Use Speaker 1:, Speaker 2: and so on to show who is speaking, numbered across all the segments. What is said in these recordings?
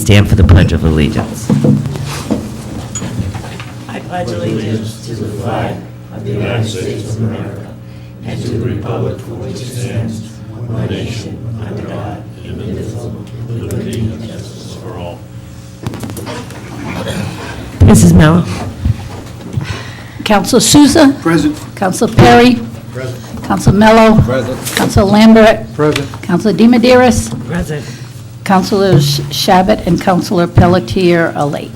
Speaker 1: stand for the Pledge of Allegiance. I pledge allegiance to the flag of the United States of America and to the republic for which it stands, one nation, under God, indivisible, with liberty and justice for all. Mrs. Mello.
Speaker 2: Councilor Souza.
Speaker 3: Present.
Speaker 2: Councilor Perry.
Speaker 3: Present.
Speaker 2: Councilor Mello.
Speaker 3: Present.
Speaker 2: Councilor Lambert.
Speaker 3: Present.
Speaker 2: Councilor DiMederos.
Speaker 1: Present.
Speaker 2: Councilors Shabbat and Councilor Pelletier are late.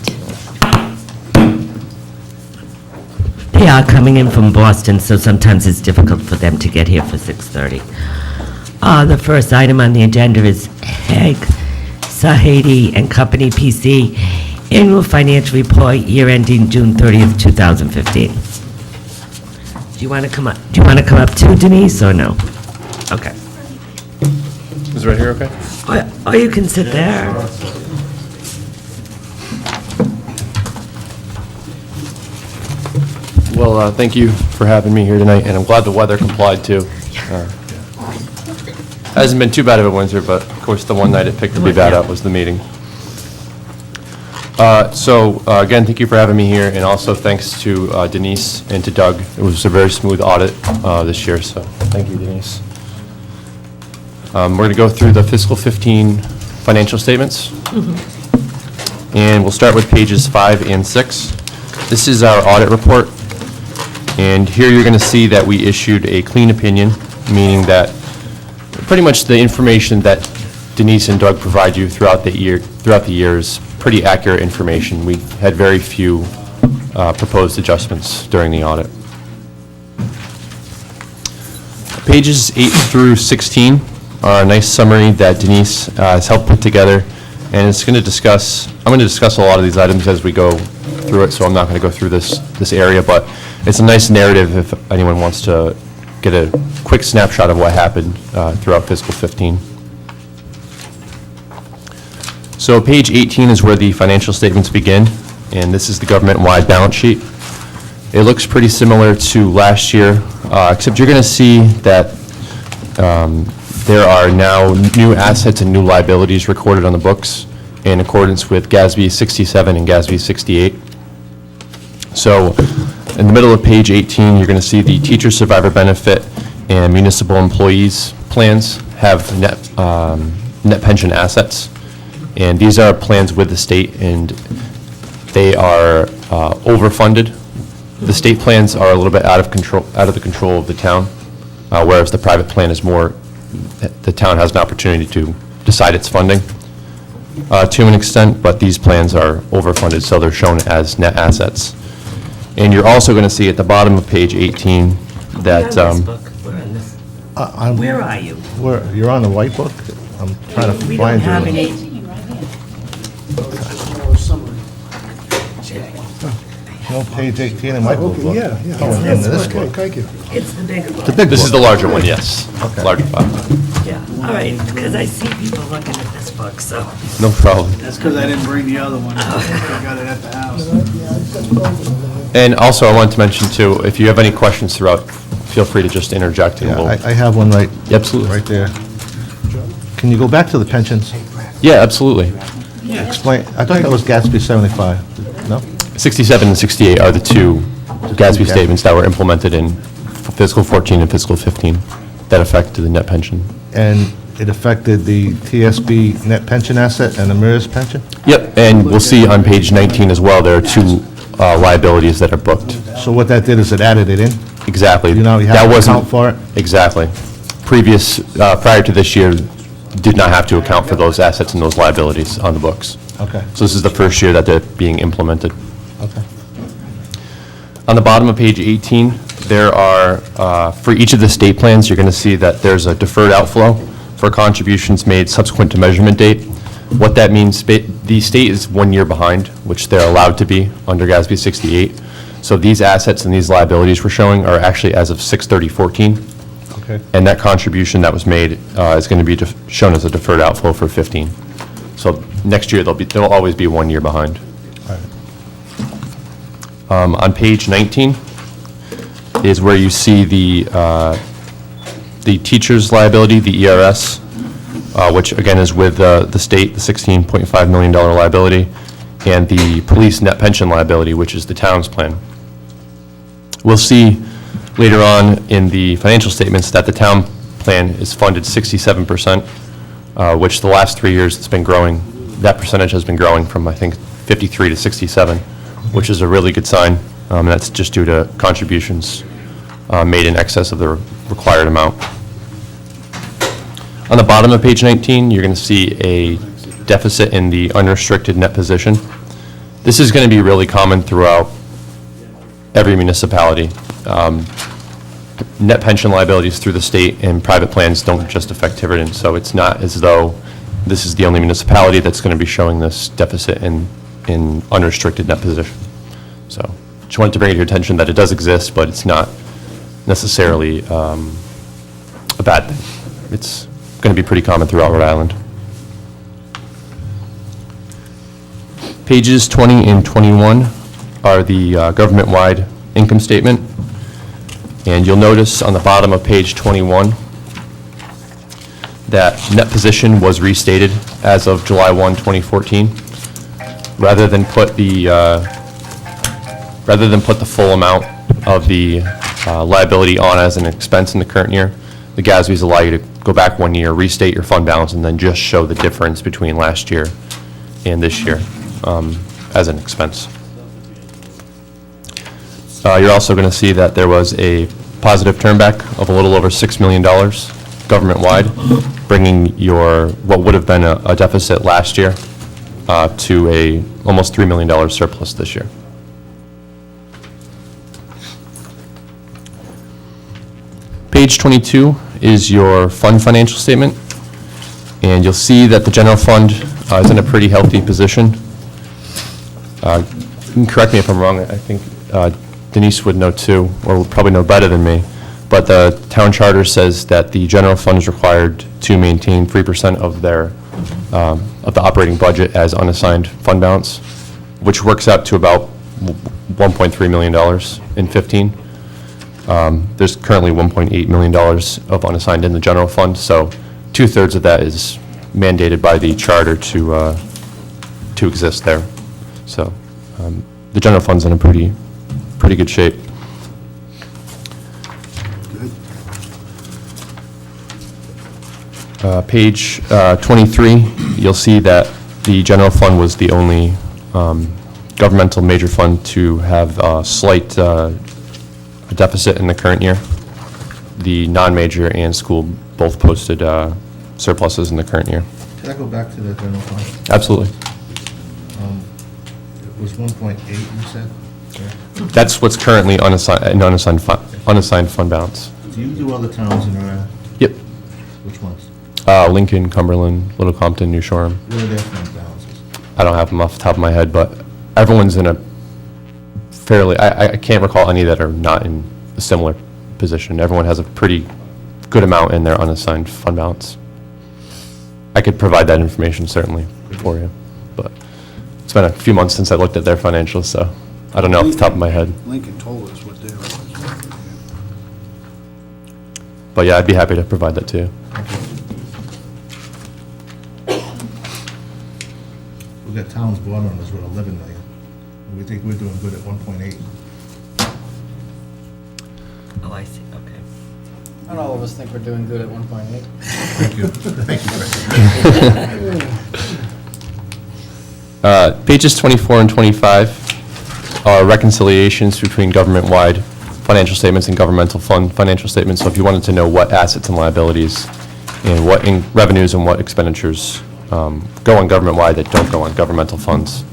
Speaker 1: They are coming in from Boston, so sometimes it's difficult for them to get here for 6:30. The first item on the agenda is Haig, Sahedi and Company PC Annual Financial Report, year ending June 30th, 2015. Do you want to come up? Do you want to come up too, Denise, or no? Okay.
Speaker 4: Is it right here okay?
Speaker 1: Or you can sit there.
Speaker 4: Well, thank you for having me here tonight, and I'm glad the weather complied too. Hasn't been too bad of a winter, but of course the one night it picked to be bad out was the meeting. Again, thank you for having me here, and also thanks to Denise and to Doug. It was a very smooth audit this year, so thank you, Denise. We're going to go through the fiscal 15 financial statements. And we'll start with pages 5 and 6. This is our audit report. And here you're going to see that we issued a clean opinion, meaning that pretty much the information that Denise and Doug provide you throughout the year is pretty accurate information. We had very few proposed adjustments during the audit. Pages 8 through 16 are a nice summary that Denise has helped put together, and I'm going to discuss a lot of these items as we go through it, so I'm not going to go through this area, but it's a nice narrative if anyone wants to get a quick snapshot of what happened throughout fiscal 15. So page 18 is where the financial statements begin, and this is the government-wide balance sheet. It looks pretty similar to last year, except you're going to see that there are now new assets and new liabilities recorded on the books in accordance with GASB 67 and GASB 68. So in the middle of page 18, you're going to see the teacher survivor benefit and municipal employees plans have net pension assets. And these are plans with the state, and they are overfunded. The state plans are a little bit out of the control of the town, whereas the private plan is more, the town has an opportunity to decide its funding to an extent, but these plans are overfunded, so they're shown as net assets. And you're also going to see at the bottom of page 18 that...
Speaker 1: Where are you?
Speaker 3: You're on the white book? I'm trying to
Speaker 1: We don't
Speaker 3: find
Speaker 1: have
Speaker 3: you.
Speaker 1: any.
Speaker 3: No, page 18 in my book.
Speaker 5: Yeah.
Speaker 3: Oh, and then this book.
Speaker 5: Thank you.
Speaker 1: It's the big one.
Speaker 3: The big
Speaker 4: This is the
Speaker 3: book.
Speaker 4: larger one, yes.
Speaker 3: Okay.
Speaker 4: Larger file.
Speaker 1: Yeah, all right, because I see people looking at this book, so.
Speaker 4: No problem.
Speaker 5: That's because I didn't bring the other one. I got it at the house.
Speaker 4: And also, I wanted to mention too, if you have any questions throughout, feel free to just interject and
Speaker 3: Yeah,
Speaker 4: we'll...
Speaker 3: I have one right,
Speaker 4: Absolutely.
Speaker 3: right there. Can you go back to the pensions?
Speaker 4: Yeah, absolutely.
Speaker 3: Explain, I thought that was Gatsby 75, no?
Speaker 4: 67 and 68 are the two GASB statements that were implemented in fiscal 14 and fiscal 15 that affected the net pension.
Speaker 3: And it affected the TSB net pension asset and the MERS pension?
Speaker 4: Yep, and we'll see on page 19 as well, there are two liabilities that are booked.
Speaker 3: So what that did is it added it in?
Speaker 4: Exactly.
Speaker 3: You know, you have
Speaker 4: That
Speaker 3: to
Speaker 4: wasn't-
Speaker 3: account for it?
Speaker 4: Exactly. Prior to this year, did not have to account for those assets and those liabilities on the books.
Speaker 3: Okay,
Speaker 4: So this is the first year that they're being implemented.
Speaker 3: okay.
Speaker 4: On the bottom of page 18, there are, for each of the state plans, you're going to see that there's a deferred outflow for contributions made subsequent to measurement date. What that means, the state is 1 year behind, which they're allowed to be under GASB 68. So these assets and these liabilities we're showing are actually as of 6/30/14.
Speaker 3: Okay.
Speaker 4: And that contribution that was made is going to be shown as a deferred outflow for 15. So next year, they'll always be 1 year behind.
Speaker 3: All right.
Speaker 4: On page 19 is where you see the teacher's liability, the ERS. which again is with the state, the $16.5 million liability, and the police net pension liability, which is the town's plan. We'll see later on in the financial statements that the town plan is funded 67%, which the last 3 years it's been growing. That percentage has been growing from, I think, 53 to 67, which is a really good sign. That's just due to contributions made in excess of the required amount. On the bottom of page 19, you're going to see a deficit in the unrestricted net position. This is going to be really common throughout every municipality. Net pension liabilities through the state and private plans don't just affect Tiverton, so it's not as though this is the only municipality that's going to be showing this deficit in unrestricted net position. So just wanted to bring it to your attention that it does exist, but it's not necessarily a bad thing. It's going to be pretty common throughout Rhode Island. Pages 20 and 21 are the government-wide income statement. And you'll notice on the bottom of page 21 that net position was restated as of July 1, 2014. Rather than put the full amount of the liability on as an expense in the current year, the GASBs allow you to go back 1 year, restate your fund balance, and then just show the difference between last year and this year as an expense. You're also going to see that there was a positive turnback of a little over $6 million government-wide, bringing your, what would have been a deficit last year to a almost $3 million surplus this year. Page 22 is your fund financial statement, and you'll see that the general fund is in a pretty healthy position. You can correct me if I'm wrong. I think Denise would know too, or would probably know better than me, but the town charter says that the general fund is required to maintain 3% of their of the operating budget as unassigned fund balance, which works out to about $1.3 million in 15. There's currently $1.8 million of unassigned in the general fund, so 2/3 of that is mandated by the charter to exist there. So the general fund's in a pretty good shape. Page 23, you'll see that the general fund was the only governmental major fund to have a slight deficit in the current year. The non-major and school both posted surpluses in the current year.
Speaker 3: Can I go back to the general fund?
Speaker 4: Absolutely.
Speaker 3: It was 1.8, you said? Correct?
Speaker 4: That's what's currently unassigned fund balance.
Speaker 3: Do you do other towns in Rhode Island?
Speaker 4: Yep.
Speaker 3: Which ones?
Speaker 4: Lincoln, Cumberland, Little Compton, New Shoreham.
Speaker 3: What are their fund balances?
Speaker 4: I don't have them off the top of my head, but everyone's in a fairly, I can't recall any that are not in a similar position. Everyone has a pretty good amount in their unassigned fund balance. I could provide that information certainly for you, but it's been a few months since I looked at their financials, so I don't know off the top of my head.
Speaker 5: Lincoln told us what they were.
Speaker 4: But yeah, I'd be happy to provide that to you.
Speaker 3: We got towns bordering us with 11 million. We think we're doing good at 1.8.
Speaker 1: Oh, I see, okay.
Speaker 6: Not all of us think we're doing good at 1.8.
Speaker 3: Thank you. Thank you, Chris.
Speaker 4: Pages 24 and 25 are reconciliations between government-wide financial statements and governmental fund financial statements. So if you wanted to know what assets and liabilities and what revenues and what expenditures go on government-wide that don't go on governmental funds,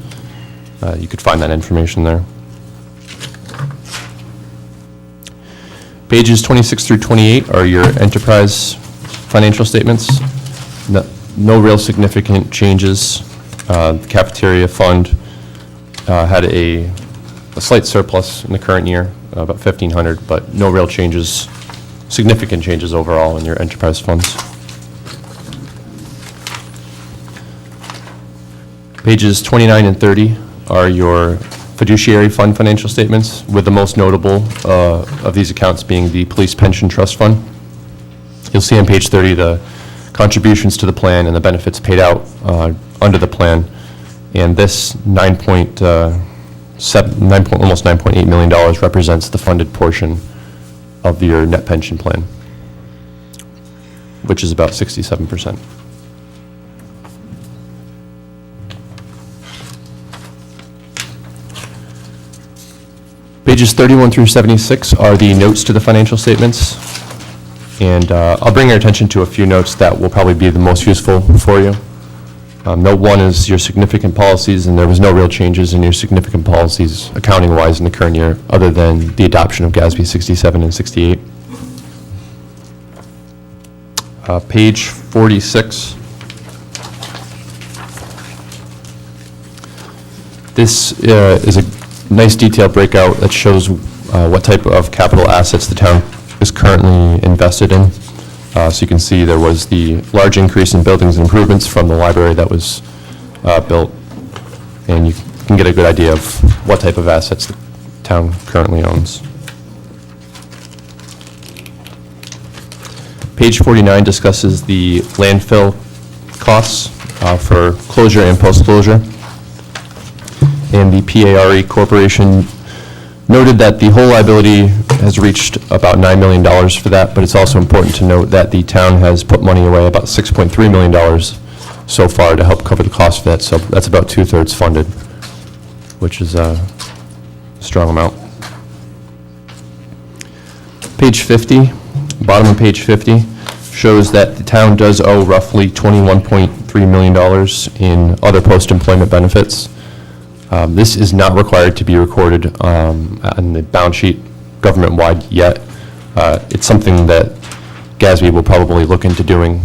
Speaker 4: you could find that information there. Pages 26 through 28 are your enterprise financial statements. No real significant changes. The cafeteria fund had a slight surplus in the current year, about $1,500, but no real changes, significant changes overall in your enterprise funds. Pages 29 and 30 are your fiduciary fund financial statements, with the most notable of these accounts being the Police Pension Trust Fund. You'll see on page 30 the contributions to the plan and the benefits paid out under the plan. And this almost $9.8 million represents the funded portion of your net pension plan, which is about 67%. Pages 31 through 76 are the notes to the financial statements. And I'll bring your attention to a few notes that will probably be the most useful for you. Note 1 is your significant policies, and there was no real changes in your significant policies accounting-wise in the current year, other than the adoption of GASB 67 and 68. Page 46. This is a nice detailed breakout that shows what type of capital assets the town is currently invested in. So you can see there was the large increase in buildings and improvements from the library that was built, and you can get a good idea of what type of assets the town currently owns. Page 49 discusses the landfill costs for closure and post-closure. And the PARE Corporation noted that the whole liability has reached about $9 million for that, but it's also important to note that the town has put money away, about $6.3 million so far, to help cover the cost of that. So that's about 2/3 funded, which is a strong amount. Page 50, bottom of page 50, shows that the town does owe roughly $21.3 million in other post-employment benefits. This is not required to be recorded on the balance sheet government-wide yet. It's something that GASB will probably look into doing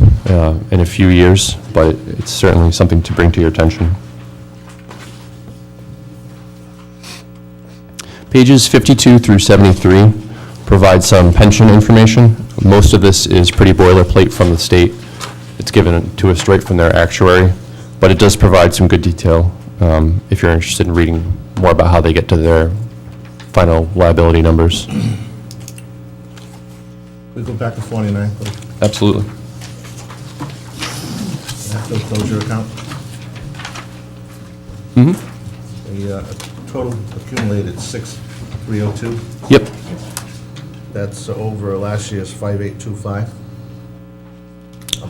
Speaker 4: in a few years, but it's certainly something to bring to your attention. Pages 52 through 73 provide some pension information. Most of this is pretty boilerplate from the state. It's given to us straight from their actuary, but it does provide some good detail if you're interested in reading more about how they get to their final liability numbers.
Speaker 3: We go back to 49, please.
Speaker 4: Absolutely.
Speaker 3: Landfill closure account.
Speaker 4: Mm-hmm.
Speaker 3: The total accumulated 6,302.
Speaker 4: Yep.
Speaker 3: That's over last year's 5,825.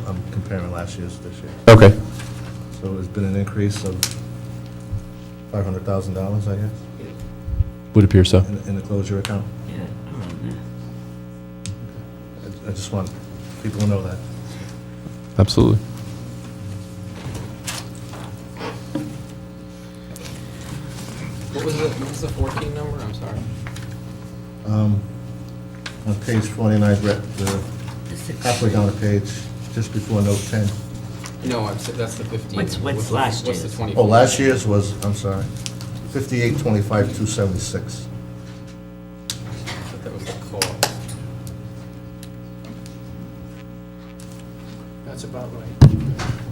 Speaker 3: I'm comparing last year's to this year.
Speaker 4: Okay.
Speaker 3: So there's been an increase of $500,000, I guess,
Speaker 4: Would appear so.
Speaker 3: in the closure account.
Speaker 1: Yeah,
Speaker 3: I just want people to know that.
Speaker 4: Absolutely.
Speaker 6: What was the 14 number? I'm sorry.
Speaker 3: On page 49, halfway down the page, just before note 10.
Speaker 6: No, that's the 15.
Speaker 1: What's last
Speaker 6: What's the
Speaker 1: year's?
Speaker 6: 24?
Speaker 3: Oh, last year's was, I'm sorry, 5825,276.
Speaker 6: That was the cost.
Speaker 5: That's about right.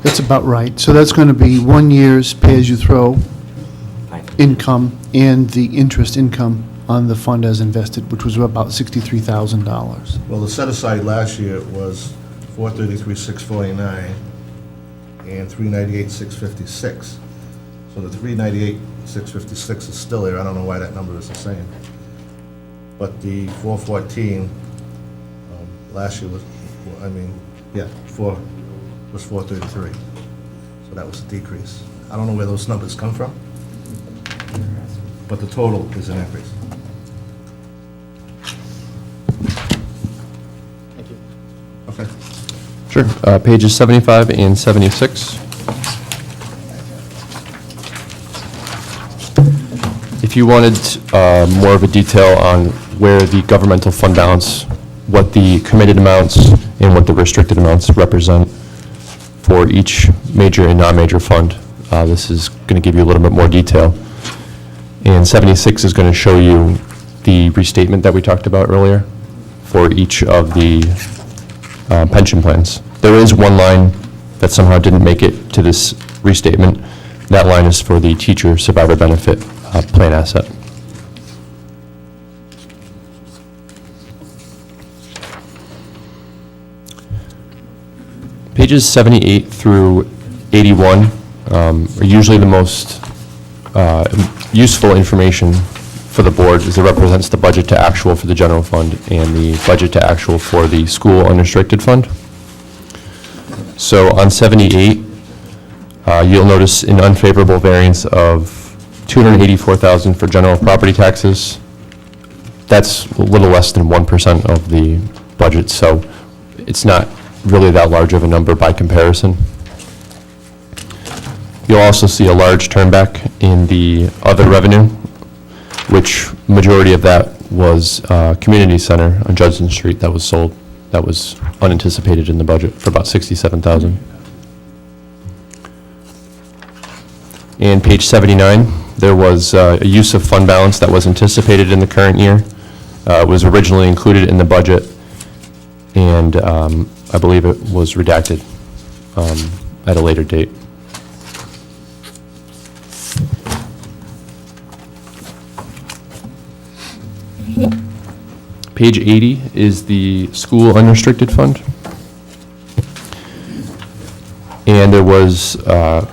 Speaker 5: That's about right. So that's going to be 1 year's pay-as-you-throw income and the interest income on the fund as invested, which was about $63,000.
Speaker 3: Well, the set-aside last year was 433,649 and 398,656. So the 398,656 is still there. I don't know why that number is the same. But the 414 last year was, was 433. So that was a decrease. I don't know where those numbers come from, but the total is an increase.
Speaker 6: Thank you.
Speaker 3: Okay.
Speaker 4: Sure. Pages 75 and 76. If you wanted more of a detail on where the governmental fund balance, what the committed amounts and what the restricted amounts represent for each major and non-major fund, this is going to give you a little bit more detail. And 76 is going to show you the restatement that we talked about earlier for each of the pension plans. There is one line that somehow didn't make it to this restatement. That line is for the teacher survivor benefit plan asset. Pages Pages 78 through 81 are usually the most useful information for the board, as it represents the budget to actual for the general fund and the budget to actual for the school unrestricted fund. So on 78, you'll notice an unfavorable variance of $284,000 for general property taxes. That's a little less than 1% of the budget, so it's not really that large of a number by comparison. You'll also see a large turnback in the other revenue, which majority of that was community center on Judson Street that was sold. That was unanticipated in the budget for about $67,000. And page 79, there was a use of fund balance that was anticipated in the current year. It was originally included in the budget, and I believe it was redacted at a later date. Page 80 is the school unrestricted fund. And there was a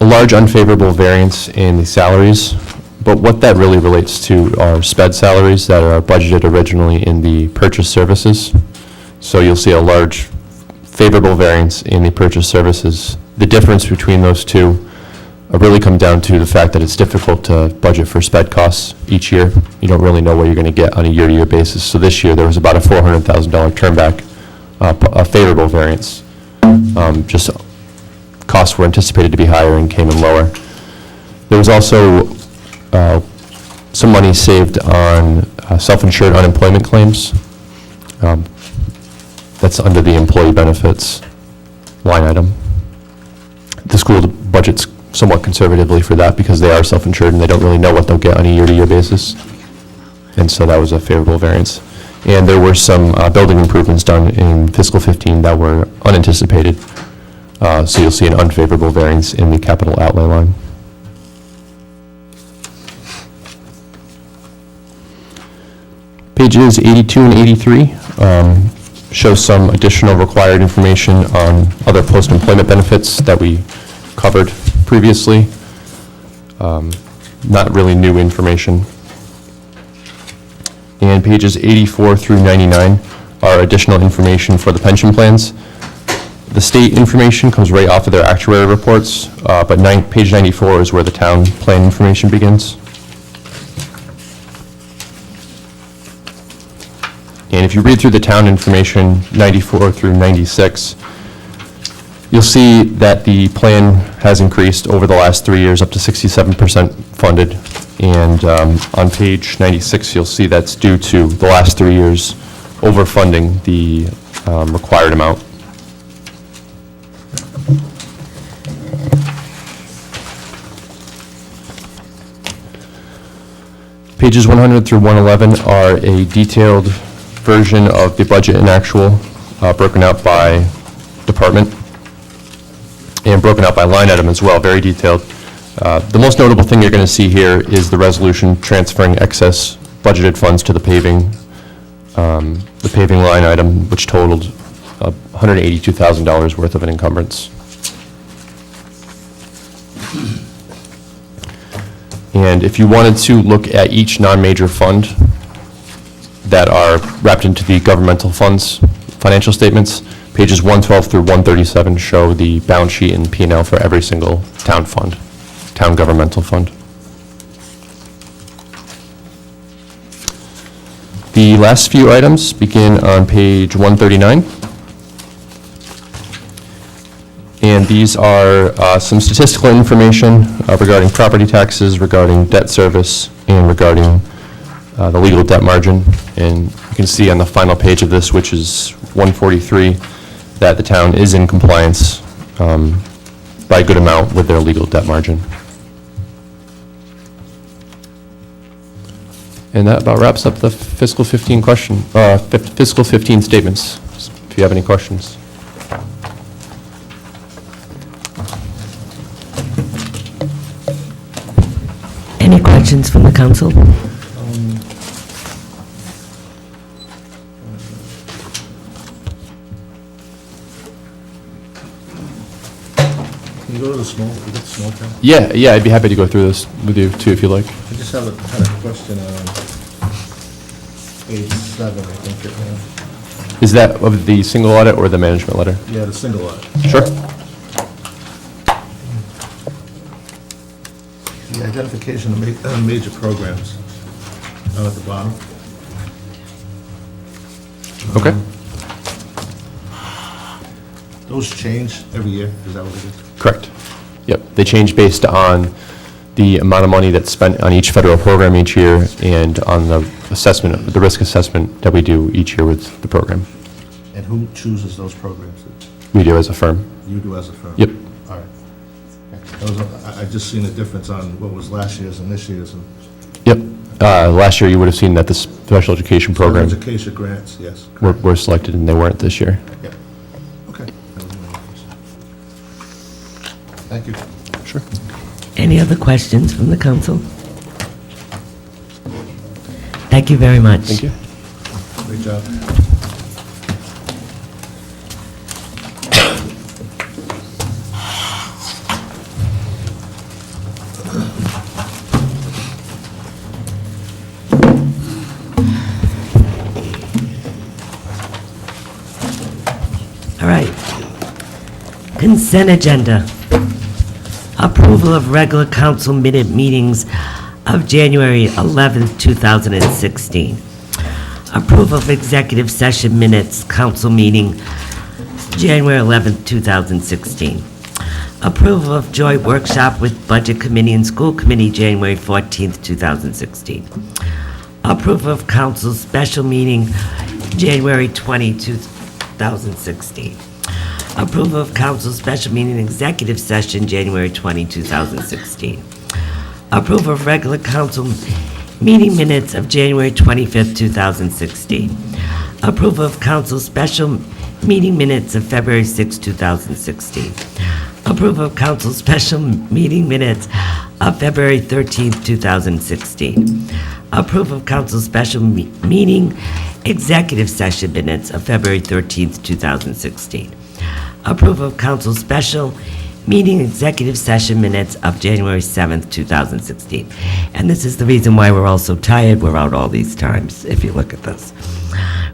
Speaker 4: large unfavorable variance in the salaries, but what that really relates to are sped salaries that are budgeted originally in the purchase services. So you'll see a large favorable variance in the purchase services. The difference between those two really come down to the fact that it's difficult to budget for sped costs each year. You don't really know what you're going to get on a year-to-year basis. So this year, there was about a $400,000 turnback, a favorable variance. Just costs were anticipated to be higher and came in lower. There was also some money saved on self-insured unemployment claims. That's under the employee benefits line item. The school budget's somewhat conservatively for that because they are self-insured and they don't really know what they'll get on a year-to-year basis. And so that was a favorable variance. And there were some building improvements done in fiscal 15 that were unanticipated. So you'll see an unfavorable variance in the capital outlay line. Pages 82 and 83 show some additional required information on other post-employment benefits that we covered previously. Not really new information. And pages 84 through 99 are additional information for the pension plans. The state information comes right off of their actuary reports, but page 94 is where the town plan information begins. And if you read through the town information, 94 through 96, you'll see that the plan has increased over the last 3 years up to 67% funded. And on page 96, you'll see that's due to the last 3 years overfunding the required amount. Pages 100 through 111 are a detailed version of the budget and actual, broken out by department and broken out by line item as well, very detailed. The most notable thing you're going to see here is the resolution transferring excess budgeted funds to the paving line item, which totaled $182,000 worth of an encumbrance. And if you wanted to look at each non-major fund that are wrapped into the governmental funds financial statements, pages 112 through 137 show the balance sheet and P&L for every single town fund, town governmental fund. The last few items begin on page 139. And these are some statistical information regarding property taxes, regarding debt service, and regarding the legal debt margin. And you can see on the final page of this, which is 143, that the town is in compliance by a good amount with their legal debt margin. And that about wraps up the fiscal 15 fiscal 15 statements, if you have any questions.
Speaker 1: Any questions from the council?
Speaker 3: you got the snow count?
Speaker 4: Yeah, I'd be happy to go through this with you too, if you like.
Speaker 3: I just had a question on page 7, I think it was.
Speaker 4: Is that of the single audit or the management letter?
Speaker 3: Yeah, the single audit.
Speaker 4: Sure.
Speaker 3: The identification of major programs down at the bottom.
Speaker 4: Okay.
Speaker 3: Those change every year, is that what it is?
Speaker 4: Correct. Yep, they change based on the amount of money that's spent on each federal program each year and on the assessment, the risk assessment that we do each year with the program.
Speaker 3: And who chooses those programs?
Speaker 4: We do as a firm.
Speaker 3: You do as a firm?
Speaker 4: Yep.
Speaker 3: All right. I just seen a difference on what was last year's and this year's. And
Speaker 4: Yep. Last year, you would have seen that the special education program
Speaker 3: Education grants, yes.
Speaker 4: were selected and they weren't this year.
Speaker 3: Yep. Okay. That was my question. Thank you.
Speaker 4: Sure.
Speaker 1: Any other questions from the council? Thank you very much.
Speaker 4: Thank you.
Speaker 3: Great job.
Speaker 1: All right. Consent agenda. Approval of regular council minute meetings of January 11th, 2016. Approval of executive session minutes, council meeting, January 11th, 2016. Approval of joint workshop with Budget Committee and School Committee, January 14th, 2016. Approval of council special meeting, January 20, 2016. Approval of council special meeting executive session, January 20, 2016. Approval of regular council meeting minutes of January 25th, 2016. Approval of council special meeting minutes of February 6, 2016. Approval of council special meeting minutes of February 13th, 2016. Approval of council special meeting executive session minutes of February 13th, 2016. Approval of council special meeting executive session minutes of January 7th, 2016. And this is the reason why we're all so tired. We're out all these times, if you look at this.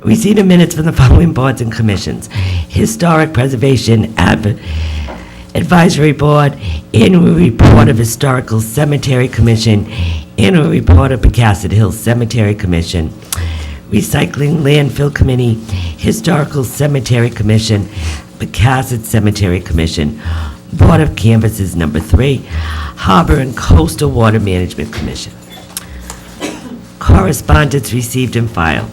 Speaker 1: Receipt of minutes from the following boards and commissions: Historic Preservation Advisory Board, Annual Report of Historical Cemetery Commission, Annual Report of Pecassid Hills Cemetery Commission, Recycling Landfill Committee, Historical Cemetery Commission, Pecassid Cemetery Commission, Board of Canvassers Number 3, Harbor and Coastal Water Management Commission. Correspondence received and filed.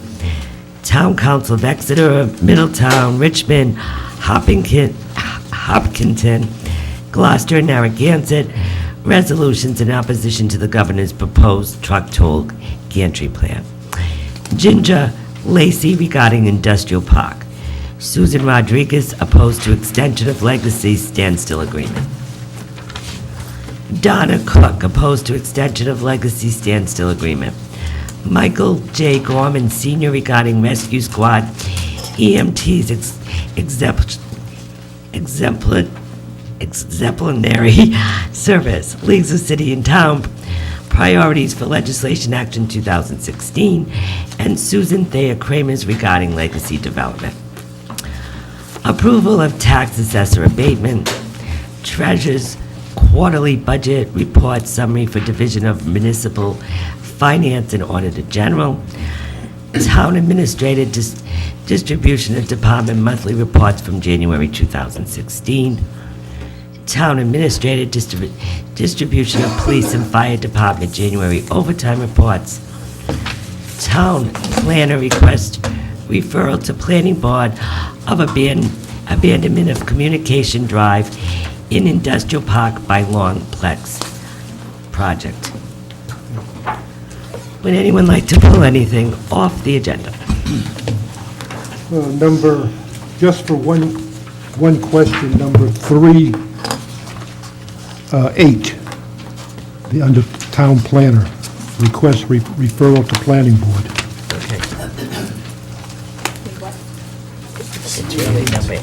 Speaker 1: Town Council of Exeter, Middletown, Richmond, Hopkinton, Gloucester, and Narragansett, resolutions in opposition to the governor's proposed truck toll gantry plan. Ginger Lacey regarding industrial park. Susan Rodriguez opposed to extension of legacy standstill agreement. Donna Cook opposed to extension of legacy standstill agreement. Michael J. Gorman Sr. regarding rescue squad EMTs exemplary service. Leagues of City and Town priorities for legislation action 2016, and Susan Thayer Kramer's regarding legacy development. Approval of tax assessor abatement, treasurer's quarterly budget report summary for Division of Municipal Finance and Auditor General, town administrator distribution of department monthly reports from January 2016, town administrator distribution of police and fire department January overtime reports, town planner request referral to planning board of abandonment of communication drive in industrial park by Longplex project. Would anyone like to pull anything off the agenda?
Speaker 7: Number, just for one question, number 3-8, the under town planner, request referral to planning board.
Speaker 1: Okay. It's really number 8.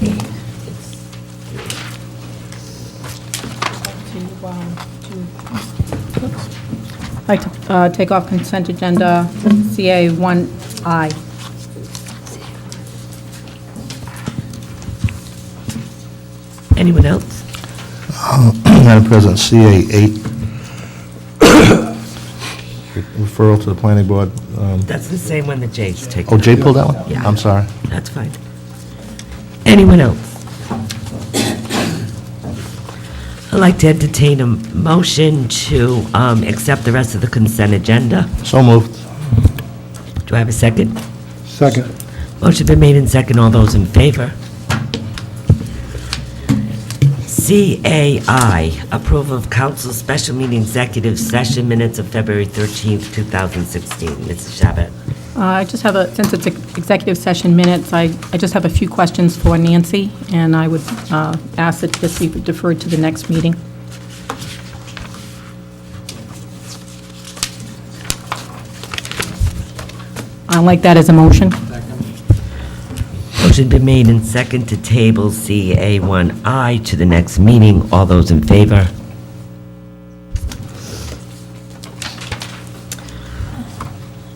Speaker 2: I'd like to take off consent agenda CA1I.
Speaker 1: Anyone else?
Speaker 3: Madam President, CA 8, referral to the planning board.
Speaker 1: That's the same one that Jay's taking.
Speaker 3: Oh, Jay pulled that one?
Speaker 1: Yeah.
Speaker 3: I'm sorry.
Speaker 1: That's fine. Anyone else? I'd like to entertain a motion to accept the rest of the consent agenda.
Speaker 3: So moved.
Speaker 1: Do I have a second?
Speaker 7: Second.
Speaker 1: Motion been made in second. All those in favor? CAI, approval of council special meeting executive session minutes of February 13th, 2016. Mrs. Shabbat.
Speaker 2: I just have since it's executive session minutes, I just have a few questions for Nancy, and I would ask that this be deferred to the next meeting. I like that as a motion.
Speaker 1: Motion been made in second to table CA1I to the next meeting. All those in favor?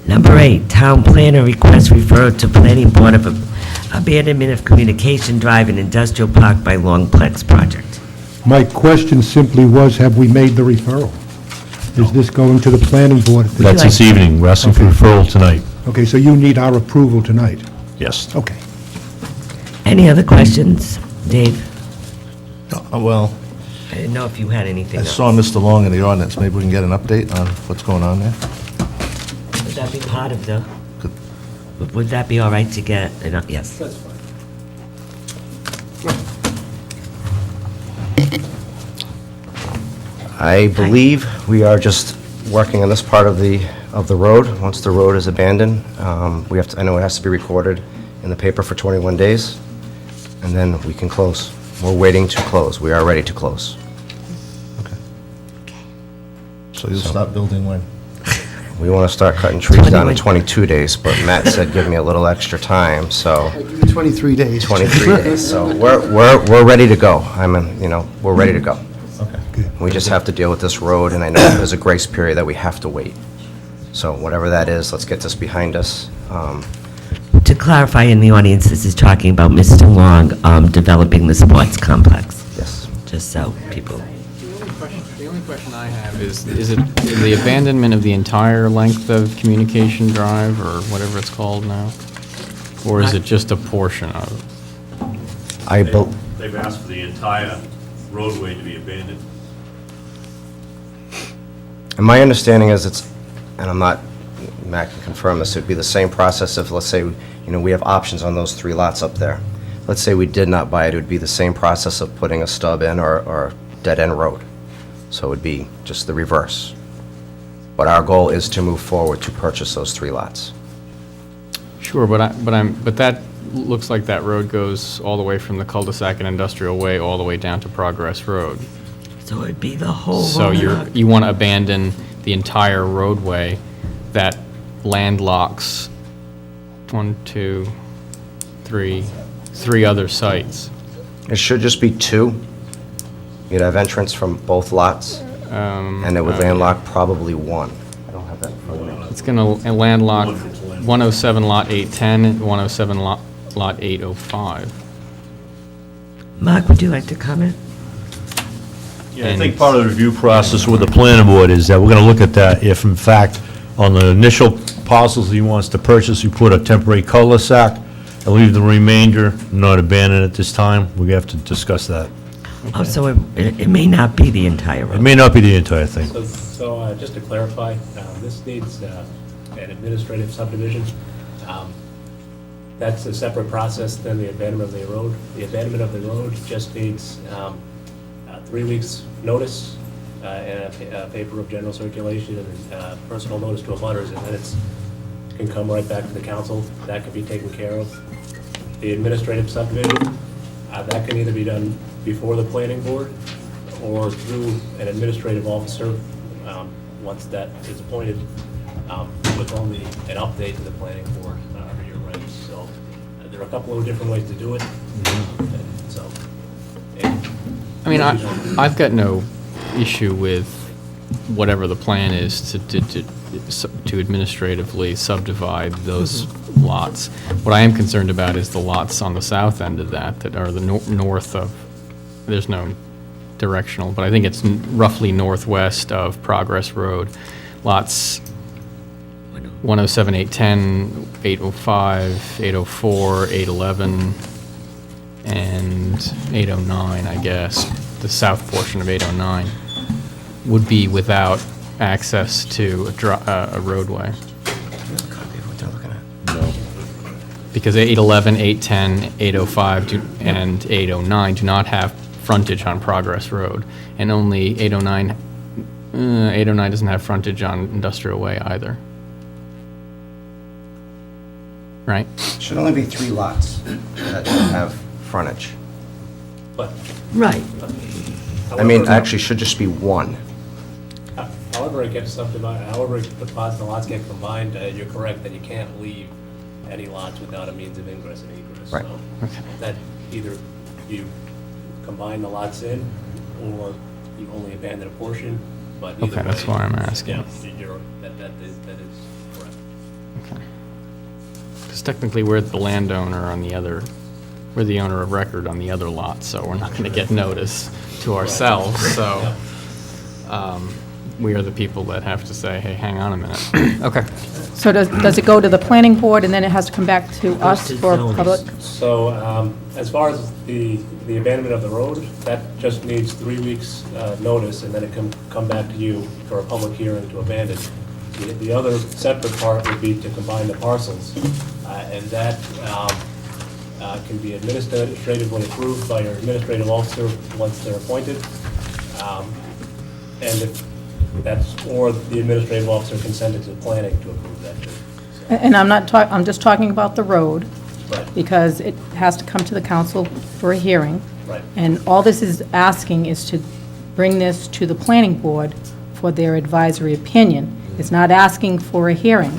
Speaker 1: Number 8, town planner request referral to planning board of abandonment of communication drive and industrial park by Longplex project.
Speaker 7: My question simply was, have we made the referral? Is this going to the planning board?
Speaker 8: That's this evening. We're asking for referral tonight.
Speaker 7: Okay, so you need our approval tonight?
Speaker 8: Yes.
Speaker 7: Okay.
Speaker 1: Any other questions? Dave?
Speaker 3: Well,
Speaker 1: I didn't know if you had anything
Speaker 3: I
Speaker 1: else.
Speaker 3: saw Mr. Long in the ordinance. Maybe we can get an update on what's going on there?
Speaker 1: Would that be part of the, would that be all right to get, yes?
Speaker 6: That's fine.
Speaker 9: I believe we are just working on this part of the road. Once the road is abandoned, we have to, I know it has to be recorded in the paper for 21 days, and then we can close. We're waiting to close. We are ready to close.
Speaker 3: So you'll stop building when?
Speaker 9: We want to start cutting trees down in
Speaker 1: 21.
Speaker 9: 22 days, but Matt said give me a little extra time, so
Speaker 5: 23 days.
Speaker 9: 23 days. So we're ready to go. We're ready to go.
Speaker 3: Okay.
Speaker 9: We just have to deal with this road, and I know there's a grace period that we have to wait. So whatever that is, let's get this behind us.
Speaker 1: To clarify in the audience, this is talking about Mr. Long developing the sports complex,
Speaker 9: Yes.
Speaker 1: just so people,
Speaker 6: The only question I have is it the abandonment of the entire length of Communication Drive, or whatever it's called now? Or is it just a portion of it?
Speaker 8: They've asked for the entire roadway to be abandoned.
Speaker 9: And my understanding is and I'm not, Matt can confirm this, it'd be the same process if, let's say, we have options on those 3 lots up there. Let's say we did not buy it, it would be the same process of putting a stub in or dead-end road. So it would be just the reverse. But our goal is to move forward to purchase those 3 lots.
Speaker 6: Sure, but that looks like that road goes all the way from the cul-de-sac and Industrial Way all the way down to Progress Road.
Speaker 1: so it'd be the whole
Speaker 6: So
Speaker 1: road.
Speaker 6: you want to abandon the entire roadway that landlocks 1, 2, 3 other sites.
Speaker 9: It should just be 2. You'd have entrance from both lots, and it would landlock probably 1. I don't have that in front of me.
Speaker 6: It's going to landlock 107 Lot 810 and 107 Lot 805.
Speaker 1: Mark, would you like to comment?
Speaker 8: Yeah, I think part of the review process with the planning board is that we're going to look at that if, in fact, on the initial parcels he wants to purchase, we put a temporary cul-de-sac and leave the remainder not abandoned at this time. We have to discuss that.
Speaker 1: Oh, so it may not be the entire
Speaker 8: It
Speaker 1: road.
Speaker 8: may not be the entire thing.
Speaker 10: So just to clarify, this needs an administrative subdivision. That's a separate process than the abandonment of the road. The abandonment of the road just needs 3 weeks' notice and a paper of general circulation and personal notice to abutters, and then it can come right back to the council. That can be taken care of. The administrative subdivision, that can either be done before the planning board or through an administrative officer, once that is appointed, with only an update to the planning board for your rights. So there are a couple of different ways to do it. And so,
Speaker 6: I mean, I've got no issue with whatever the plan is to administratively subdivide those lots. What I am concerned about is the lots on the south end of that are the north of, there's no directional, but I think it's roughly northwest of Progress Road. Lots 107, 810, 805, 804, 811, and 809, I guess. The south portion of 809 would be without access to a roadway.
Speaker 9: Copy of what they're looking at.
Speaker 6: Because 811, 810, 805, and 809 do not have frontage on Progress Road, and only 809 doesn't have frontage on Industrial Way either. Right?
Speaker 9: Should only be 3 lots that have frontage.
Speaker 10: But,
Speaker 1: Right.
Speaker 9: I mean,
Speaker 10: however-
Speaker 9: actually, should just be 1.
Speaker 10: However it gets subdivided, however the lots get combined, you're correct that you can't leave any lots without a means of ingress and egress.
Speaker 9: Right.
Speaker 10: So that either you combine the lots in, or you only abandon a portion, but either
Speaker 6: Okay, that's
Speaker 10: way,
Speaker 6: why I'm asking.
Speaker 10: Yeah, that is correct.
Speaker 6: Because technically, we're the landowner on the other, we're the owner of record on the other lot, so we're not going to get notice to ourselves, so we are the people that have to say, hey, hang on a minute. Okay.
Speaker 2: So does it go to the planning board, and then it has to come back to us
Speaker 1: to
Speaker 2: for
Speaker 1: zoning.
Speaker 2: public?
Speaker 10: So, as far as the abandonment of the road, that just needs 3 weeks' notice, and then it can come back to you for a public hearing to abandon. The other separate part would be to combine the parcels, and that can be administratively approved by your administrative officer once they're appointed. And if that's, or the administrative officer can send it to planning to approve that too.
Speaker 2: And I'm just talking about the road,
Speaker 10: Right,
Speaker 2: because it has to come to the council for a hearing.
Speaker 10: right.
Speaker 2: And all this is asking is to bring this to the planning board for their advisory opinion. It's not asking for a hearing.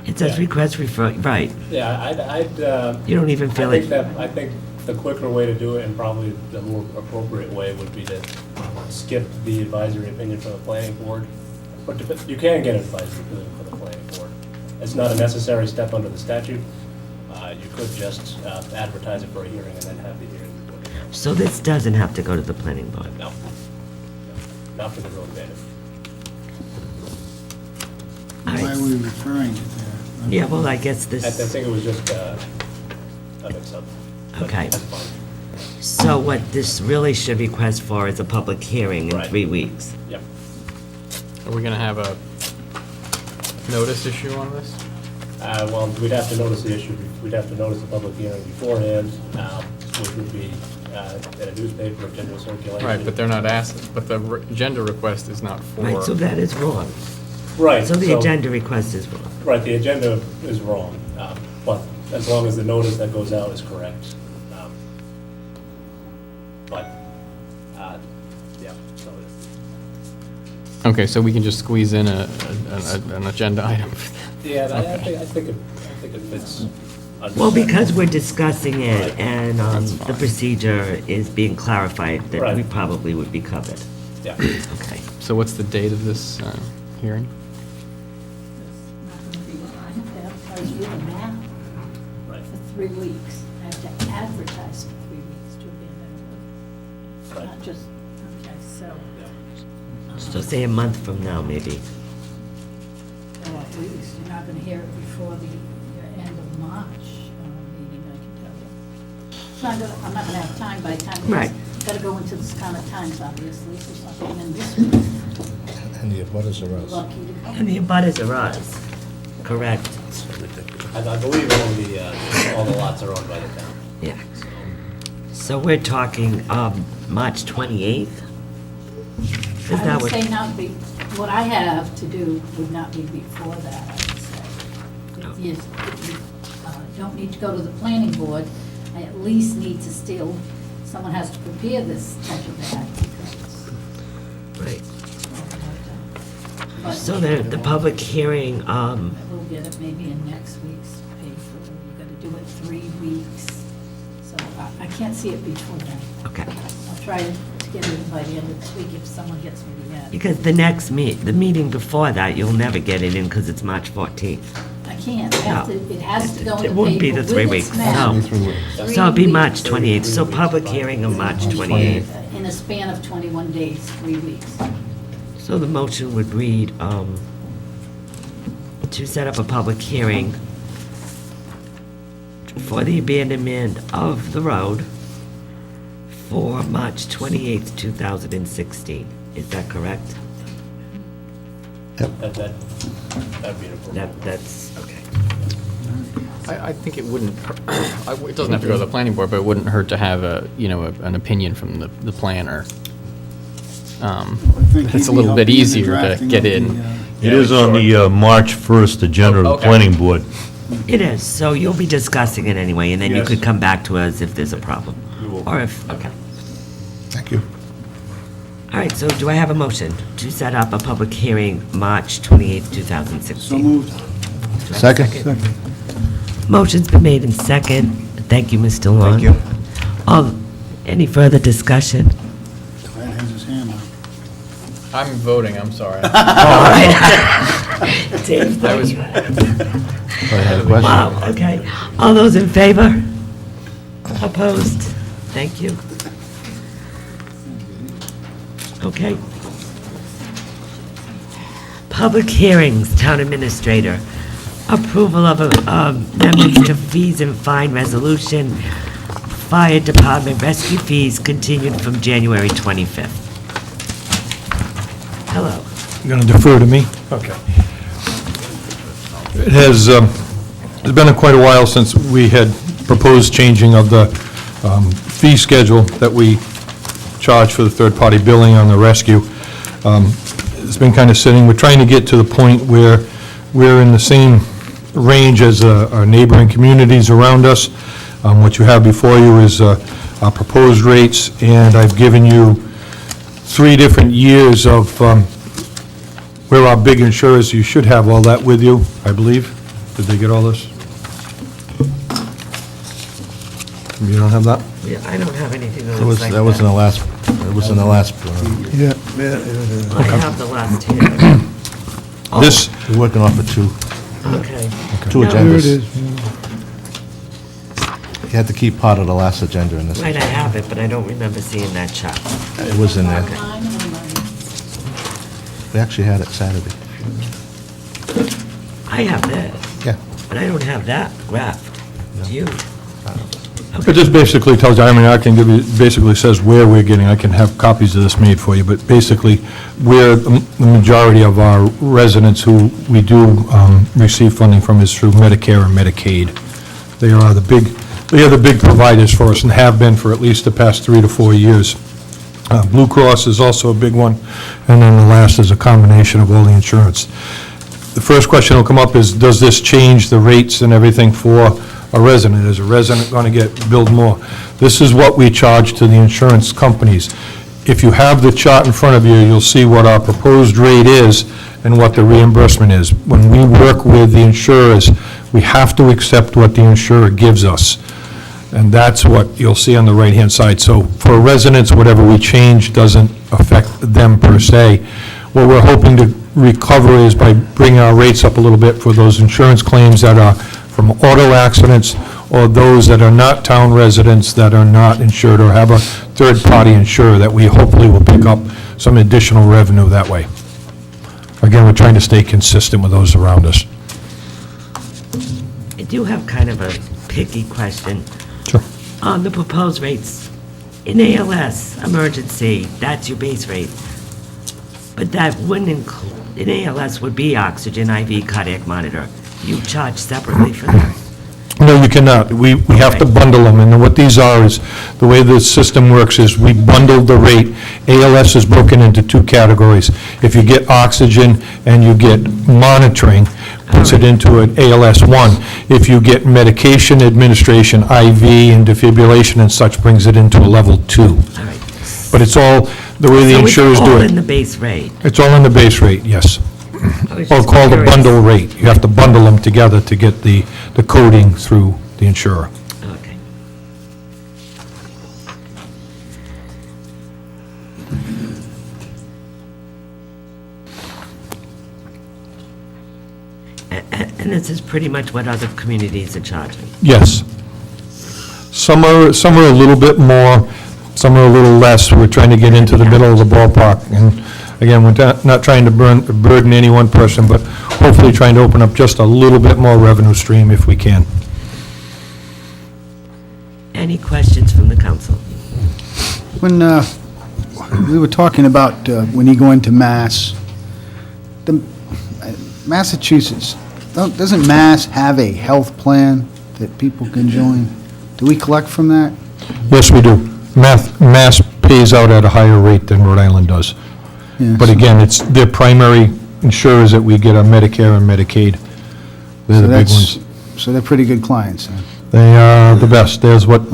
Speaker 1: It says
Speaker 10: Yeah.
Speaker 1: request refer, right.
Speaker 10: Yeah, I'd,
Speaker 1: You don't even feel
Speaker 10: I think
Speaker 1: it.
Speaker 10: that, I think the quicker way to do it, and probably the more appropriate way, would be to skip the advisory opinion from the planning board. But you can get advisory opinion from the planning board. It's not a necessary step under the statute. You could just advertise it for a hearing and then have the hearing before the council.
Speaker 1: So this doesn't have to go to the planning board.
Speaker 10: No. Not for the road abandonment.
Speaker 11: Why are we referring it there?
Speaker 1: Yeah, well, I guess
Speaker 10: I
Speaker 1: this,
Speaker 10: think it was just a mix-up. But
Speaker 1: Okay.
Speaker 10: That's fine.
Speaker 1: so what this really should request for is a public hearing in
Speaker 10: Right.
Speaker 1: 3 weeks.
Speaker 10: Yep.
Speaker 6: Are we going to have a notice issue on this?
Speaker 10: Well, we'd have to notice the issue, we'd have to notice the public hearing beforehand, which would be in a newspaper of general circulation.
Speaker 6: Right, but they're not asking, but the agenda request is not for.
Speaker 1: Right, so that is wrong.
Speaker 10: Right.
Speaker 1: So the agenda request is wrong.
Speaker 10: Right, the agenda is wrong, but as long as the notice that goes out is correct. But, yeah, so it's.
Speaker 6: Okay, so we can just squeeze in an agenda item.
Speaker 10: Yeah, I think it fits.
Speaker 1: Well, because we're discussing it
Speaker 10: Right.
Speaker 1: and the procedure is being clarified, that we
Speaker 10: Right.
Speaker 1: probably would be covered.
Speaker 10: Yeah.
Speaker 1: Okay.
Speaker 6: So what's the date of this hearing?
Speaker 12: I have to advertise with a map
Speaker 10: Right.
Speaker 12: for 3 weeks. I have to advertise for 3 weeks to abandon a road.
Speaker 10: Right.
Speaker 12: Not just, okay, so,
Speaker 1: So say a month from now, maybe.
Speaker 12: or at least, you're not gonna hear it before the end of March meeting, I can tell you. So I'm not gonna have time by the time.
Speaker 1: Right.
Speaker 12: Gotta go into this kind of times, obviously, so something in this week,
Speaker 3: And the abutters are us.
Speaker 12: lucky to come.
Speaker 1: And the abutters are us. Correct.
Speaker 10: I believe all the lots are owned by the town.
Speaker 1: Yeah. So we're talking March 28th? Is that
Speaker 12: I would
Speaker 1: what?
Speaker 12: say not be, what I have to do would not be before that, I would say. If you don't need to go to the planning board, I at least need to still, someone has to prepare this type of ad.
Speaker 1: Right.
Speaker 12: But
Speaker 1: So the public hearing,
Speaker 12: we'll get it maybe in next week's paper. You've got to do it 3 weeks. So I can't see it before then.
Speaker 1: okay.
Speaker 12: I'll try to get it by the end of the week if someone gets me the ad.
Speaker 1: Because the meeting before that, you'll never get it in because it's March 14th.
Speaker 12: I can't, it has to go in the paper.
Speaker 1: It wouldn't be the 3
Speaker 12: with
Speaker 1: weeks,
Speaker 12: its map.
Speaker 1: no.
Speaker 3: 3 weeks.
Speaker 1: So it'll be
Speaker 12: 3
Speaker 1: March
Speaker 12: weeks.
Speaker 1: 28th, so public hearing on March 28th.
Speaker 12: In a span of 21 days, 3 weeks.
Speaker 1: So the motion would read, to set up a public hearing for the abandonment of the road for March 28th, 2016. Is that correct?
Speaker 10: That'd be an approval.
Speaker 1: That's, okay.
Speaker 6: I think it wouldn't, it doesn't have to go to the planning board, but it wouldn't hurt to have an opinion from the planner. It's a little bit easier to get in.
Speaker 8: It is on the March 1st agenda of the
Speaker 6: Okay.
Speaker 8: planning board.
Speaker 1: It is, so you'll be discussing it anyway, and then you
Speaker 8: Yes.
Speaker 1: could come back to us if there's a problem.
Speaker 8: We will.
Speaker 1: Or if, okay.
Speaker 3: Thank you.
Speaker 1: All right, so do I have a motion to set up a public hearing March 28th, 2016?
Speaker 11: So moved.
Speaker 1: Do I have a
Speaker 3: Second.
Speaker 1: Motion's been made in second. Thank you, Mr. Long.
Speaker 9: Thank you.
Speaker 1: Any further discussion?
Speaker 11: Brad has his hand up.
Speaker 6: I'm voting, I'm sorry.
Speaker 1: Dave,
Speaker 6: I was-
Speaker 1: wow, okay. All those in favor? Opposed? Thank you. Okay. Public hearings, Town Administrator. Approval of amendments to fees and fine resolution. Fire Department rescue fees continued from January 25th. Hello.
Speaker 7: You're going to defer to me? Okay. It has, it's been quite a while since we had proposed changing of the fee schedule that we charge for the third-party billing on the rescue. It's been kind of sitting, we're trying to get to the point where we're in the same range as our neighboring communities around us. What you have before you is our proposed rates, and I've given you 3 different years of where our big insurers, you should have all that with you, I believe. Did they get all this? You don't have that?
Speaker 1: Yeah, I don't have anything that
Speaker 3: That was,
Speaker 1: looks like
Speaker 3: that was in the last,
Speaker 7: Yeah.
Speaker 1: I have the last here. Oh,
Speaker 7: This,
Speaker 3: we're working off of 2
Speaker 1: Okay.
Speaker 3: two
Speaker 1: No,
Speaker 3: agendas. You had to keep part of the last agenda in this.
Speaker 1: Right, I have it, but I don't remember seeing that chart.
Speaker 3: It was in there.
Speaker 12: Mine and mine.
Speaker 3: We actually had it Saturday.
Speaker 1: I have this,
Speaker 3: Yeah.
Speaker 1: but I don't have that graphed. Do you?
Speaker 7: it just basically tells you, I mean, I can give you, basically says where we're getting, I can have copies of this made for you, but basically, where the majority of our residents who we do receive funding from is through Medicare and Medicaid. They are the big providers for us and have been for at least the past 3 to 4 years. Blue Cross is also a big one, and then the last is a combination of all the insurance. The first question will come up is, does this change the rates and everything for a resident? Is a resident going to get billed more? This is what we charge to the insurance companies. If you have the chart in front of you, you'll see what our proposed rate is and what the reimbursement is. When we work with the insurers, we have to accept what the insurer gives us. And that's what you'll see on the right-hand side. So for residents, whatever we change doesn't affect them per se. What we're hoping to recover is by bringing our rates up a little bit for those insurance claims that are from auto accidents or those that are not town residents that are not insured or have a third-party insurer, that we hopefully will pick up some additional revenue that way. Again, we're trying to stay consistent with those around us.
Speaker 1: I do have kind of a picky question.
Speaker 7: Sure.
Speaker 1: On the proposed rates, in ALS, emergency, that's your base rate. But that wouldn't include, in ALS would be oxygen, IV, cardiac monitor. You charge separately for that?
Speaker 7: No, you cannot. We have to bundle them, and what these are is, the way the system works is we bundle the rate. ALS is broken into 2 categories. If you get oxygen and you get monitoring, puts it into an ALS 1. If you get medication administration, IV and defibrillation and such, brings it into a level 2.
Speaker 1: All right.
Speaker 7: But it's all, the way the
Speaker 1: So
Speaker 7: insurers
Speaker 1: it's
Speaker 7: do
Speaker 1: all in
Speaker 7: it.
Speaker 1: the base rate?
Speaker 7: It's all in the base rate, yes.
Speaker 1: I was
Speaker 7: Or
Speaker 1: just
Speaker 7: called a
Speaker 1: curious.
Speaker 7: bundle rate. You have to bundle them together to get the coding through the insurer.
Speaker 1: Okay. And this is pretty much what other communities are charging.
Speaker 7: Yes. Some are a little bit more, some are a little less. We're trying to get into the middle of the ballpark. And again, we're not trying to burden any one person, but hopefully trying to open up just a little bit more revenue stream if we can.
Speaker 1: Any questions from the council?
Speaker 11: When we were talking about when you go into Mass, Massachusetts, doesn't Mass have a health plan that people can join? Do we collect from that?
Speaker 7: Yes, we do. Mass pays out at a higher rate than Rhode Island does.
Speaker 11: Yeah,
Speaker 7: But
Speaker 11: so-
Speaker 7: again, it's their primary insurers that we get are Medicare and Medicaid. They're the big ones.
Speaker 11: So they're pretty good clients, huh?
Speaker 7: They are the best. There's what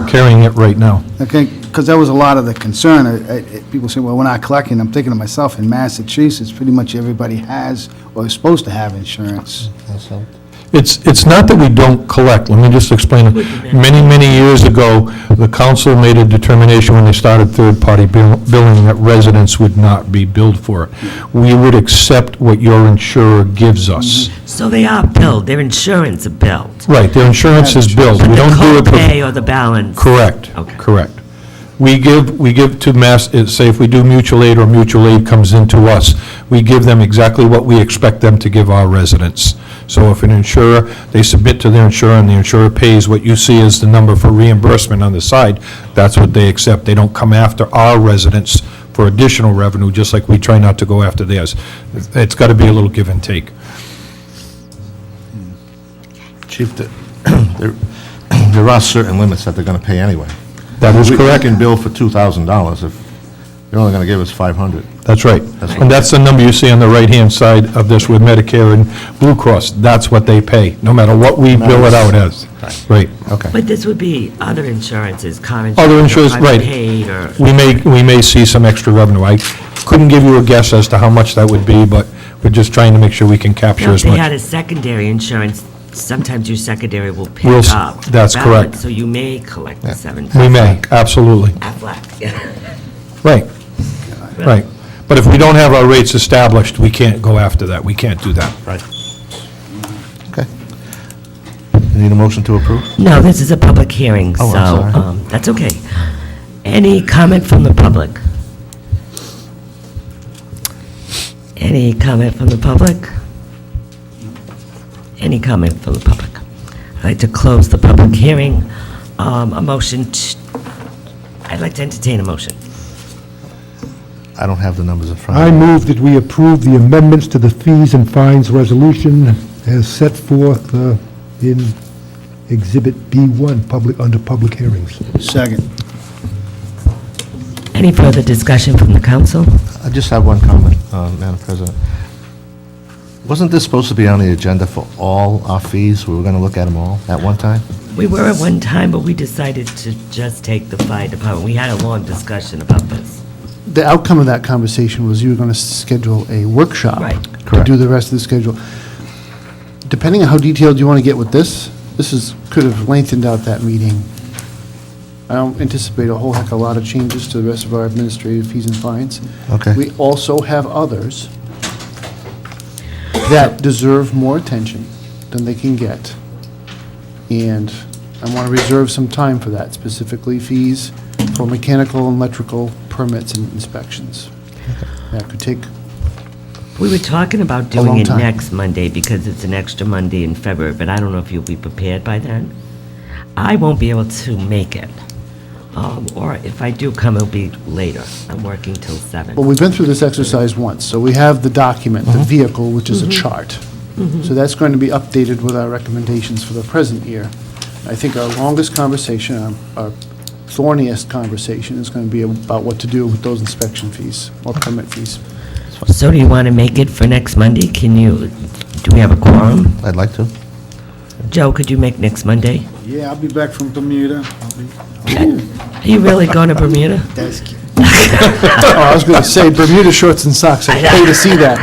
Speaker 7: carrying it right now.
Speaker 11: Okay, because that was a lot of the concern. People say, well, we're not collecting. I'm thinking to myself, in Massachusetts, pretty much everybody has, or is supposed to have insurance.
Speaker 7: It's not that we don't collect. Let me just explain. Many years ago, the council made a determination when they started third-party billing that residents would not be billed for it. We would accept what your insurer gives us.
Speaker 1: So they are billed, their insurance is billed.
Speaker 7: Right, their insurance is billed.
Speaker 1: But
Speaker 7: We
Speaker 1: the
Speaker 7: don't do it.
Speaker 1: copay or the balance?
Speaker 7: Correct,
Speaker 1: Okay.
Speaker 7: correct. We give to Mass, say if we do mutual aid or mutual aid comes into us, we give them exactly what we expect them to give our residents. So if an insurer, they submit to their insurer and the insurer pays what you see as the number for reimbursement on the side, that's what they accept. They don't come after our residents for additional revenue, just like we try not to go after theirs. It's got to be a little give and take.
Speaker 3: Chief, there are certain limits that they're going to pay anyway.
Speaker 7: That is correct.
Speaker 3: We can bill for $2,000 if they're only going to give us $500.
Speaker 7: That's right. And that's the number you see on the right-hand side of this with Medicare and Blue Cross. That's what they pay, no matter what we bill it out as. Right.
Speaker 3: Okay.
Speaker 1: But this would be other insurances, car insurance.
Speaker 7: Other insurance,
Speaker 1: or
Speaker 7: right.
Speaker 1: private paid, or...
Speaker 7: We may see some extra revenue. I couldn't give you a guess as to how much that would be, but we're just trying to make sure we can capture
Speaker 1: Now, if
Speaker 7: as
Speaker 1: they
Speaker 7: much.
Speaker 1: had a secondary insurance, sometimes your secondary will pick
Speaker 7: We'll s-
Speaker 1: up. the
Speaker 7: that's
Speaker 1: balance,
Speaker 7: correct.
Speaker 1: So you may collect the 7.
Speaker 7: We may, absolutely.
Speaker 1: Aflac, yeah.
Speaker 7: Right, right. But if we don't have our rates established, we can't go after that. We can't do that.
Speaker 3: Right. Okay. You need a motion to approve?
Speaker 1: No, this is a public hearing,
Speaker 3: Oh, I'm
Speaker 1: so
Speaker 3: sorry.
Speaker 1: that's okay. Any comment from the public? Any comment from the public? Any comment from the public? I'd like to close the public hearing. A motion, I'd like to entertain a motion.
Speaker 3: I don't have the numbers in front
Speaker 13: I
Speaker 3: of me.
Speaker 13: move that we approve the amendments to the fees and fines resolution as set forth in Exhibit B1, under public hearings.
Speaker 11: Second.
Speaker 1: Any further discussion from the council?
Speaker 3: I just have one comment, Madam President. Wasn't this supposed to be on the agenda for all our fees? We were going to look at them all at one time?
Speaker 1: We were at one time, but we decided to just take the fire department. We had a long discussion about this.
Speaker 5: The outcome of that conversation was you were going to schedule a workshop.
Speaker 1: Right.
Speaker 5: To
Speaker 3: Correct.
Speaker 5: do the rest of the schedule. Depending on how detailed you want to get with this could have lengthened out that meeting. I don't anticipate a whole heck of a lot of changes to the rest of our administrative fees and fines.
Speaker 3: Okay.
Speaker 5: We also have others that deserve more attention than they can get. And I want to reserve some time for that, specifically fees for mechanical and electrical permits and inspections. That could take,
Speaker 1: We were talking about
Speaker 5: long
Speaker 1: doing it
Speaker 5: time.
Speaker 1: next Monday because it's an extra Monday in February, but I don't know if you'll be prepared by then. I won't be able to make it. Or if I do come, it'll be later. I'm working till 7.
Speaker 5: well, we've been through this exercise once, so we have the document, the vehicle, which is a chart. So that's going to be updated with our recommendations for the present year. I think our longest conversation, our thorniest conversation is going to be about what to do with those inspection fees or permit fees.
Speaker 1: So do you want to make it for next Monday? Do we have a quorum?
Speaker 3: I'd like to.
Speaker 1: Joe, could you make next Monday?
Speaker 11: Yeah, I'll be back from Bermuda.
Speaker 1: Are you really going to Bermuda?
Speaker 11: That's cute.
Speaker 5: Oh, I was going to say Bermuda shorts and socks. I'd pay to see that.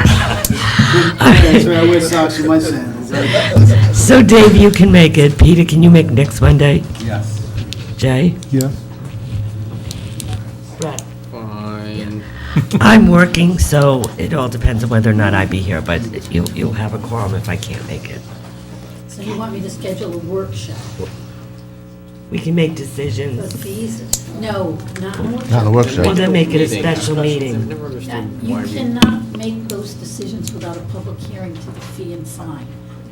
Speaker 11: That's why I wear socks with my sandals.
Speaker 1: So Dave, you can make it. Peter, can you make next Monday?
Speaker 11: Yes.
Speaker 1: Jay?
Speaker 13: Yeah.
Speaker 6: Fine.
Speaker 1: I'm working, so it all depends on whether or not I be here, but you'll have a quorum if I can't make it.
Speaker 12: So you want me to schedule a workshop
Speaker 1: We can make
Speaker 12: for
Speaker 1: decisions.
Speaker 12: fees? No, not a workshop.
Speaker 3: Not a workshop.
Speaker 1: Well, then make it a special
Speaker 6: I've
Speaker 1: meeting.
Speaker 6: never understood
Speaker 12: You
Speaker 6: why we...
Speaker 12: cannot make those decisions without a public hearing to the fee and fine.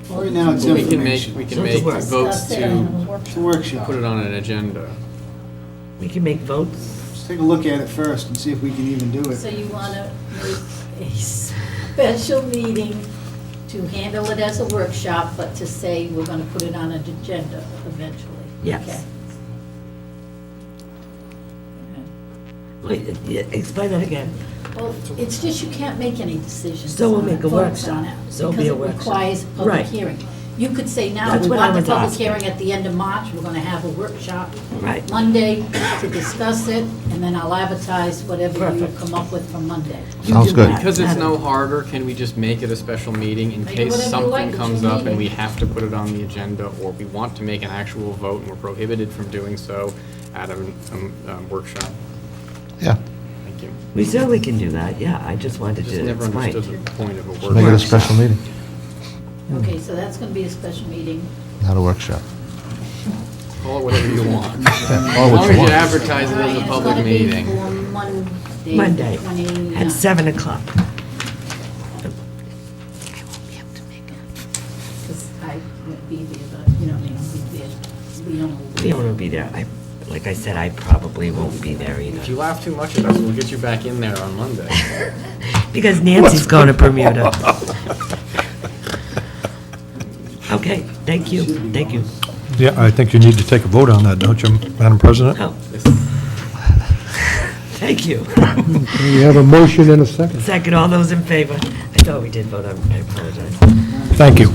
Speaker 11: Right now, it's
Speaker 6: Well, we can make,
Speaker 11: information.
Speaker 6: we can
Speaker 1: So
Speaker 6: make
Speaker 1: it's a work-
Speaker 6: votes
Speaker 12: Discuss it in a
Speaker 6: to
Speaker 12: workshop.
Speaker 11: Workshop.
Speaker 6: put it on an agenda.
Speaker 1: We can make votes.
Speaker 11: Let's take a look at it first and see if we can even do
Speaker 12: So
Speaker 11: it.
Speaker 12: you want to make a special meeting to handle it as a workshop, but to say we're going to put it on an agenda eventually?
Speaker 1: Yes.
Speaker 12: Okay.
Speaker 1: Wait, yeah, explain that again.
Speaker 12: Well, it's just you can't make any decisions.
Speaker 1: So we'll
Speaker 12: on
Speaker 1: make
Speaker 12: it,
Speaker 1: a
Speaker 12: votes
Speaker 1: workshop.
Speaker 12: on it,
Speaker 1: So it'll be a
Speaker 12: Because it
Speaker 1: workshop.
Speaker 12: requires a public
Speaker 1: Right.
Speaker 12: hearing. You could say now,
Speaker 1: That's
Speaker 12: we
Speaker 1: what I
Speaker 12: want the
Speaker 1: was
Speaker 12: public
Speaker 1: asking.
Speaker 12: hearing at the end of March, we're going to have a workshop
Speaker 1: Right.
Speaker 12: Monday to discuss it, and then I'll advertise whatever you
Speaker 1: Perfect.
Speaker 12: come up with for Monday.
Speaker 1: You
Speaker 3: Sounds
Speaker 1: do
Speaker 3: good.
Speaker 1: that.
Speaker 6: Because it's
Speaker 1: That'll-
Speaker 6: no harder, can we just make it a special meeting in
Speaker 12: Make it
Speaker 6: case
Speaker 12: whatever you
Speaker 6: something
Speaker 12: like, it's
Speaker 6: comes
Speaker 12: your
Speaker 6: up and we
Speaker 12: meeting.
Speaker 6: have to put it on the agenda, or we want to make an actual vote and we're prohibited from doing so at a workshop?
Speaker 3: Yeah.
Speaker 6: Thank you.
Speaker 1: We certainly can do that, yeah, I just wanted
Speaker 6: Just
Speaker 1: to
Speaker 6: never
Speaker 1: explain.
Speaker 6: understood the point of a
Speaker 3: Make it a
Speaker 6: workshop.
Speaker 3: special meeting,
Speaker 12: Okay, so that's going to be a special meeting.
Speaker 3: not a workshop.
Speaker 6: Call it whatever you want.
Speaker 3: Call
Speaker 6: As
Speaker 3: it
Speaker 6: long
Speaker 3: what
Speaker 6: as
Speaker 3: you
Speaker 6: you
Speaker 3: want.
Speaker 6: advertise it as a public meeting.
Speaker 12: And it's going to be for Monday.
Speaker 1: Monday,
Speaker 12: 29th.
Speaker 1: at 7 o'clock.
Speaker 12: I won't be able to make it, because I won't be there, but, you know, I'll be there. Leon will be
Speaker 1: Leon will be there. Like I said, I probably won't be there
Speaker 6: If
Speaker 1: either.
Speaker 6: you laugh too much at us, we'll get you back in there on Monday.
Speaker 1: Because Nancy's going to Bermuda. Okay, thank you, thank you.
Speaker 7: Yeah, I think you need to take a vote on that, don't you, Madam President?
Speaker 1: Oh. Thank you.
Speaker 13: We have a motion and a second.
Speaker 1: Second, all those in favor? I thought we did vote on, I apologize.
Speaker 7: Thank you.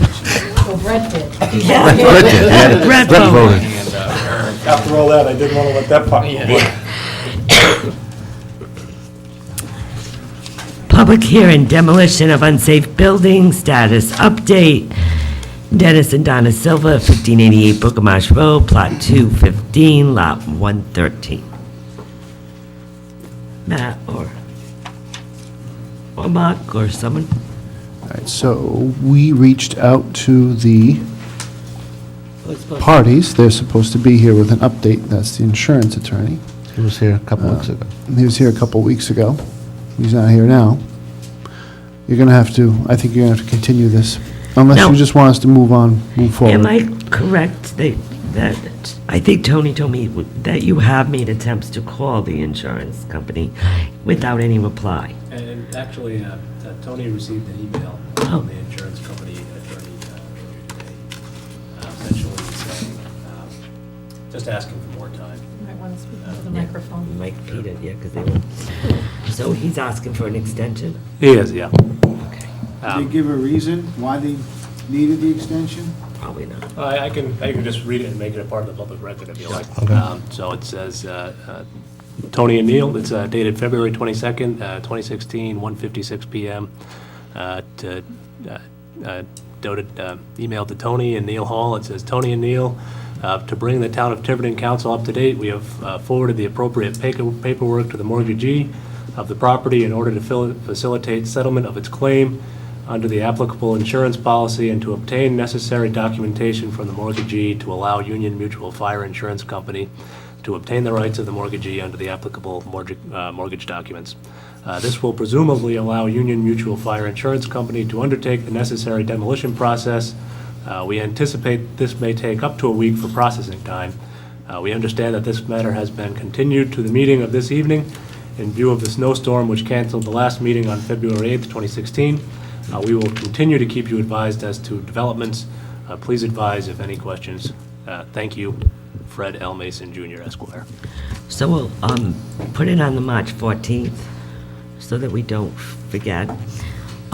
Speaker 12: Well, Brett did.
Speaker 1: Yeah.
Speaker 3: Brett did, yeah.
Speaker 1: Brett
Speaker 3: Brett
Speaker 1: voted.
Speaker 3: voted.
Speaker 6: And,
Speaker 8: After all that, I didn't want to let that part go.
Speaker 1: Public hearing, demolition of unsafe building, status update. Dennis and Donna Silva, 1588 Bookamash Road, Plot 215, Lot 113. Matt or Mark or someone?
Speaker 5: All right, so we reached out to the
Speaker 1: Who's supposed to-
Speaker 5: parties. They're supposed to be here with an update. That's the insurance attorney.
Speaker 3: He was here a couple weeks ago.
Speaker 5: He was here a couple weeks ago. He's not here now. You're going to have to, I think you're going to have to continue this, unless
Speaker 1: No.
Speaker 5: you just want us to move forward.
Speaker 1: Am I correct that, I think Tony told me that you have made attempts to call the insurance company without any reply?
Speaker 10: And actually, Tony received an email
Speaker 1: Oh.
Speaker 10: from the insurance company attorney earlier today, essentially saying, just asking for more time.
Speaker 2: You might want to speak into the
Speaker 1: Yeah.
Speaker 2: microphone.
Speaker 1: Mike Peter, yeah, because they were, so he's asking for an extension?
Speaker 10: He is, yeah.
Speaker 1: Okay,
Speaker 11: Did they give a reason why they needed the extension?
Speaker 1: probably not.
Speaker 10: I can just read it and make it a part of the public record if you like.
Speaker 3: Okay.
Speaker 10: So it says, Tony and Neil, it's dated February 22nd, 2016, 1:56 PM. Email to Tony and Neil Hall. It says, Tony and Neil, to bring the town of Tiverton Council up to date, we have forwarded the appropriate paperwork to the mortgagee of the property in order to facilitate settlement of its claim under the applicable insurance policy and to obtain necessary documentation from the mortgagee to allow Union Mutual Fire Insurance Company to obtain the rights of the mortgagee under the applicable mortgage documents. This will presumably allow Union Mutual Fire Insurance Company to undertake the necessary demolition process. We anticipate this may take up to a week for processing time. We understand that this matter has been continued to the meeting of this evening in view of the snowstorm which canceled the last meeting on February 8th, 2016. We will continue to keep you advised as to developments. Please advise if any questions. Thank you, Fred L. Mason Jr., Esquire.
Speaker 1: So we'll put it on the March 14th, so that we don't forget.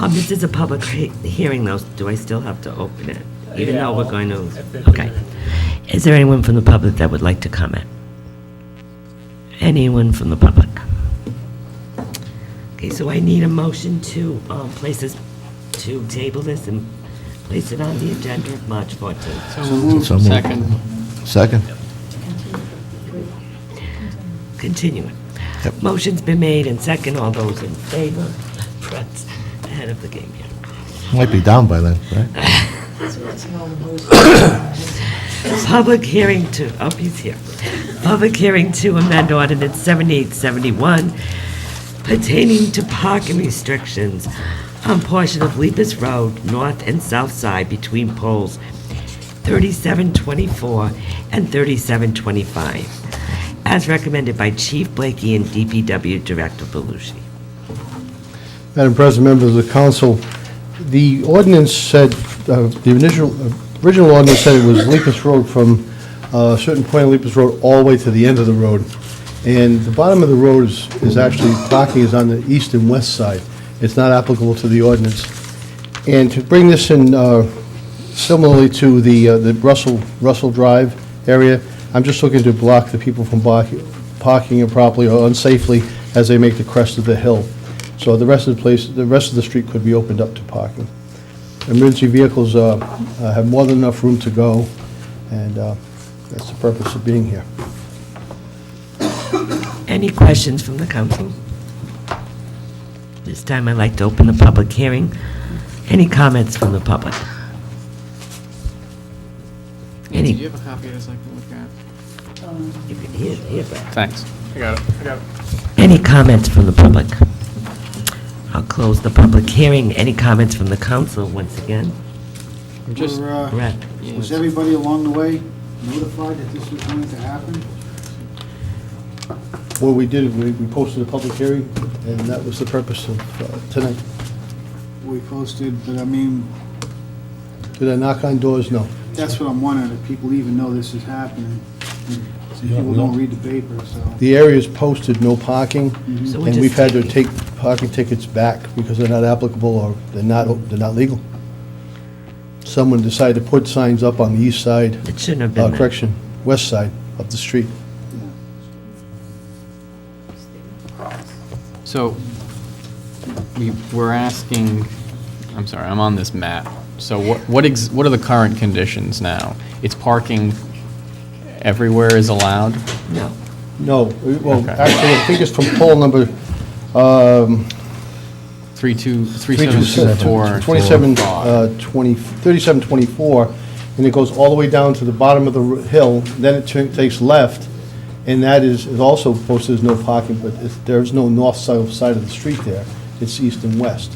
Speaker 1: This is a public hearing, though. Do I still have to open it? Even though we're going to, okay. Is there anyone from the public that would like to comment? Anyone from the public? Okay, so I need a motion to to table this and place it on the agenda of March 14th.
Speaker 6: So moved.
Speaker 3: So moved.
Speaker 6: Second.
Speaker 3: Second?
Speaker 1: Continue it. Motion's been made and second. All those in favor? Brett's ahead of the game here.
Speaker 3: Might be down by then, right?
Speaker 1: Public hearing to, oh, he's here. Public hearing to amend ordinance 7871 pertaining to parking restrictions on portion of Lepus Road, north and south side between poles 3724 and 3725, as recommended by Chief Blakey and DPW Director Belushi.
Speaker 14: Madam President, members of the council, the ordinance said, the original ordinance said it was Lepus Road from a certain point on Lepus Road all the way to the end of the road. And the bottom of the road is actually, parking is on the east and west side. It's not applicable to the ordinance. And to bring this in similarly to the Russell Drive area, I'm just looking to block the people from parking improperly or unsafely as they make the crest of the hill. So the rest of the street could be opened up to parking. Emergency vehicles have more than enough room to go, and that's the purpose of being here.
Speaker 1: Any questions from the council? This time I'd like to open the public hearing. Any comments from the public?
Speaker 6: Nancy, do you have a copy of this I can look at?
Speaker 1: Here, Brett.
Speaker 6: Thanks. I got it.
Speaker 1: Any comments from the public? I'll close the public hearing. Any comments from the council, once again?
Speaker 6: I'm just,
Speaker 1: Brett?
Speaker 11: Was everybody along the way notified that this was going to happen?
Speaker 14: What we did, we posted a public hearing, and that was the purpose of tonight.
Speaker 11: We posted, but I mean,
Speaker 14: Did I knock on doors? No.
Speaker 11: that's what I'm wondering, if people even know this is happening. See, people don't read the paper, so.
Speaker 14: The area is posted, no parking,
Speaker 1: So we're
Speaker 14: and
Speaker 1: just
Speaker 14: we've had to
Speaker 1: taking-
Speaker 14: take parking tickets back because they're not applicable or they're not legal. Someone decided to put signs up on the east side,
Speaker 1: It shouldn't have been there.
Speaker 14: correction, west side of the street.
Speaker 6: so, we're asking, I'm sorry, I'm on this map. So what are the current conditions now? It's parking everywhere is allowed?
Speaker 1: No.
Speaker 14: No, well,
Speaker 6: Okay.
Speaker 14: actually, I think it's from pole number
Speaker 6: 3724.
Speaker 14: 3724, and it goes all the way down to the bottom of the hill, then it takes left, and that is also posted as no parking, but there's no north-south side of the street there. It's east and west.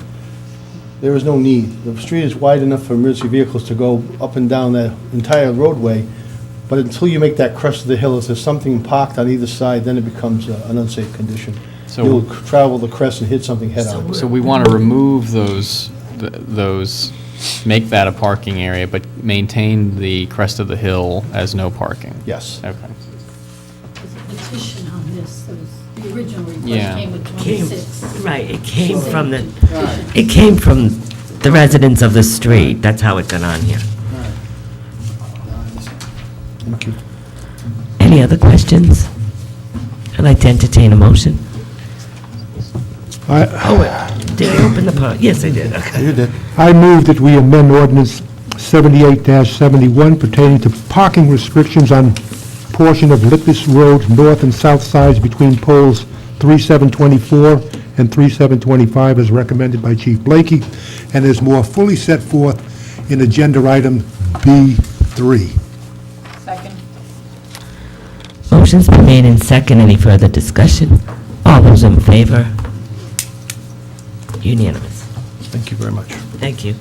Speaker 14: There is no need. The street is wide enough for emergency vehicles to go up and down that entire roadway, but until you make that crest of the hill, if there's something parked on either side, then it becomes an unsafe condition.
Speaker 6: So-
Speaker 14: You'll travel the crest and hit something head-on.
Speaker 6: So we want to remove those, make that a parking area, but maintain the crest of the hill as no parking?
Speaker 14: Yes.
Speaker 6: Okay.
Speaker 12: There's a petition on this, there was, the original
Speaker 6: Yeah.
Speaker 12: request came with
Speaker 1: Came,
Speaker 12: 26.
Speaker 1: right, it came from the residents of the street. That's how it got on here.
Speaker 14: Thank you.
Speaker 1: Any other questions? I'd like to entertain a motion. Did I open the yes, I did, okay.
Speaker 14: You did.
Speaker 13: I move that we amend ordinance 78-71 pertaining to parking restrictions on portion of Lippis Road, north and south sides between poles 3724 and 3725, as recommended by Chief Blakey, and is more fully set forth in agenda item B3.
Speaker 2: Second.
Speaker 1: Motion's been made in second. Any further discussion? All those in favor? Unanimous.
Speaker 14: Thank you very much.
Speaker 1: Thank you.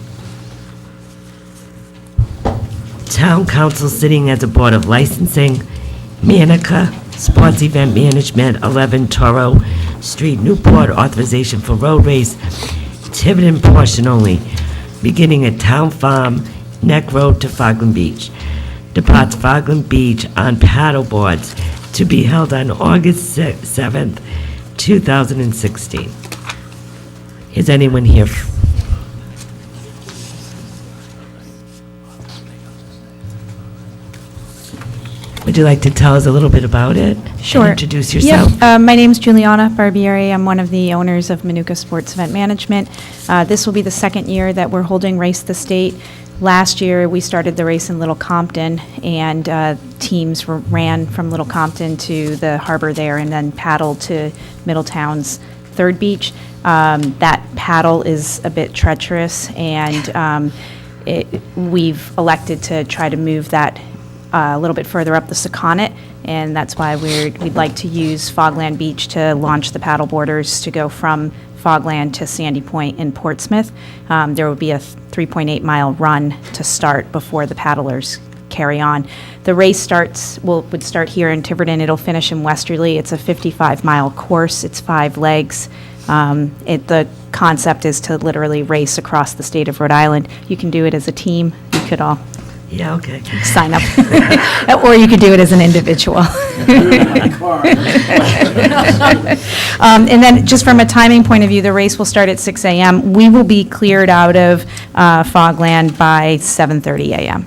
Speaker 1: Town Council sitting as a Board of Licensing, Manica, Sports Event Management, 11 Toro Street, Newport, authorization for road race, Tiverton portion only, beginning at Town Farm, Neck Road to Fogland Beach. Departs Fogland Beach on paddle boards to be held on August 7th, 2016. Is anyone here? Would you like to tell us a little bit about it?
Speaker 15: Sure.
Speaker 1: And introduce yourself?
Speaker 15: Yep. My name's Juliana Barbieri. I'm one of the owners of Manuka Sports Event Management. This will be the second year that we're holding Race the State. Last year, we started the race in Little Compton, and teams ran from Little Compton to the harbor there and then paddled to Middletown's Third Beach. That paddle is a bit treacherous, and we've elected to try to move that a little bit further up the Saconnet, and that's why we'd like to use Fogland Beach to launch the paddle boarders to go from Fogland to Sandy Point in Portsmouth. There will be a 3.8-mile run to start before the paddlers carry on. The race would start here in Tiverton. It'll finish in Westerly. It's a 55-mile course. It's 5 legs. The concept is to literally race across the state of Rhode Island. You can do it as a team. You could all
Speaker 1: Yeah, okay.
Speaker 15: sign up. Or you could do it as an individual. And then just from a timing point of view, the race will start at 6 a.m. We will be cleared out of Fogland by 7:30 a.m.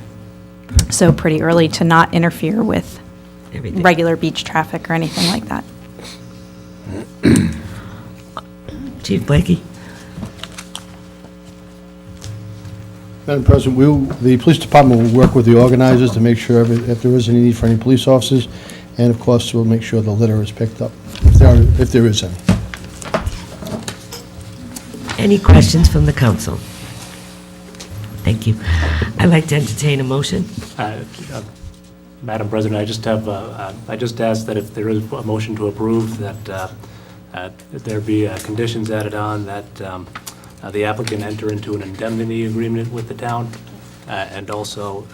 Speaker 15: So pretty early to not interfere with
Speaker 1: Everything.
Speaker 15: regular beach traffic or anything like that.
Speaker 1: Chief Blakey?
Speaker 14: Madam President, the police department will work with the organizers to make sure if there is any need for any police officers, and of course, we'll make sure the litter is picked up, if there is any.
Speaker 1: Any questions from the council? Thank you. I'd like to entertain a motion.
Speaker 10: Madam President, I just ask that if there is a motion to approve, that there be conditions added on that the applicant enter into an indemnity agreement with the town, and also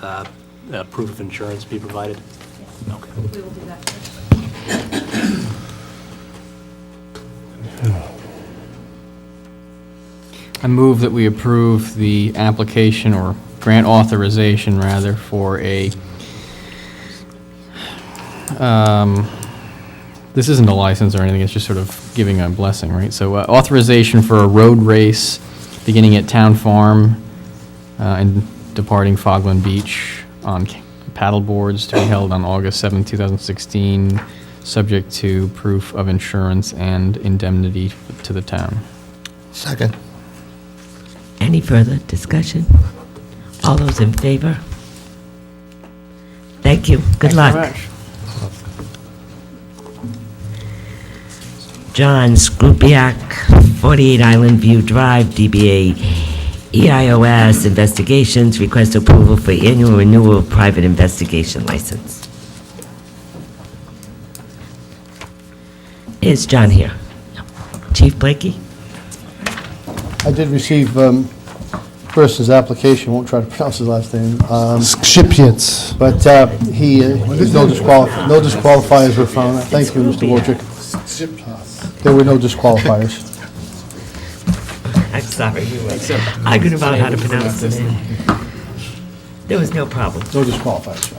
Speaker 10: proof of insurance be provided. Okay.
Speaker 15: We will do that first.
Speaker 6: I move that we approve the application, or grant authorization, rather, for a, this isn't a license or anything, it's just sort of giving a blessing, right? So authorization for a road race beginning at Town Farm and departing Fogland Beach on paddle boards to be held on August 7, 2016, subject to proof of insurance and indemnity to the town.
Speaker 3: Second.
Speaker 1: Any further discussion? All those in favor? Thank you. Good luck.
Speaker 6: Thanks very much.
Speaker 1: John Skrupiak, 48 Island View Drive, DBA EIOS Investigations, request approval for annual renewal of private investigation license. Is John here? Chief Blakey?
Speaker 14: I did receive first his application, won't try to pronounce his last name.
Speaker 5: Shipyards.
Speaker 14: But no disqualifiers were found. Thank you, Mr. Wojcik. There were no disqualifiers.
Speaker 1: I'm sorry, we were arguing about how to pronounce the name. There was no problem.
Speaker 14: No disqualifiers.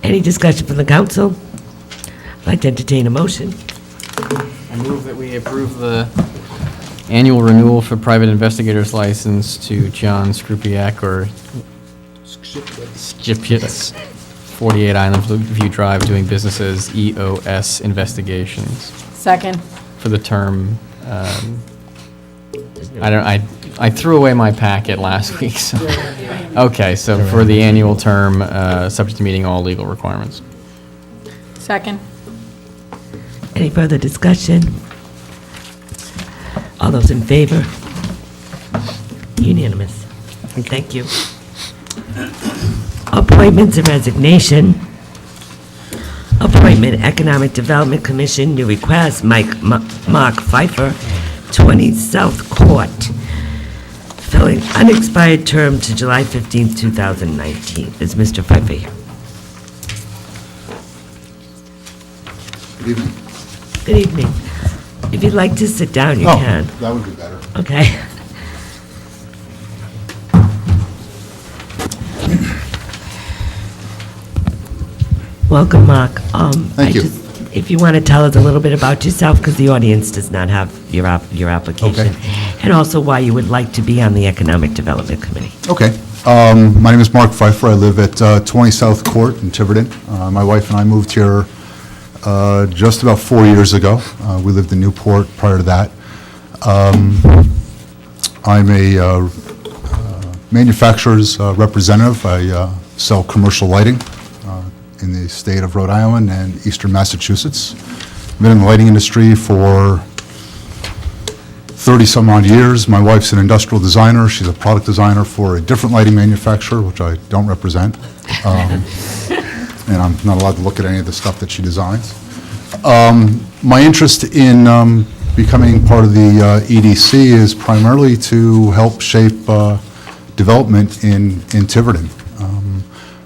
Speaker 1: Any discussion from the council? I'd like to entertain a motion.
Speaker 6: I move that we approve the annual renewal for private investigator's license to John Skrupiak, or Skipyats, 48 Island View Drive, doing business as EOS Investigations,
Speaker 2: Second.
Speaker 6: for the term, I threw away my packet last week, so. Okay, so for the annual term, subject to meeting all legal requirements.
Speaker 2: Second.
Speaker 1: Any further discussion? All those in favor? Unanimous. Thank you. Appointments and resignation. Appointment, Economic Development Commission, new request, Mark Pfeiffer, 20 South Court, filling unexpired term to July 15th, 2019. Is Mr. Pfeiffer here?
Speaker 3: Good evening.
Speaker 1: Good evening. If you'd like to sit down, you can.
Speaker 3: That would be better.
Speaker 1: Okay. Welcome, Mark.
Speaker 3: Thank you.
Speaker 1: If you want to tell us a little bit about yourself, because the audience does not have your application.
Speaker 3: Okay.
Speaker 1: And also why you would like to be on the Economic Development Committee.
Speaker 3: Okay.
Speaker 16: My name is Mark Pfeiffer. I live at 20 South Court in Tiverton. My wife and I moved here just about 4 years ago. We lived in Newport prior to that. I'm a manufacturer's representative. I sell commercial lighting in the state of Rhode Island and eastern Massachusetts. Been in the lighting industry for 30-some-odd years. My wife's an industrial designer. She's a product designer for a different lighting manufacturer, which I don't represent. And I'm not allowed to look at any of the stuff that she designs. My interest in becoming part of the EDC is primarily to help shape development in Tiverton.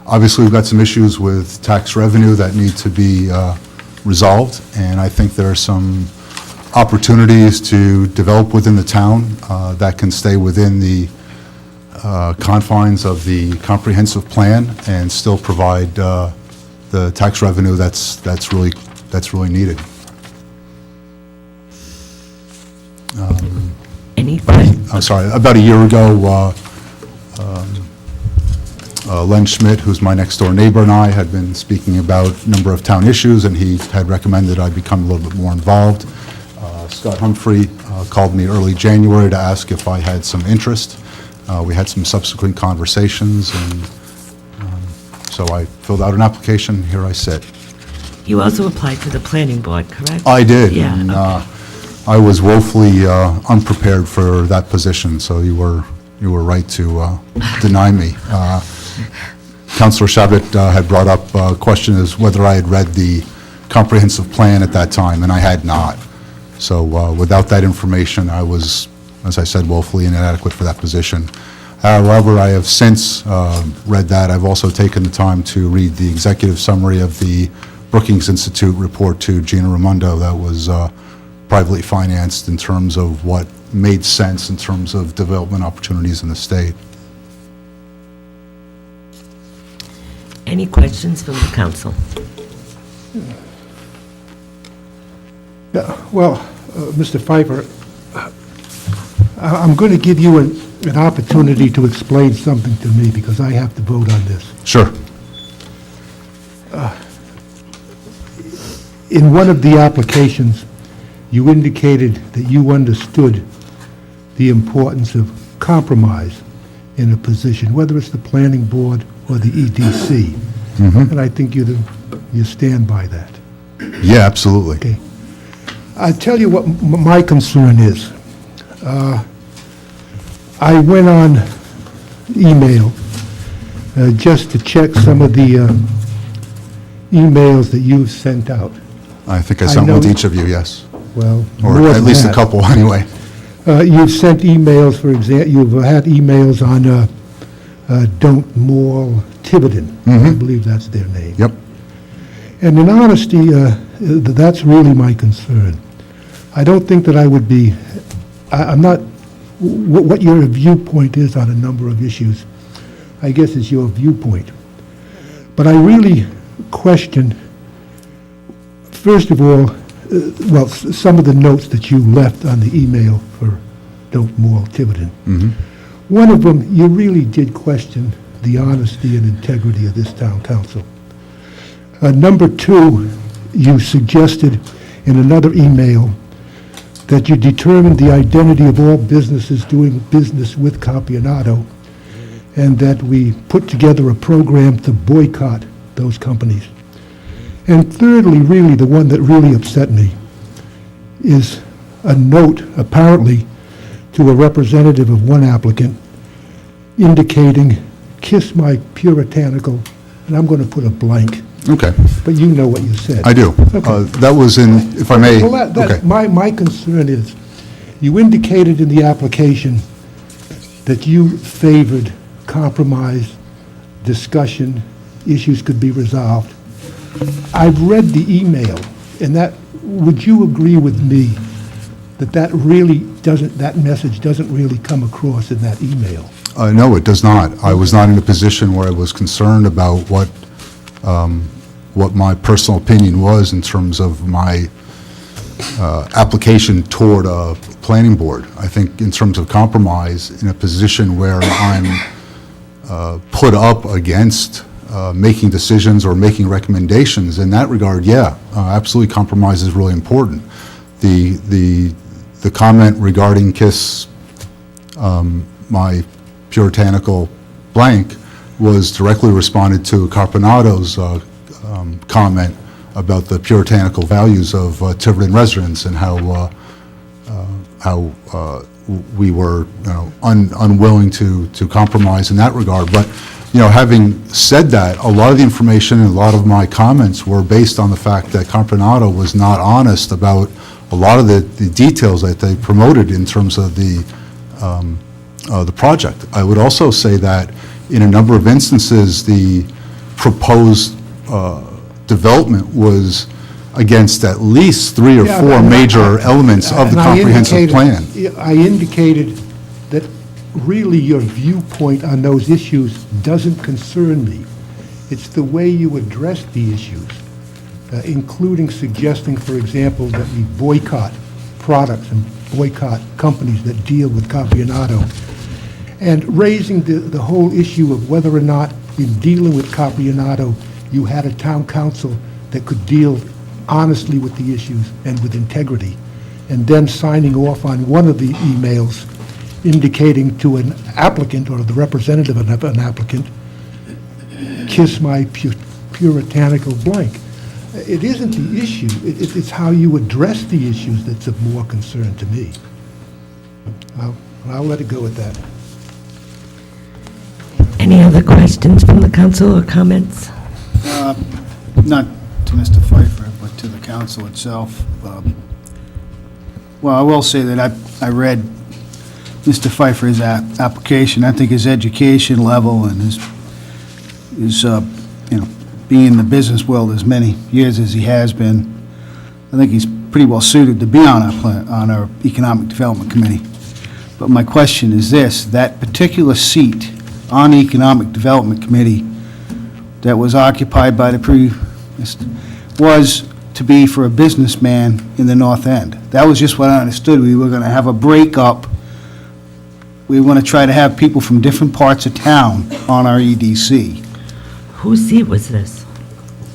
Speaker 16: Obviously, we've got some issues with tax revenue that need to be resolved, and I think there are some opportunities to develop within the town that can stay within the confines of the comprehensive plan and still provide the tax revenue that's really needed.
Speaker 1: Any questions?
Speaker 16: I'm sorry, about a year ago, Len Schmidt, who's my next-door neighbor, and I had been speaking about a number of town issues, and he had recommended I become a little bit more involved. Scott Humphrey called me early January to ask if I had some interest. We had some subsequent conversations, and so I filled out an application. Here I sit.
Speaker 1: You also applied for the planning board, correct?
Speaker 16: I did.
Speaker 1: Yeah,
Speaker 16: And,
Speaker 1: okay.
Speaker 16: I was woefully unprepared for that position, so you were right to deny me. Councilor Shabbat had brought up a question as whether I had read the comprehensive plan at that time, and I had not. So without that information, I was, as I said, woefully inadequate for that position. However, I have since read that. I've also taken the time to read the executive summary of the Brookings Institute report to Gina Raimondo that was privately financed in terms of what made sense in terms of development opportunities in the state.
Speaker 1: Any questions from the council?
Speaker 13: Yeah, well, Mr. Pfeiffer, I'm going to give you an opportunity to explain something to me because I have to vote on this.
Speaker 16: Sure.
Speaker 13: In one of the applications, you indicated that you understood the importance of compromise in a position, whether it's the planning board or the EDC.
Speaker 16: Mhm.
Speaker 13: And I think you stand by that.
Speaker 16: Yeah, absolutely.
Speaker 13: Okay. I tell you what my concern is. I went on email just to check some of the emails that you've sent out.
Speaker 16: I think I
Speaker 13: I
Speaker 16: sent one to
Speaker 13: know-
Speaker 16: each of you, yes.
Speaker 13: Well,
Speaker 16: Or
Speaker 13: more
Speaker 16: at
Speaker 13: than
Speaker 16: least a
Speaker 13: that.
Speaker 16: couple, anyway.
Speaker 13: You've sent emails, for example, you've had emails on Don't Maul Tiverton. I
Speaker 16: Mhm.
Speaker 13: believe that's their name.
Speaker 16: Yep.
Speaker 13: And in honesty, that's really my concern. I don't think that I would be, I'm not, what your viewpoint is on a number of issues, I guess is your viewpoint. But I really question, first of all, some of the notes that you left on the email for Don't Maul Tiverton.
Speaker 16: Mhm.
Speaker 13: One of them, you really did question the honesty and integrity of this town council. Number two, you suggested in another email that you determined the identity of all businesses doing business with Campeonato, and that we put together a program to boycott those companies. And thirdly, really, the one that really upset me is a note, apparently, to a representative of one applicant indicating, "Kiss my puritanical," and I'm going to put a blank,
Speaker 16: Okay.
Speaker 13: but you know what you said.
Speaker 16: I do.
Speaker 13: Okay.
Speaker 16: That was in, if I may,
Speaker 13: Well,
Speaker 16: okay.
Speaker 13: my concern is, you indicated in the application that you favored compromise, discussion, issues could be resolved. I've read the email, and would you agree with me that really doesn't, that message doesn't really come across in that email?
Speaker 16: No, it does not. I was not in a position where I was concerned about what my personal opinion was in terms of my application toward a planning board. I think in terms of compromise, in a position where I'm put up against making decisions or making recommendations. In that regard, yeah, absolutely, compromise is really important. The comment regarding KISS, my puritanical blank, was directly responded to Carpenato's comment about the puritanical values of Tiverton residents and how we were, unwilling to compromise in that regard. But, having said that, a lot of the information and a lot of my comments were based on the fact that Carpenato was not honest about a lot of the details that they promoted in terms of the project. I would also say that in a number of instances, the proposed development was against at least 3 or 4 major elements of the comprehensive plan.
Speaker 13: I indicated that really your viewpoint on those issues doesn't concern me. It's the way you address the issues, including suggesting, for example, that we boycott products and boycott companies that deal with Carpenato, and raising the whole issue of whether or not in dealing with Carpenato you had a town council that could deal honestly with the issues and with integrity, and then signing off on one of the emails indicating to an applicant or the representative of an applicant, kiss my puritanical blank. It isn't the issue, it's how you address the issues that's of more concern to me. I'll let it go at that.
Speaker 1: Any other questions from the council or comments?
Speaker 11: Not to Mr. Pfeiffer, but to the council itself. Well, I will say that I read Mr. Pfeiffer's application. I think his education level and his being in the business world as many years as he has been, I think he's pretty well suited to be on our Economic Development Committee. But my question is this: that particular seat on the Economic Development Committee that was occupied by the previous was to be for a businessman in the North End. That was just what I understood. We were going to have a breakup. We were going to try to have people from different parts of town on our EDC.
Speaker 1: Whose seat was this?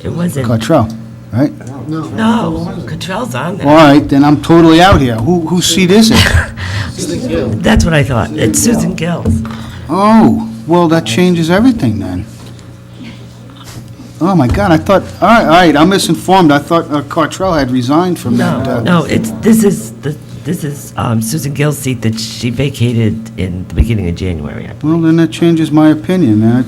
Speaker 1: It wasn't.
Speaker 11: Cottrell, right?
Speaker 1: No, Cottrell's on there.
Speaker 11: All right, then I'm totally out here. Whose seat is it?
Speaker 1: That's what I thought. It's Susan Gill's.
Speaker 11: Oh, well, that changes everything then. Oh, my God, I thought, all right, I'm misinformed. I thought Cottrell had resigned from that.
Speaker 1: No, this is Susan Gill's seat that she vacated in the beginning of January, I believe.
Speaker 11: Well, then that changes my opinion. I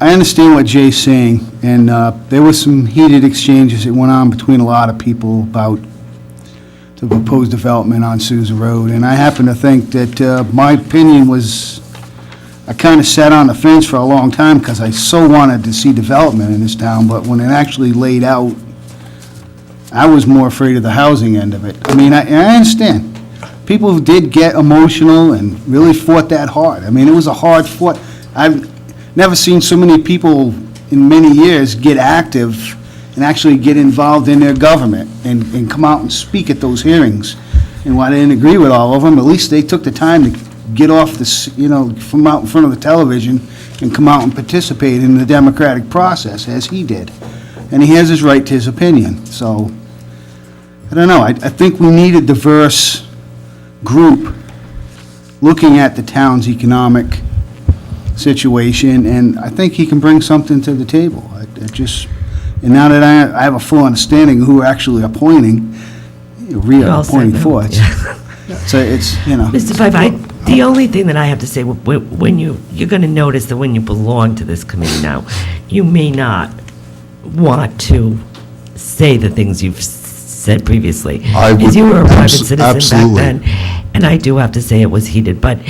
Speaker 11: understand what Jay's saying, and there were some heated exchanges that went on between a lot of people about the proposed development on Sousa Road, and I happen to think that my opinion was, I kind of sat on the fence for a long time because I so wanted to see development in this town, but when it actually laid out, I was more afraid of the housing end of it. I mean, I understand. People did get emotional and really fought that hard. I mean, it was a hard fought. I've never seen so many people in many years get active and actually get involved in their government and come out and speak at those hearings. And while I didn't agree with all of them, at least they took the time to get off this, from out in front of the television and come out and participate in the democratic process, as he did. And he has his right to his opinion. So, I don't know. I think we need a diverse group looking at the town's economic situation, and I think he can bring something to the table. And now that I have a full understanding of who we're actually appointing, reappointing for it. So it's,
Speaker 1: Mr. Pfeiffer, the only thing that I have to say, when you're going to notice that when you belong to this committee now, you may not want to say the things you've said previously. Because you were a private citizen
Speaker 16: absolutely.
Speaker 1: back then, and I do have to say it was heated, but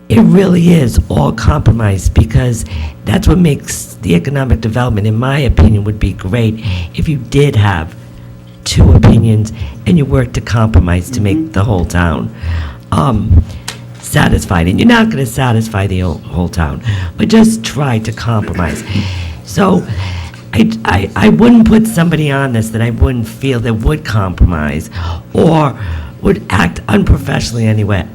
Speaker 1: it really is all compromise, because that's what makes the economic development, in my opinion, would be great if you did have two opinions and you worked to compromise to make the whole town satisfied. And you're not going to satisfy the whole town, but just try to compromise. So I wouldn't put somebody on this that I wouldn't feel that would compromise or would act unprofessionally anyway,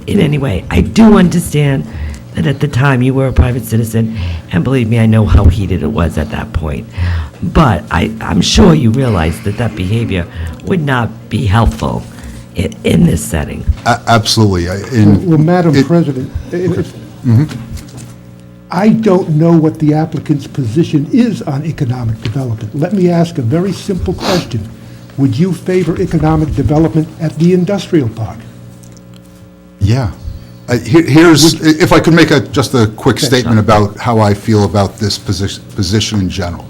Speaker 1: in any way. I do understand that at the time you were a private citizen, and believe me, I know how heated it was at that point. But I'm sure you realize that that behavior would not be helpful in this setting.
Speaker 16: Absolutely.
Speaker 13: Well, Madam President, I don't know what the applicant's position is on economic development. Let me ask a very simple question. Would you favor economic development at the industrial park?
Speaker 16: Yeah. Here's, if I could make just a quick statement about how I feel about this position in general.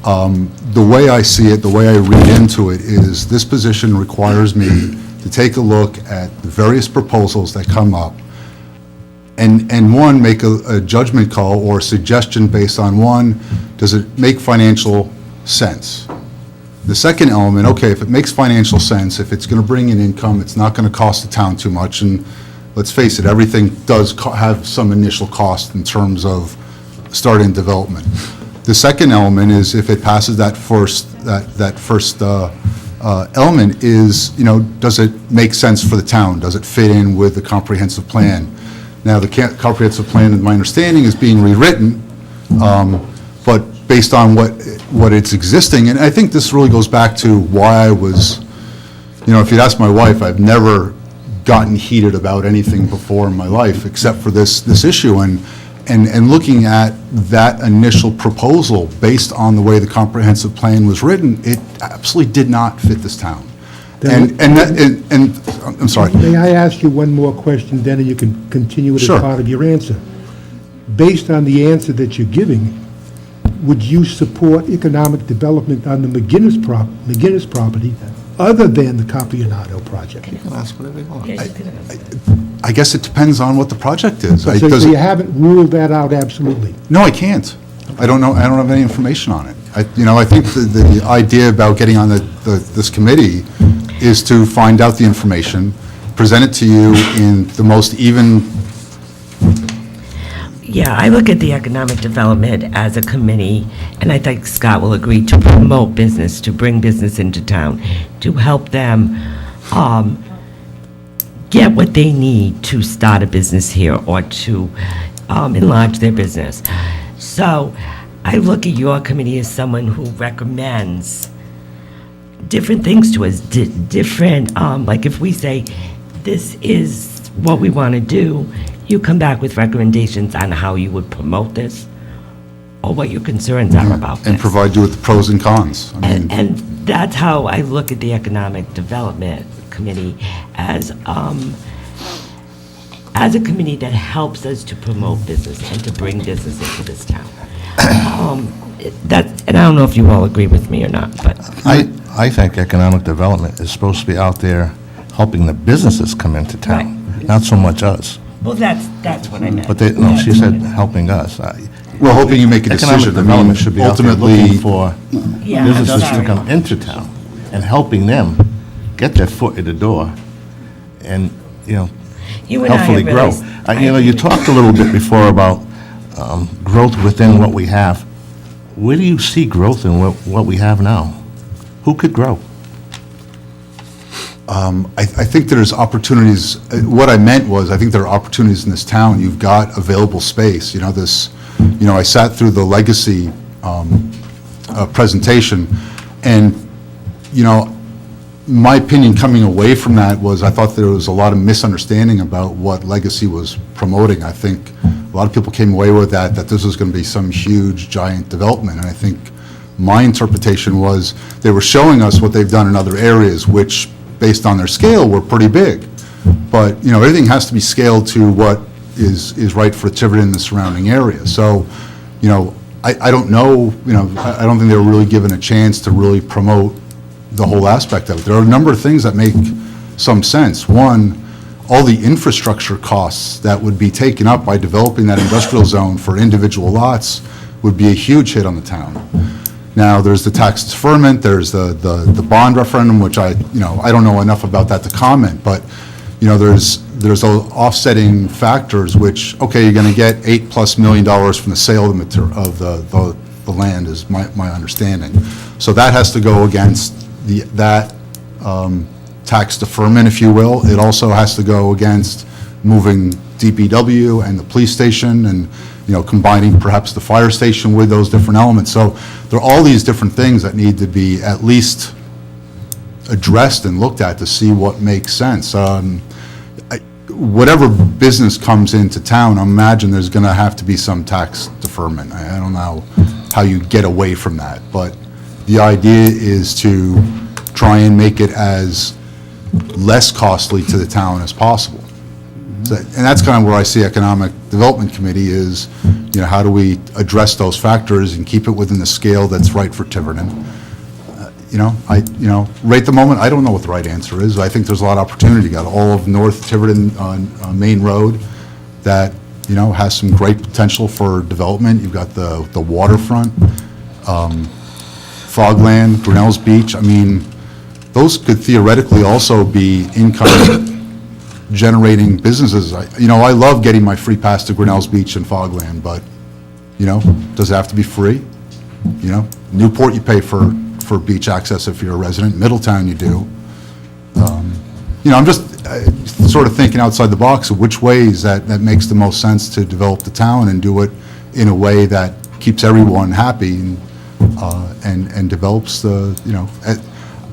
Speaker 16: The way I see it, the way I read into it, is this position requires me to take a look at the various proposals that come up and one, make a judgment call or a suggestion based on one, does it make financial sense? The second element, okay, if it makes financial sense, if it's going to bring in income, it's not going to cost the town too much, and let's face it, everything does have some initial cost in terms of starting development. The second element is if it passes that first element is, does it make sense for the town? Does it fit in with the comprehensive plan? Now, the comprehensive plan, in my understanding, is being rewritten, but based on what it's existing, and I think this really goes back to why I was, if you'd ask my wife, I've never gotten heated about anything before in my life except for this issue, and looking at that initial proposal based on the way the comprehensive plan was written, it absolutely did not fit this town. And I'm sorry.
Speaker 13: May I ask you one more question, then, and you can continue it as
Speaker 16: Sure.
Speaker 13: part of your answer? Based on the answer that you're giving, would you support economic development on the McGinnis property other than the Capianotto project?
Speaker 3: You can ask whatever you want.
Speaker 16: I guess it depends on what the project is.
Speaker 13: So you haven't ruled that out absolutely?
Speaker 16: No, I can't. I don't know. I don't have any information on it. I think the idea about getting on this committee is to find out the information, present it to you in the most even.
Speaker 1: Yeah, I look at the economic development as a committee, and I think Scott will agree, to promote business, to bring business into town, to help them get what they need to start a business here or to enlarge their business. So I look at your committee as someone who recommends different things to us, different, like if we say, this is what we want to do, you come back with recommendations on how you would promote this or what your concerns are about this.
Speaker 16: And provide you with the pros and cons.
Speaker 1: And that's how I look at the Economic Development Committee as a committee that helps us to promote business and to bring business into this town. And I don't know if you all agree with me or not, but.
Speaker 17: I think economic development is supposed to be out there helping the businesses come into town, not so much us.
Speaker 1: Well, that's what I meant.
Speaker 17: But she said helping us.
Speaker 16: We're hoping you make a
Speaker 17: Economic
Speaker 16: decision.
Speaker 17: development should be out there
Speaker 16: ultimately,
Speaker 17: looking for businesses to come into town and helping them get their foot in the door and,
Speaker 1: You and I
Speaker 17: hopefully
Speaker 1: have
Speaker 17: grow.
Speaker 1: really-
Speaker 17: You talked a little bit before about growth within what we have. Where do you see growth in what we have now? Who could grow?
Speaker 16: I think there's opportunities. What I meant was, I think there are opportunities in this town. You've got available space. I sat through the legacy presentation, and, my opinion coming away from that was I thought there was a lot of misunderstanding about what legacy was promoting. I think a lot of people came away with that this was going to be some huge, giant development, and I think my interpretation was they were showing us what they've done in other areas, which, based on their scale, were pretty big. But, everything has to be scaled to what is right for Tiverton and the surrounding area. So, I don't know, I don't think they were really given a chance to really promote the whole aspect of it. There are a number of things that make some sense. One, all the infrastructure costs that would be taken up by developing that industrial zone for individual lots would be a huge hit on the town. Now, there's the tax deferment, there's the bond referendum, which I don't know enough about that to comment, but, there's offsetting factors which, okay, you're going to get $8+ million from the sale of the the land, is my understanding. So that has to go against that tax deferment, if you will. It also has to go against moving DPW and the police station and, combining perhaps the fire station with those different elements. So there are all these different things that need to be at least addressed and looked at to see what makes sense. Whatever business comes into town, I imagine there's going to have to be some tax deferment. I don't know how you get away from that, but the idea is to try and make it as less costly to the town as possible. And that's kind of where I see Economic Development Committee is, how do we address those factors and keep it within the scale that's right for Tiverton? Right at the moment, I don't know what the right answer is. I think there's a lot of opportunity. You got all of North Tiverton on Main Road that, has some great potential for development. You've got the waterfront, Fogland, Grinnell's Beach. I mean, those could theoretically also be income-generating businesses. I love getting my free pass to Grinnell's Beach and Fogland, but, does it have to be free? Newport, you pay for beach access if you're a resident. Middletown, you do. I'm just sort of thinking outside the box of which ways that makes the most sense to develop the town and do it in a way that keeps everyone happy and develops the,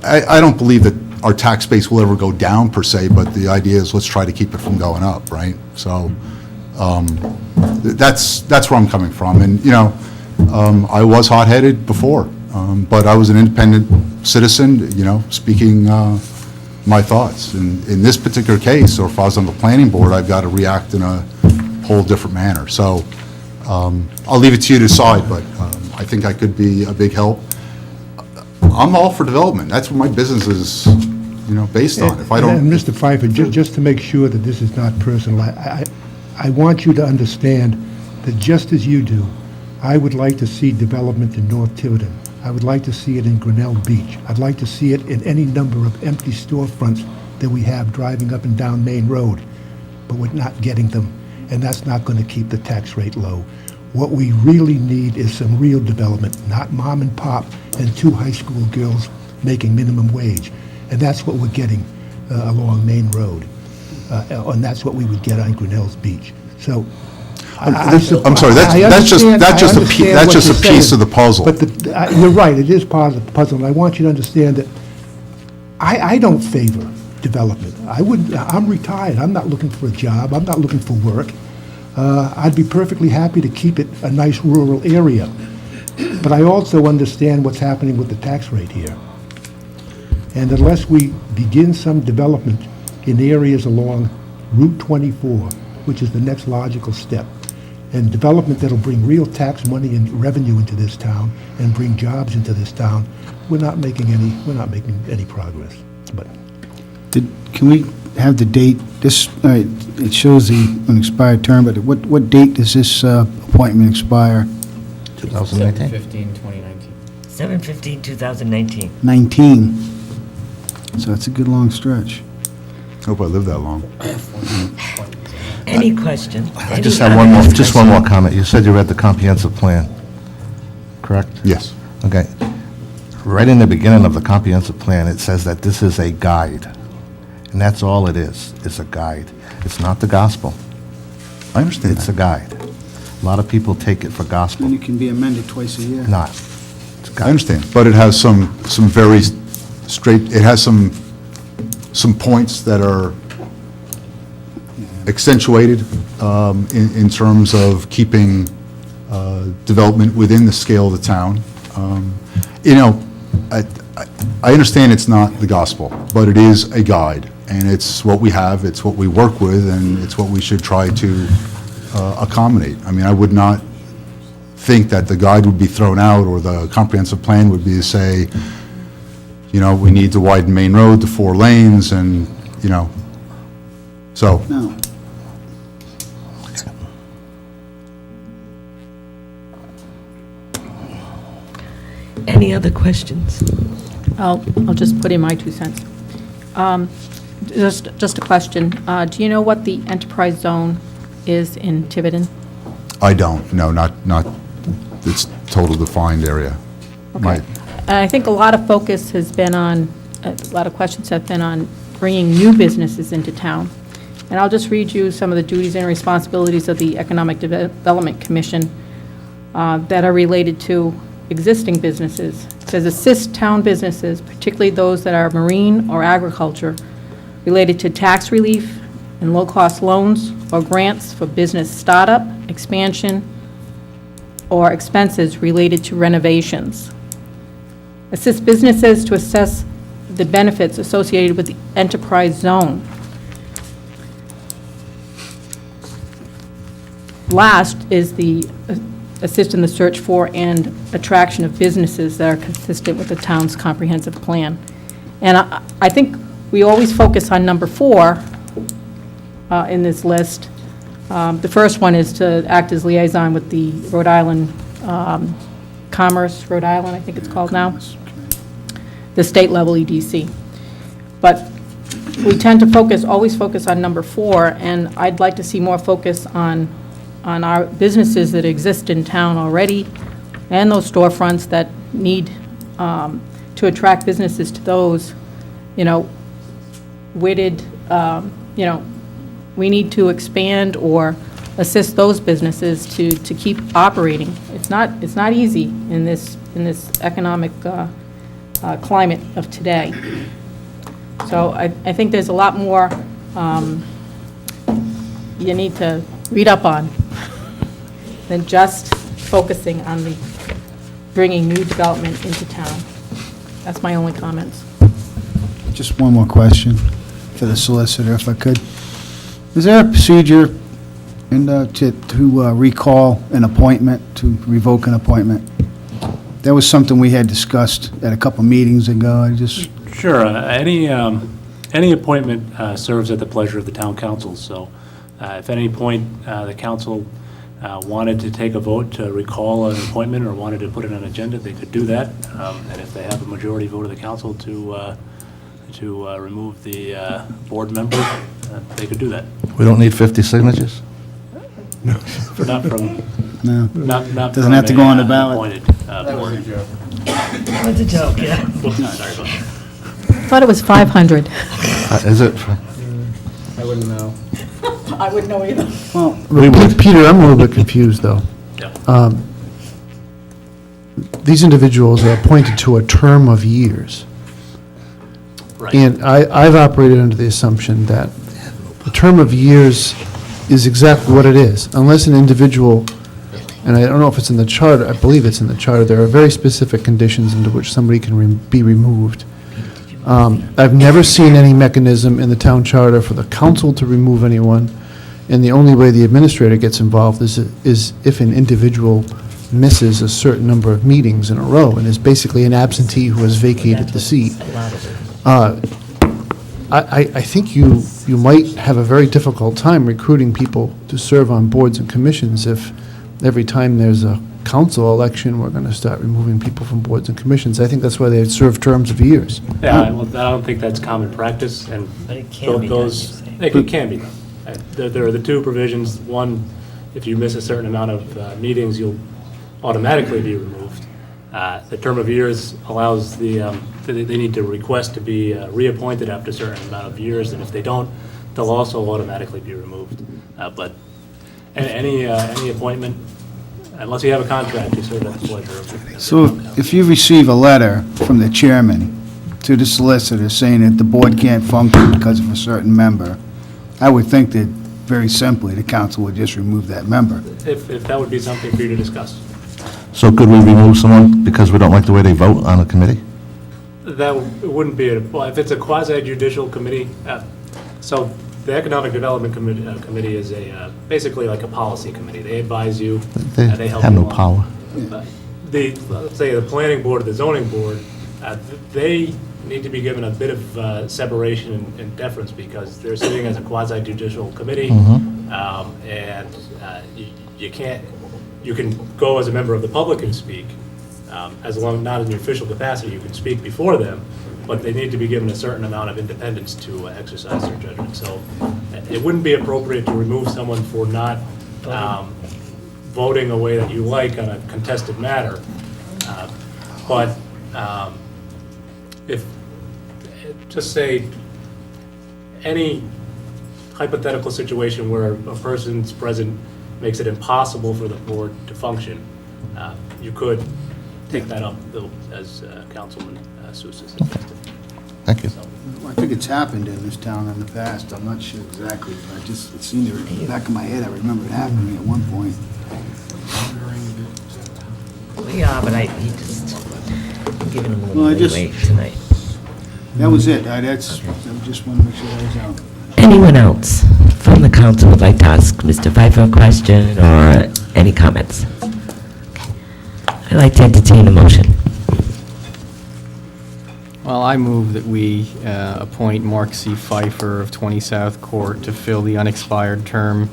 Speaker 16: I don't believe that our tax base will ever go down per se, but the idea is let's try to keep it from going up, right? So that's where I'm coming from. And, I was hot-headed before. But I was an independent citizen, speaking my thoughts. In this particular case, or if I was on the planning board, I've got to react in a whole different manner. So I'll leave it to you to decide, but I think I could be a big help. I'm all for development. That's what my business is, based on. If I don't...
Speaker 13: And Mr. Pfeiffer, just to make sure that this is not personal, I want you to understand that just as you do, I would like to see development in North Tiverton. I would like to see it in Grinnell Beach. I'd like to see it in any number of empty storefronts that we have driving up and down Main Road, but we're not getting them, and that's not going to keep the tax rate low. What we really need is some real development, not mom and pop and 2 high school girls making minimum wage. And that's what we're getting along Main Road, and that's what we would get on Grinnell's Beach. So
Speaker 16: I'm sorry, that's just a piece of the puzzle.
Speaker 13: But you're right, it is part of the puzzle, and I want you to understand that I don't favor development. I'm retired, I'm not looking for a job, I'm not looking for work. I'd be perfectly happy to keep it a nice rural area. But I also understand what's happening with the tax rate here. And unless we begin some development in areas along Route 24, which is the next logical step, and development that'll bring real tax money and revenue into this town and bring jobs into this town, we're not making any progress. But
Speaker 11: Can we have the date? It shows an expired term, but what date does this appointment expire?
Speaker 17: 2019.
Speaker 6: 7/15/2019.
Speaker 1: 7/15/2019.
Speaker 11: 19. So that's a good long stretch.
Speaker 16: Hope I live that long.
Speaker 1: Any question?
Speaker 17: I just have one more comment. You said you read the comprehensive plan, correct?
Speaker 16: Yes.
Speaker 17: Okay. Right in the beginning of the comprehensive plan, it says that this is a guide. And that's all it is. It's a guide. It's not the gospel.
Speaker 16: I understand
Speaker 17: It's a guide. A lot of people take it for gospel.
Speaker 11: And it can be amended twice a year.
Speaker 17: Not. It's a
Speaker 16: I
Speaker 17: guide.
Speaker 16: understand, but it has some very straight, it has some points that are accentuated in terms of keeping development within the scale of the town. I understand it's not the gospel, but it is a guide, and it's what we have, it's what we work with, and it's what we should try to accommodate. I mean, I would not think that the guide would be thrown out, or the comprehensive plan would be to say, we need to widen Main Road to 4 lanes, and, so.
Speaker 11: No.
Speaker 1: Any other questions?
Speaker 2: I'll just put in my 2 cents. Just a question. Do you know what the enterprise zone is in Tiverton?
Speaker 16: I don't, no, not it's total defined area. My-
Speaker 2: And I think a lot of focus has been on, a lot of questions have been on bringing new businesses into town. And I'll just read you some of the duties and responsibilities of the Economic Development Commission that are related to existing businesses. It says assist town businesses, particularly those that are marine or agriculture, related to tax relief and low-cost loans or grants for business startup, expansion, or expenses related to renovations. Assist businesses to assess the benefits associated with the enterprise zone. Last is the assist in the search for and attraction of businesses that are consistent with the town's comprehensive plan. And I think we always focus on number 4 in this list. The first one is to act as liaison with the Rhode Island Commerce, Rhode Island, I think it's called now, the state level EDC. But we tend to always focus on number 4, and I'd like to see more focus on our businesses that exist in town already, and those storefronts that need to attract businesses to those, we need to expand or assist those businesses to keep operating. It's not easy in this economic climate of today. So I think there's a lot more you need to read up on than just focusing on the bringing new development into town. That's my only comments.
Speaker 11: Just one more question for the solicitor, if I could. Is there a procedure to recall an appointment, to revoke an appointment? That was something we had discussed at a couple meetings ago.
Speaker 10: Sure. Any appointment serves at the pleasure of the town council, so if at any point the council wanted to take a vote to recall an appointment or wanted to put it on an agenda, they could do that. And if they have a majority vote of the council to remove the board member, they could do that.
Speaker 17: We don't need 50 signatures?
Speaker 10: Not from,
Speaker 11: No.
Speaker 10: not
Speaker 11: Doesn't
Speaker 10: from
Speaker 11: have to go on the
Speaker 10: a,
Speaker 11: ballot.
Speaker 10: appointed board.
Speaker 1: That's a joke, yeah.
Speaker 10: Whoops, sorry about that.
Speaker 2: I thought it was 500.
Speaker 17: Is it?
Speaker 6: I wouldn't know.
Speaker 2: I wouldn't know either.
Speaker 5: Peter, I'm a little bit confused, though.
Speaker 10: Yeah.
Speaker 5: These individuals are appointed to a term of years.
Speaker 10: Right.
Speaker 5: And I've operated under the assumption that the term of years is exactly what it is, unless an individual, and I don't know if it's in the charter, I believe it's in the charter, there are very specific conditions under which somebody can be removed. I've never seen any mechanism in the town charter for the council to remove anyone, and the only way the administrator gets involved is if an individual misses a certain number of meetings in a row and is basically an absentee who has vacated the seat. I think you might have a very difficult time recruiting people to serve on boards and commissions if every time there's a council election, we're going to start removing people from boards and commissions. I think that's why they serve terms of years.
Speaker 10: Yeah, well, I don't think that's common practice, and
Speaker 1: But it can be done,
Speaker 10: those,
Speaker 1: you're saying.
Speaker 10: it can be done. There are the two provisions. One, if you miss a certain amount of meetings, you'll automatically be removed. The term of years allows they need to request to be reappointed after a certain amount of years, and if they don't, they'll also automatically be removed. But any appointment, unless you have a contract, you serve at the pleasure of.
Speaker 11: So if you receive a letter from the chairman to the solicitor saying that the board can't function because of a certain member, I would think that, very simply, the council would just remove that member.
Speaker 10: If that would be something for you to discuss.
Speaker 17: So could we remove someone because we don't like the way they vote on a committee?
Speaker 10: That wouldn't be, well, if it's a quasi-judicial committee, so the Economic Development Committee is basically like a policy committee. They advise you,
Speaker 17: They
Speaker 10: they help
Speaker 17: have
Speaker 10: you
Speaker 17: no
Speaker 10: along.
Speaker 17: power.
Speaker 10: Let's say the planning board or the zoning board, they need to be given a bit of separation and deference because they're sitting as a quasi-judicial committee, and you can go as a member of the public and speak, as long, not in your official capacity, you can speak before them, but they need to be given a certain amount of independence to exercise their judgment. So it wouldn't be appropriate to remove someone for not voting a way that you like on a contested matter. But if, just say, any hypothetical situation where a person's presence makes it impossible for the board to function, you could take that up, Bill, as Councilman Sousa suggested.
Speaker 17: Thank you.
Speaker 11: I think it's happened in this town in the past. I'm not sure exactly, but I just, it seemed in the back of my head, I remember it happening at one point.
Speaker 1: Yeah, but he just giving him a
Speaker 11: Well, I
Speaker 1: little
Speaker 11: just-
Speaker 1: leeway tonight.
Speaker 11: That was it. I just want to make sure that was out.
Speaker 1: Anyone else from the council would like to ask Mr. Pfeiffer a question or any comments? Okay. I'd like to entertain a motion.
Speaker 6: Well, I move that we appoint Mark C. Pfeiffer of 20 South Court to fill the unexpired term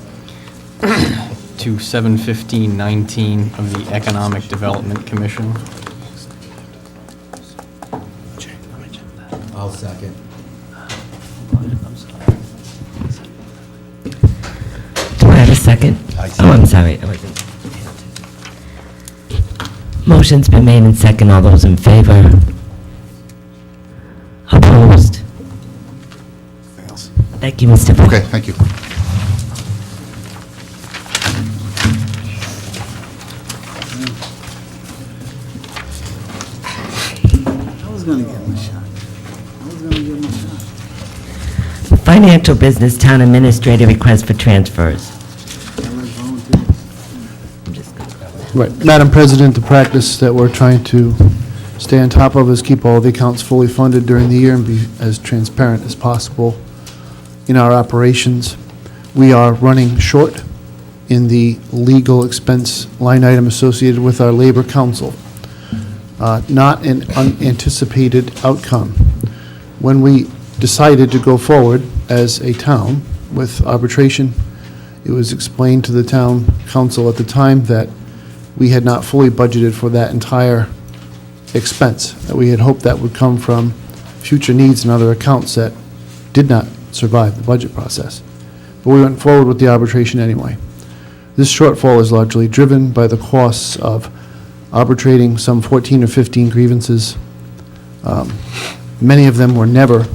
Speaker 6: to 7/15/19 of the Economic Development Commission.
Speaker 18: I'll second.
Speaker 1: Do I have a second? Oh, I'm sorry. I wasn't. Motion's been made and second. All those in favor? Opposed? Thank you, Mr. Pfeiffer.
Speaker 16: Okay, thank you.
Speaker 11: I was going to give him a shot.
Speaker 1: Financial Business Town Administrator request for transfers.
Speaker 5: Right. Madam President, the practice that we're trying to stay on top of is keep all the accounts fully funded during the year and be as transparent as possible in our operations. We are running short in the legal expense line item associated with our Labor Council. Not an unanticipated outcome. When we decided to go forward as a town with arbitration, it was explained to the town council at the time that we had not fully budgeted for that entire expense, that we had hoped that would come from future needs and other accounts that did not survive the budget process. But we went forward with the arbitration anyway. This shortfall is largely driven by the costs of arbitrating some 14 or 15 grievances. Many of them were never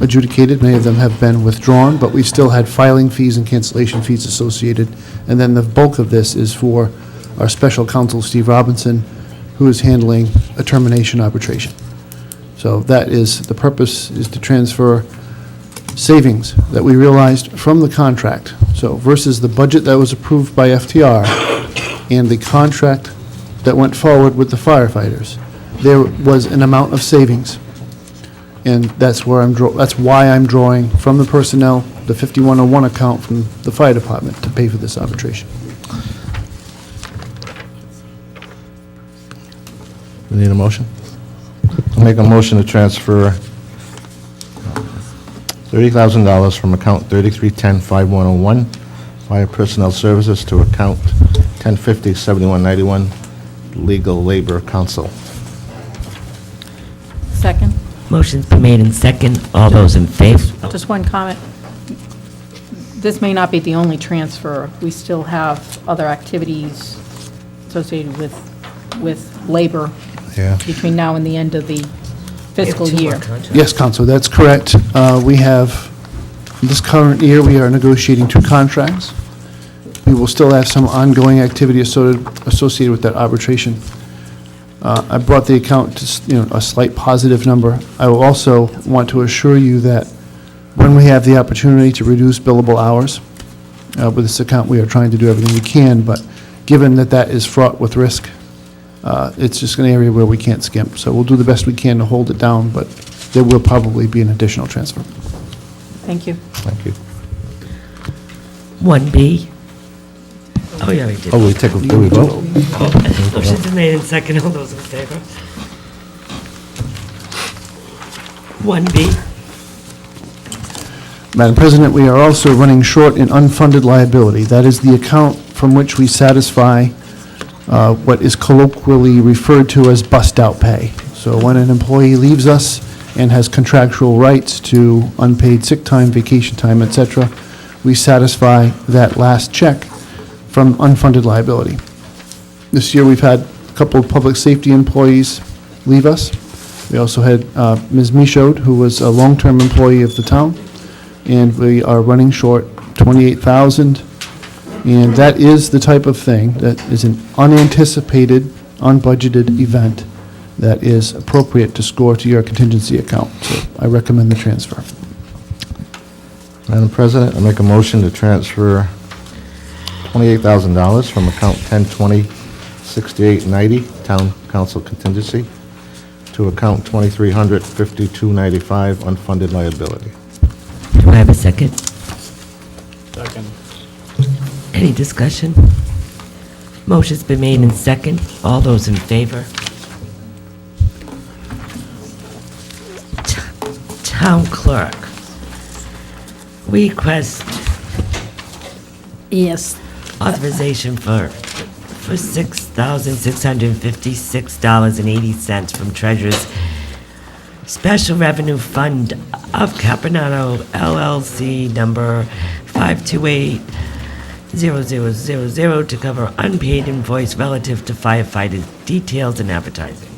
Speaker 5: adjudicated, many of them have been withdrawn, but we still had filing fees and cancellation fees associated. And then the bulk of this is for our special counsel, Steve Robinson, who is handling a termination arbitration. So that is, the purpose is to transfer savings that we realized from the contract. So versus the budget that was approved by FTR and the contract that went forward with the firefighters, there was an amount of savings. And that's where that's why I'm drawing from the personnel, the 5101 account from the fire department to pay for this arbitration.
Speaker 17: We need a motion? I'll make a motion to transfer $30,000 from account 3310-5101, Fire Personnel Services, to account 1050-7191, Legal Labor Council.
Speaker 2: Second.
Speaker 1: Motion's been made and second. All those in favor?
Speaker 2: Just one comment. This may not be the only transfer. We still have other activities associated with labor
Speaker 17: Yeah.
Speaker 2: between now and the end of the fiscal year.
Speaker 5: Yes, Counselor, that's correct. We have, this current year, we are negotiating 2 contracts. We will still have some ongoing activity associated with that arbitration. I brought the account to, a slight positive number. I will also want to assure you that when we have the opportunity to reduce billable hours, with this account, we are trying to do everything we can, but given that that is fraught with risk, it's just an area where we can't skimp. So we'll do the best we can to hold it down, but there will probably be an additional transfer.
Speaker 2: Thank you.
Speaker 17: Thank you.
Speaker 1: 1B. Oh, yeah, we did.
Speaker 17: Oh, we vote?
Speaker 1: Motion's been made and second. All those in favor? 1B.
Speaker 5: Madam President, we are also running short in unfunded liability. That is the account from which we satisfy what is colloquially referred to as bust-out pay. So when an employee leaves us and has contractual rights to unpaid sick time, vacation time, et cetera, we satisfy that last check from unfunded liability. This year, we've had a couple of public safety employees leave us. We also had Ms. Michaud, who was a long-term employee of the town, and we are running short $28,000. And that is the type of thing that is an unanticipated, unbudgeted event that is appropriate to score to your contingency account. So I recommend the transfer.
Speaker 17: Madam President, I make a motion to transfer $28,000 from account 1020-6890, Town Council Contingency, to account 2300-5295, unfunded liability.
Speaker 1: Do I have a second?
Speaker 6: Second.
Speaker 1: Any discussion? Motion's been made in second. All those in favor? Town clerk. Request
Speaker 12: Yes.
Speaker 1: authorization for $6,656.80 from Treasurer's Special Revenue Fund of Caponata LLC number 528-0000 to cover unpaid invoice relative to firefighter details and advertising.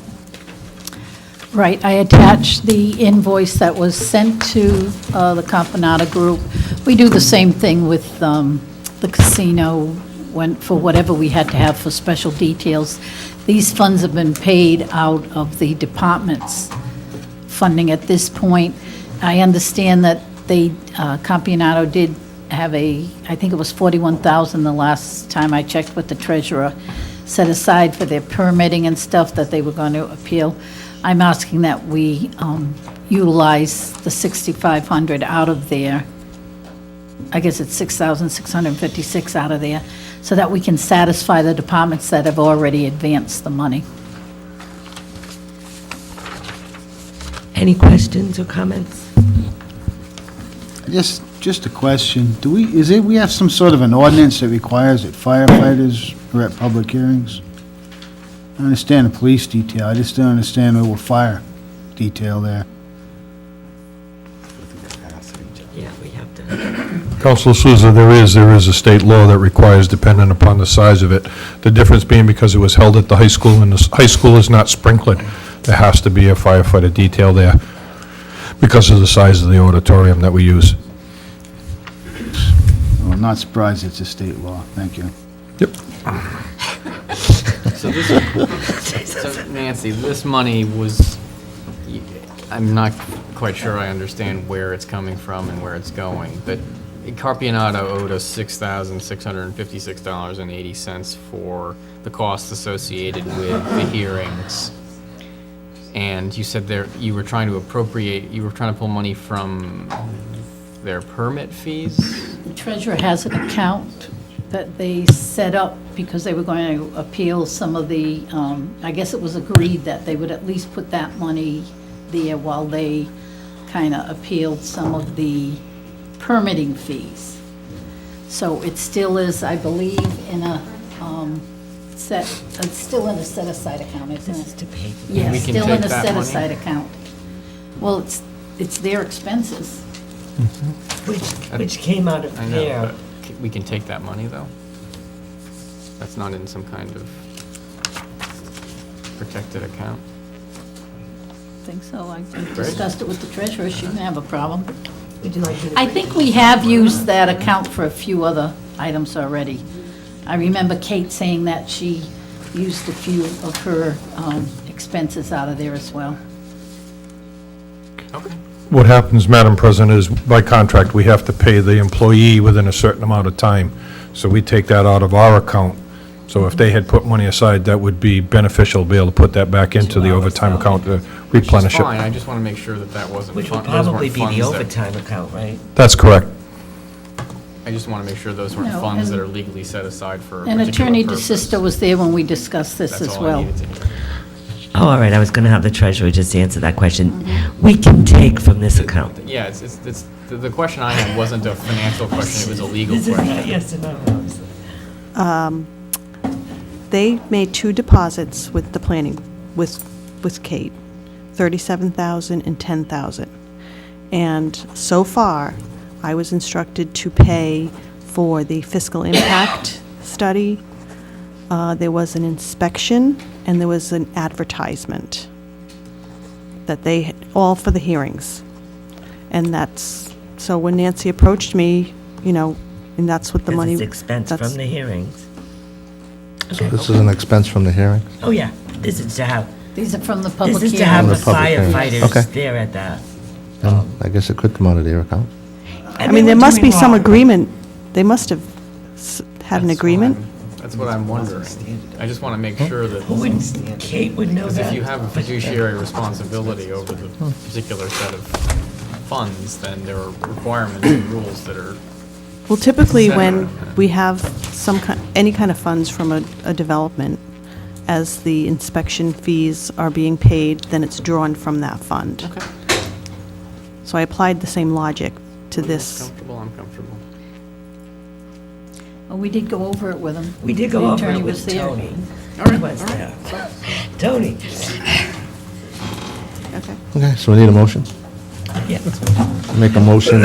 Speaker 12: Right, I attached the invoice that was sent to the Campanata Group. We do the same thing with the casino for whatever we had to have for special details. These funds have been paid out of the department's funding at this point. I understand that Campanata did have I think it was $41,000 the last time I checked with the treasurer, set aside for their permitting and stuff that they were going to appeal. I'm asking that we utilize the $6,500 out of there. I guess it's $6,656 out of there, so that we can satisfy the departments that have already advanced the money.
Speaker 1: Any questions or comments?
Speaker 11: Just a question. We have some sort of an ordinance that requires that firefighters are at public hearings? I understand the police detail, I just don't understand the fire detail there.
Speaker 1: Yeah, we have to.
Speaker 7: Councilor Souza, there is a state law that requires, dependent upon the size of it, the difference being because it was held at the high school, and the high school is not sprinkled, there has to be a firefighter detail there because of the size of the auditorium that we use.
Speaker 11: Well, I'm not surprised it's a state law, thank you.
Speaker 7: Yep.
Speaker 6: So Nancy, this money was, I'm not quite sure I understand where it's coming from and where it's going, but Carpianato owed us $6,656.80 for the costs associated with the hearings. And you said you were trying to pull money from their permit fees?
Speaker 12: The treasurer has an account that they set up because they were going to appeal some of the, I guess it was agreed that they would at least put that money there while they kind of appealed some of the permitting fees. So it still is, I believe, in a it's still in a set-aside account, isn't it?
Speaker 1: This is to pay.
Speaker 12: Yeah,
Speaker 6: We can
Speaker 12: still in
Speaker 6: take
Speaker 12: a
Speaker 6: that money?
Speaker 12: set-aside account. Well, it's their expenses.
Speaker 1: Which came out of
Speaker 6: I know,
Speaker 1: there.
Speaker 6: but we can take that money, though? That's not in some kind of protected account?
Speaker 12: I think so. I discussed it with the treasurer. She didn't have a problem.
Speaker 1: Would you like to?
Speaker 12: I think we have used that account for a few other items already. I remember Kate saying that she used a few of her expenses out of there as well.
Speaker 6: Okay.
Speaker 7: What happens, Madam President, is by contract, we have to pay the employee within a certain amount of time. So we take that out of our account. So if they had put money aside, that would be beneficial, to be able to put that back into the overtime account to replenish
Speaker 6: Which is fine,
Speaker 7: it.
Speaker 6: I just want to make sure that wasn't.
Speaker 1: Which would
Speaker 6: those weren't
Speaker 1: probably be
Speaker 6: funds
Speaker 1: the
Speaker 6: that-
Speaker 1: overtime account, right?
Speaker 7: That's correct.
Speaker 6: I just want to make sure those weren't
Speaker 12: No,
Speaker 6: funds that
Speaker 12: and-
Speaker 6: are legally set aside for a
Speaker 12: And
Speaker 6: particular
Speaker 12: Attorney
Speaker 6: purpose.
Speaker 12: DeSisto was there when we discussed this
Speaker 6: That's
Speaker 12: as
Speaker 6: all I
Speaker 12: well.
Speaker 6: needed to hear.
Speaker 1: Oh, all right, I was going to have the treasurer just answer that question. We can take from this account.
Speaker 6: Yeah, the question I had wasn't a financial question, it was a legal
Speaker 1: This is not
Speaker 6: question.
Speaker 1: yes or no, obviously.
Speaker 18: They made two deposits with the planning, with Kate, $37,000 and $10,000. And so far, I was instructed to pay for the fiscal impact study, there was an inspection, and there was an advertisement that they, all for the hearings. And that's, so when Nancy approached me, you know, and that's what the money.
Speaker 1: This is expense
Speaker 18: that's-
Speaker 1: from the hearings.
Speaker 9: So this is an expense from the hearing?
Speaker 1: Oh, yeah, this is to have,
Speaker 12: These are from the public
Speaker 1: this
Speaker 12: hearing.
Speaker 1: is to have
Speaker 9: From
Speaker 1: the
Speaker 9: the public hearing.
Speaker 1: firefighters
Speaker 9: Okay.
Speaker 1: there at that.
Speaker 9: I guess it could come out of their account.
Speaker 18: I mean, there must be some agreement. They must have had an agreement.
Speaker 6: That's what I'm wondering. I just want to make sure that,
Speaker 1: Who would, Kate would know
Speaker 6: because
Speaker 1: that.
Speaker 6: if you have a fiduciary responsibility over the particular set of funds, then there are requirements and rules that are,
Speaker 18: Well, typically, when we have any kind of funds from a development, as the inspection fees are being paid, then it's drawn from that fund.
Speaker 6: okay,
Speaker 18: So I applied the same logic to this.
Speaker 6: comfortable, I'm comfortable.
Speaker 12: Well, we did go over it with him.
Speaker 1: We did go
Speaker 12: The
Speaker 1: over
Speaker 12: attorney
Speaker 1: it
Speaker 12: was
Speaker 1: with
Speaker 12: there.
Speaker 1: Tony.
Speaker 6: All right,
Speaker 1: He was
Speaker 6: all right.
Speaker 1: there. Tony,
Speaker 18: Okay.
Speaker 9: Okay, so we need a motion?
Speaker 1: yeah.
Speaker 9: Make a motion.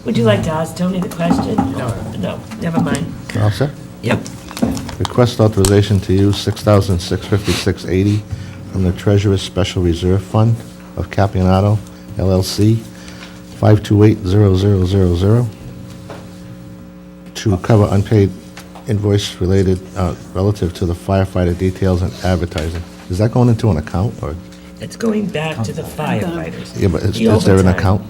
Speaker 1: Would you like to ask Tony the question? No, never mind.
Speaker 9: All set?
Speaker 1: Yep.
Speaker 9: Request authorization to use $6,656.80 from the Treasurer's Special Reserve Fund of Capianato LLC, 528-0000, to cover unpaid invoice related, relative to the firefighter details and advertising. Is that going into an account, or?
Speaker 1: It's going back to the firefighters.
Speaker 9: Yeah, but is
Speaker 1: The
Speaker 9: there an
Speaker 1: overtime.
Speaker 9: account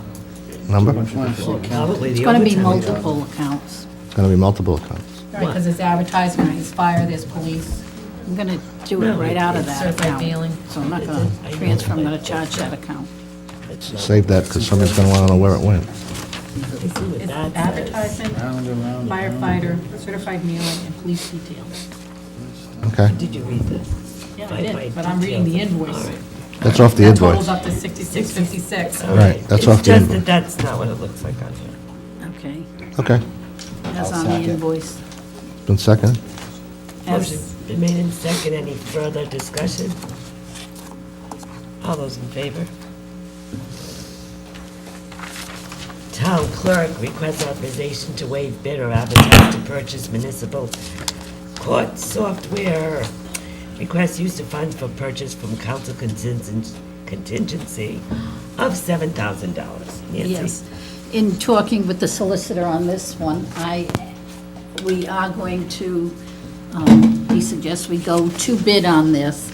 Speaker 9: number?
Speaker 1: Probably
Speaker 12: It's
Speaker 1: the
Speaker 12: going to be
Speaker 1: overtime.
Speaker 12: multiple accounts.
Speaker 9: It's going to be multiple accounts.
Speaker 12: Right, because there's advertising, there's fire, there's police. I'm going to do it
Speaker 1: No,
Speaker 12: right out of
Speaker 1: it's
Speaker 12: that
Speaker 1: certified
Speaker 12: account.
Speaker 1: mailing.
Speaker 12: So I'm not going to transfer, I'm going to charge that account.
Speaker 9: Save that, because somebody's going to want to know where it went.
Speaker 1: I see what
Speaker 2: It's
Speaker 1: that says.
Speaker 2: advertisement, firefighter, certified mailing, and police detail.
Speaker 9: Okay?
Speaker 1: Did you read this?
Speaker 2: Yeah, I did, but I'm reading the invoice.
Speaker 9: That's off the
Speaker 2: That
Speaker 9: invoice.
Speaker 2: totals up to 6656.
Speaker 9: Right, that's off the
Speaker 1: It's just
Speaker 9: invoice.
Speaker 1: that that's not what it looks like on here.
Speaker 12: Okay,
Speaker 9: Okay.
Speaker 12: that's on the invoice.
Speaker 9: Been seconded?
Speaker 1: Motion been made in second. Any further discussion? All those in favor? Town clerk requests authorization to waive bid or advertise to purchase municipal court software. Request use of funds for purchase from council contingency of $7,000. Nancy?
Speaker 12: Yes. In talking with the solicitor on this one, we are going to, he suggests we go to bid on this.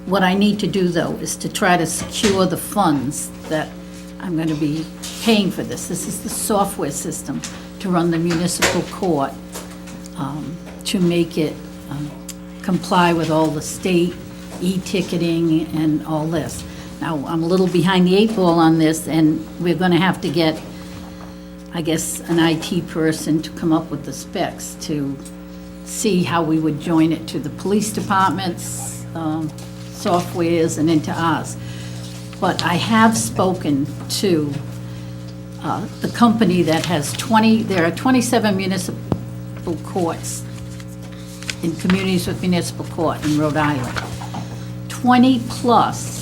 Speaker 12: What I need to do, though, is to try to secure the funds that I'm going to be paying for this. This is the software system to run the municipal court, to make it comply with all the state e-ticketing and all this. Now, I'm a little behind the eight ball on this, and we're going to have to get, I guess, an IT person to come up with the specs to see how we would join it to the police department's softwares and into ours. But I have spoken to the company that has there are 27 municipal courts in communities with municipal court in Rhode Island. 20-plus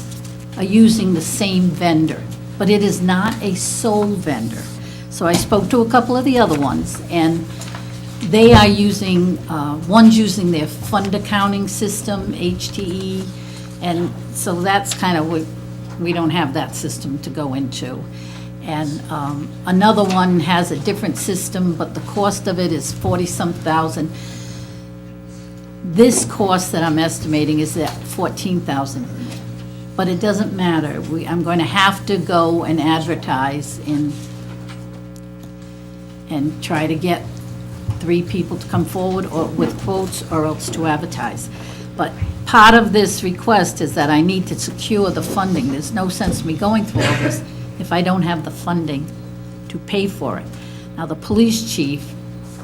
Speaker 12: are using the same vendor, but it is not a sole vendor. So I spoke to a couple of the other ones, and they are using, one's using their fund accounting system, HTE, and so that's kind of what, we don't have that system to go into. And another one has a different system, but the cost of it is 40-some thousand. This cost that I'm estimating is at 14,000. But it doesn't matter. I'm going to have to go and advertise and try to get 3 people to come forward or with quotes, or else to advertise. But part of this request is that I need to secure the funding. There's no sense in me going through all this if I don't have the funding to pay for it. Now, the police chief,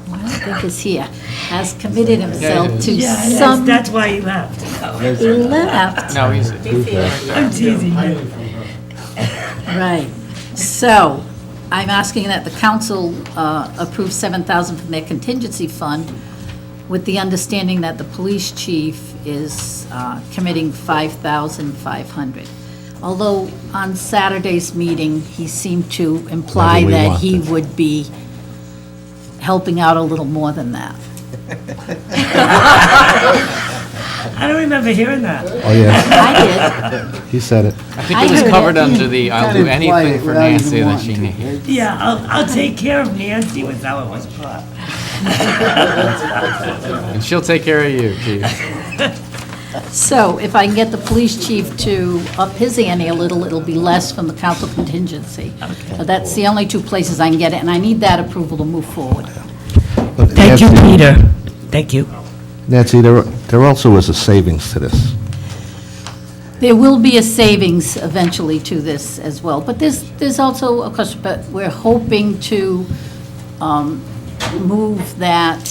Speaker 12: who I don't think is here, has committed himself to
Speaker 1: Yeah,
Speaker 12: some...
Speaker 1: that's why he left.
Speaker 12: He left.
Speaker 6: No, he's.
Speaker 1: I'm teasing you.
Speaker 12: Right. So, I'm asking that the council approve $7,000 from their contingency fund, with the understanding that the police chief is committing $5,500. Although on Saturday's meeting, he seemed to imply
Speaker 9: Whether we
Speaker 12: that
Speaker 9: want
Speaker 12: he
Speaker 9: it.
Speaker 12: would be helping out a little more than that.
Speaker 1: I don't remember hearing that.
Speaker 17: Oh, yeah,
Speaker 12: I did.
Speaker 17: he said it.
Speaker 6: I think it was covered under the, I'll do
Speaker 11: Kinda imply
Speaker 6: anything
Speaker 11: it
Speaker 6: for
Speaker 11: without even
Speaker 6: Nancy that
Speaker 11: wanting
Speaker 6: she
Speaker 11: to,
Speaker 6: needs.
Speaker 1: Yeah, I'll take care of Nancy was how it was put.
Speaker 6: And she'll take care of you, Chief.
Speaker 12: So if I can get the police chief to up his ante a little, it'll be less from the council contingency. But that's the only two places I can get it, and I need that approval to move forward.
Speaker 1: Thank you, Peter. Thank you.
Speaker 17: Nancy, there also is a savings to this.
Speaker 12: There will be a savings eventually to this as well, but there's also a question, but we're hoping to move that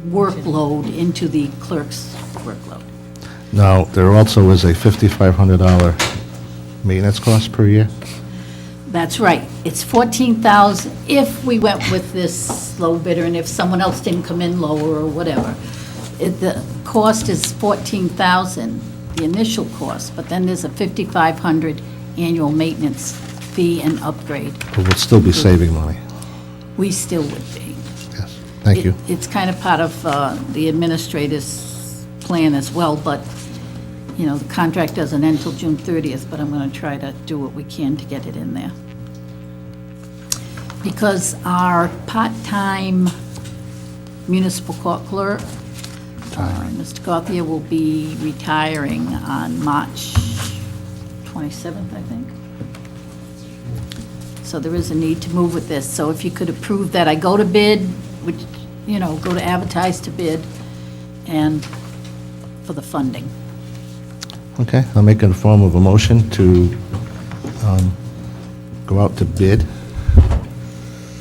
Speaker 12: workload into the clerk's workload.
Speaker 17: Now, there also is a $5,500 maintenance cost per year.
Speaker 12: That's right. It's 14,000 if we went with this low bidder and if someone else didn't come in lower or whatever. The cost is 14,000, the initial cost, but then there's a 5,500 annual maintenance fee and upgrade.
Speaker 17: But we'll still be saving money.
Speaker 12: We still would be.
Speaker 17: Yes, thank you.
Speaker 12: It's kind of part of the administrator's plan as well, but, you know, the contract doesn't end until June 30th, but I'm going to try to do what we can to get it in there. Because our part-time municipal court clerk, Mr. Gauthier, will be retiring on March 27th, I think. So there is a need to move with this. So if you could approve that I go to bid, which, you know, go to advertise to bid, and for the funding.
Speaker 17: Okay, I'll make it in the form of a motion to go out to bid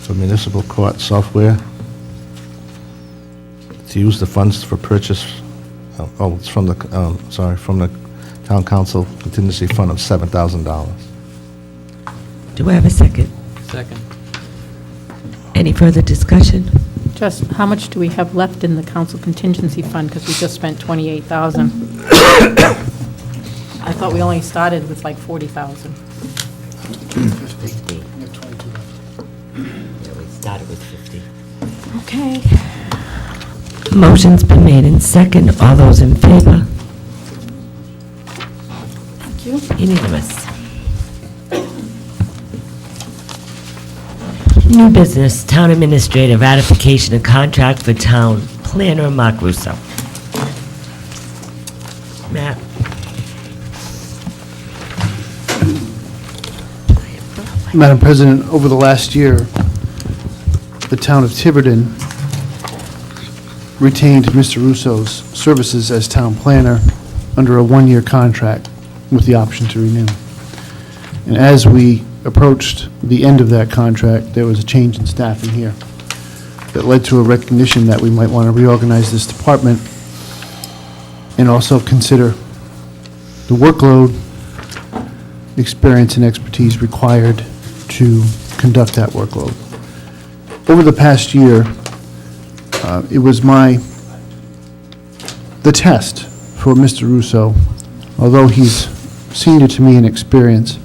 Speaker 17: for municipal court software to use the funds for purchase, it's from the, from the town council contingency fund of $7,000.
Speaker 1: Do I have a second?
Speaker 6: Second.
Speaker 1: Any further discussion?
Speaker 2: Just how much do we have left in the council contingency fund, because we just spent 28,000? I thought we only started with like 40,000.
Speaker 1: 50. Yeah, we started with 50.
Speaker 2: Okay.
Speaker 1: Motion's been made in second. All those in favor?
Speaker 12: Thank you.
Speaker 1: Unanimous. New business, town administrator ratification of contract for town planner Mark Russo. Matt?
Speaker 5: Madam President, over the last year, the town of Tiverton retained Mr. Russo's services as town planner under a one-year contract with the option to renew. And as we approached the end of that contract, there was a change in staffing here that led to a recognition that we might want to reorganize this department and also consider the workload, experience, and expertise required to conduct that workload. Over the past year, it was the test for Mr. Russo, although he's senior to me in experience,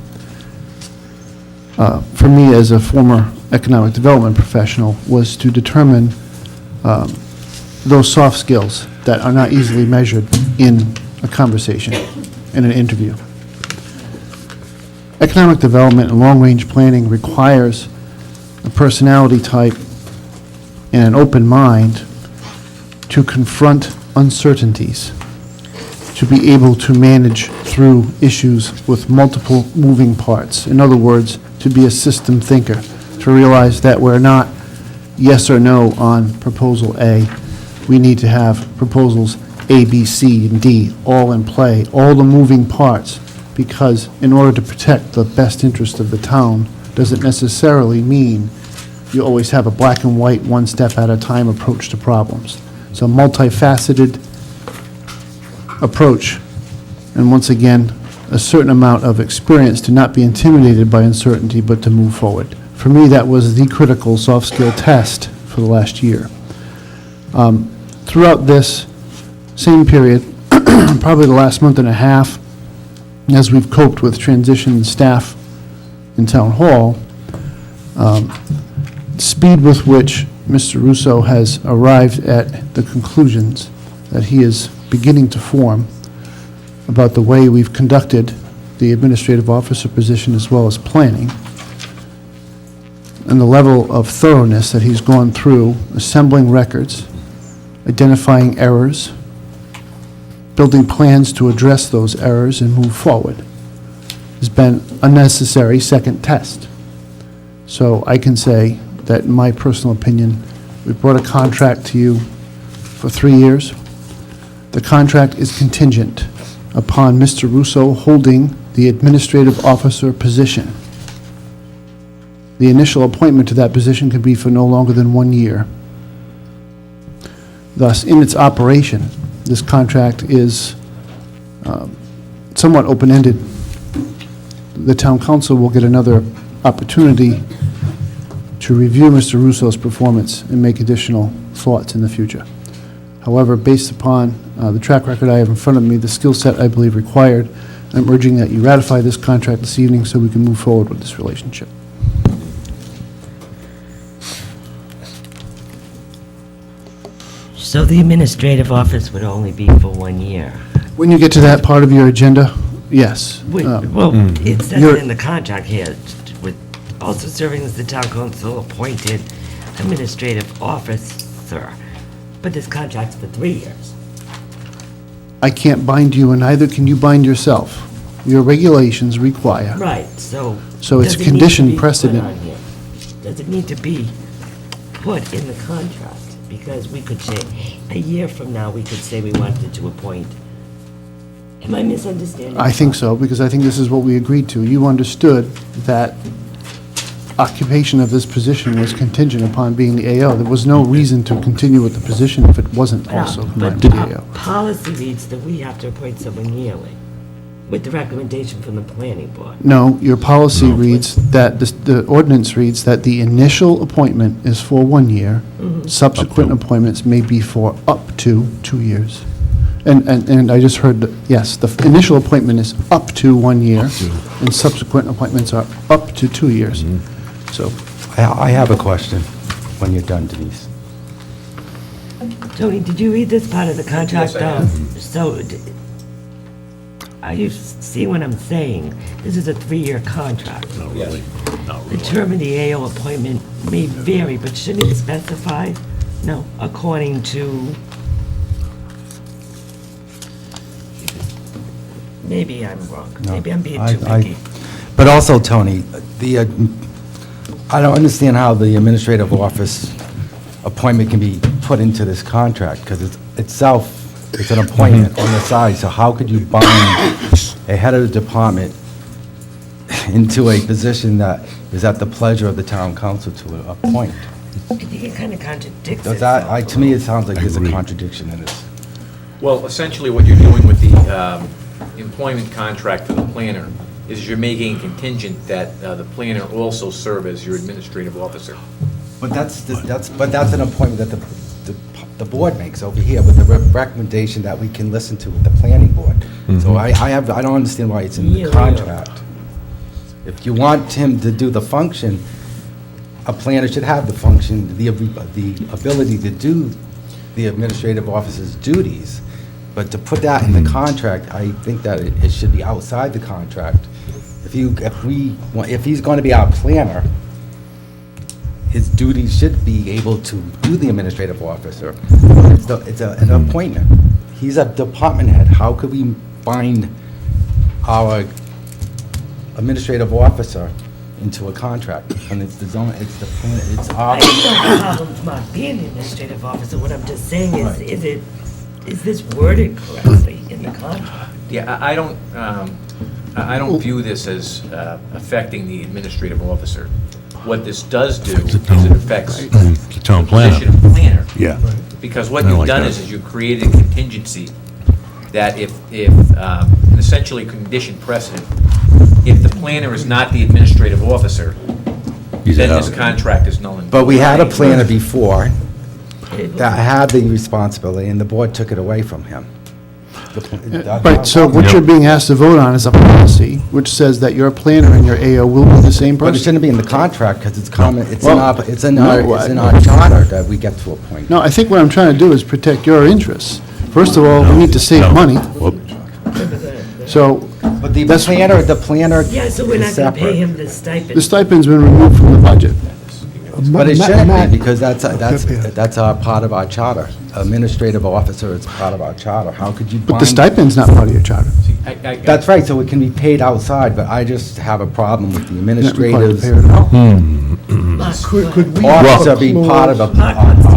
Speaker 5: for me as a former economic development professional, was to determine those soft skills that are not easily measured in a conversation, in an interview. Economic development and long-range planning requires a personality type and an open mind to confront uncertainties, to be able to manage through issues with multiple moving parts. In other words, to be a system thinker, to realize that we're not yes or no on proposal A. We need to have proposals A, B, C, and D all in play, all the moving parts, because in order to protect the best interest of the town doesn't necessarily mean you always have a black and white, one step at a time approach to problems. So multifaceted approach, and once again, a certain amount of experience to not be intimidated by uncertainty, but to move forward. For me, that was the critical soft skill test for the last year. Throughout this same period, probably the last month and a half, as we've coped with transition staff in Town Hall, speed with which Mr. Russo has arrived at the conclusions that he is beginning to form about the way we've conducted the administrative officer position as well as planning, and the level of thoroughness that he's gone through, assembling records, identifying errors, building plans to address those errors and move forward, has been a necessary second test. So I can say that, in my personal opinion, we brought a contract to you for 3 years. The contract is contingent upon Mr. Russo holding the administrative officer position. The initial appointment to that position can be for no longer than 1 year. Thus, in its operation, this contract is somewhat open-ended. The town council will get another opportunity to review Mr. Russo's performance and make additional thoughts in the future. However, based upon the track record I have in front of me, the skill set I believe required, I'm urging that you ratify this contract this evening so we can move forward with this relationship.
Speaker 1: So the administrative office would only be for 1 year?
Speaker 5: When you get to that part of your agenda, yes.
Speaker 1: Well, it says
Speaker 5: you're-
Speaker 1: it in the contract here, with also serving as the town council appointed administrative officer, but this contract's for 3 years.
Speaker 5: I can't bind you, and neither can you bind yourself. Your regulations require.
Speaker 1: Right, so.
Speaker 5: So it's
Speaker 1: does it need to
Speaker 5: condition
Speaker 1: be put
Speaker 5: precedent.
Speaker 1: on here? Does it need to be put in the contract? Because we could say, a year from now, we could say we wanted to appoint. Am I misunderstanding?
Speaker 5: I think so, because I think this is what we agreed to. You understood that occupation of this position was contingent upon being the AO. There was no reason to continue with the position if it wasn't also combined with the AO.
Speaker 1: Policy reads that we have to appoint someone yearly, with the recommendation from the planning board.
Speaker 5: No, your policy reads that, the ordinance reads that the initial appointment is for 1 year. Subsequent appointments may be for up to 2 years. And I just heard that, yes, the initial appointment is up to 1 year, and subsequent appointments are up to 2 years. So,
Speaker 19: I have a question when you're done, Denise.
Speaker 1: Tony, did you read this part of the contract?
Speaker 10: Yes, I have.
Speaker 1: So, are you seeing what I'm saying? This is a 3-year contract.
Speaker 8: Not really, not
Speaker 1: The
Speaker 8: really.
Speaker 1: term of the AO appointment may vary, but shouldn't it specify? No, according to... Maybe I'm wrong.
Speaker 19: No,
Speaker 1: Maybe I'm being
Speaker 19: I-
Speaker 1: too
Speaker 19: I-
Speaker 1: picky.
Speaker 19: But also, Tony, I don't understand how the administrative office appointment can be put into this contract, because it's an appointment on the side, so how could you bind a head of the department into a position that is at the pleasure of the town council to appoint?
Speaker 1: I think it kind of contradicts
Speaker 19: Does
Speaker 1: itself.
Speaker 19: that, to me, it sounds like there's a contradiction in this.
Speaker 20: Well, essentially, what you're doing with the employment contract for the planner is you're making contingent that the planner also serve as your administrative officer.
Speaker 19: But that's an appointment that the board makes over here with the recommendation that we can listen to with the planning board. So I don't understand why it's in the contract. If you want him to do the function, a planner should have the function, the ability to do the administrative officer's duties. But to put that in the contract, I think that it should be outside the contract. If he's going to be our planner, his duties should be able to do the administrative officer. It's an appointment. He's a department head. How could we bind our administrative officer into a contract? And it's the zone, it's the plan, it's our.
Speaker 1: I have no problems not being the administrative officer. What I'm just saying is, is this worded correctly in the contract?
Speaker 20: Yeah, I don't view this as affecting the administrative officer. What this does do is it affects
Speaker 8: The town
Speaker 20: the
Speaker 8: planner.
Speaker 20: position of planner.
Speaker 8: Yeah.
Speaker 20: Because what
Speaker 8: I
Speaker 20: you've
Speaker 8: like
Speaker 20: done
Speaker 8: that.
Speaker 20: is you've created a contingency that if and essentially a condition precedent, if the planner is not the administrative officer, then this contract is null and void.
Speaker 19: But we had a planner before that had the responsibility, and the board took it away from him.
Speaker 5: Right, so what you're being asked to vote on is a policy which says that your planner and your AO will be the same
Speaker 19: But it
Speaker 5: person.
Speaker 19: shouldn't be in the contract, because it's common, it's
Speaker 5: Well,
Speaker 19: in our charter that we get to appoint.
Speaker 5: No, I think what I'm trying to do is protect your interests. First of all, we need to save money. So,
Speaker 19: But the
Speaker 5: That's-
Speaker 19: planner
Speaker 1: Yeah, so we're
Speaker 19: is
Speaker 1: not gonna pay
Speaker 19: separate.
Speaker 1: him the stipend.
Speaker 5: the stipend's been removed from the budget.
Speaker 19: But it
Speaker 13: Matt-
Speaker 19: shouldn't
Speaker 13: Matt-
Speaker 19: be, because that's our part of our charter. Administrative officer is part of our charter. How could you bind?
Speaker 5: But the stipend's not part of your charter.
Speaker 19: That's right, so it can be paid outside, but I just have a problem with the
Speaker 5: You're not required to
Speaker 19: administrators
Speaker 5: pay it at all.
Speaker 13: Could we...
Speaker 19: officer be part of a.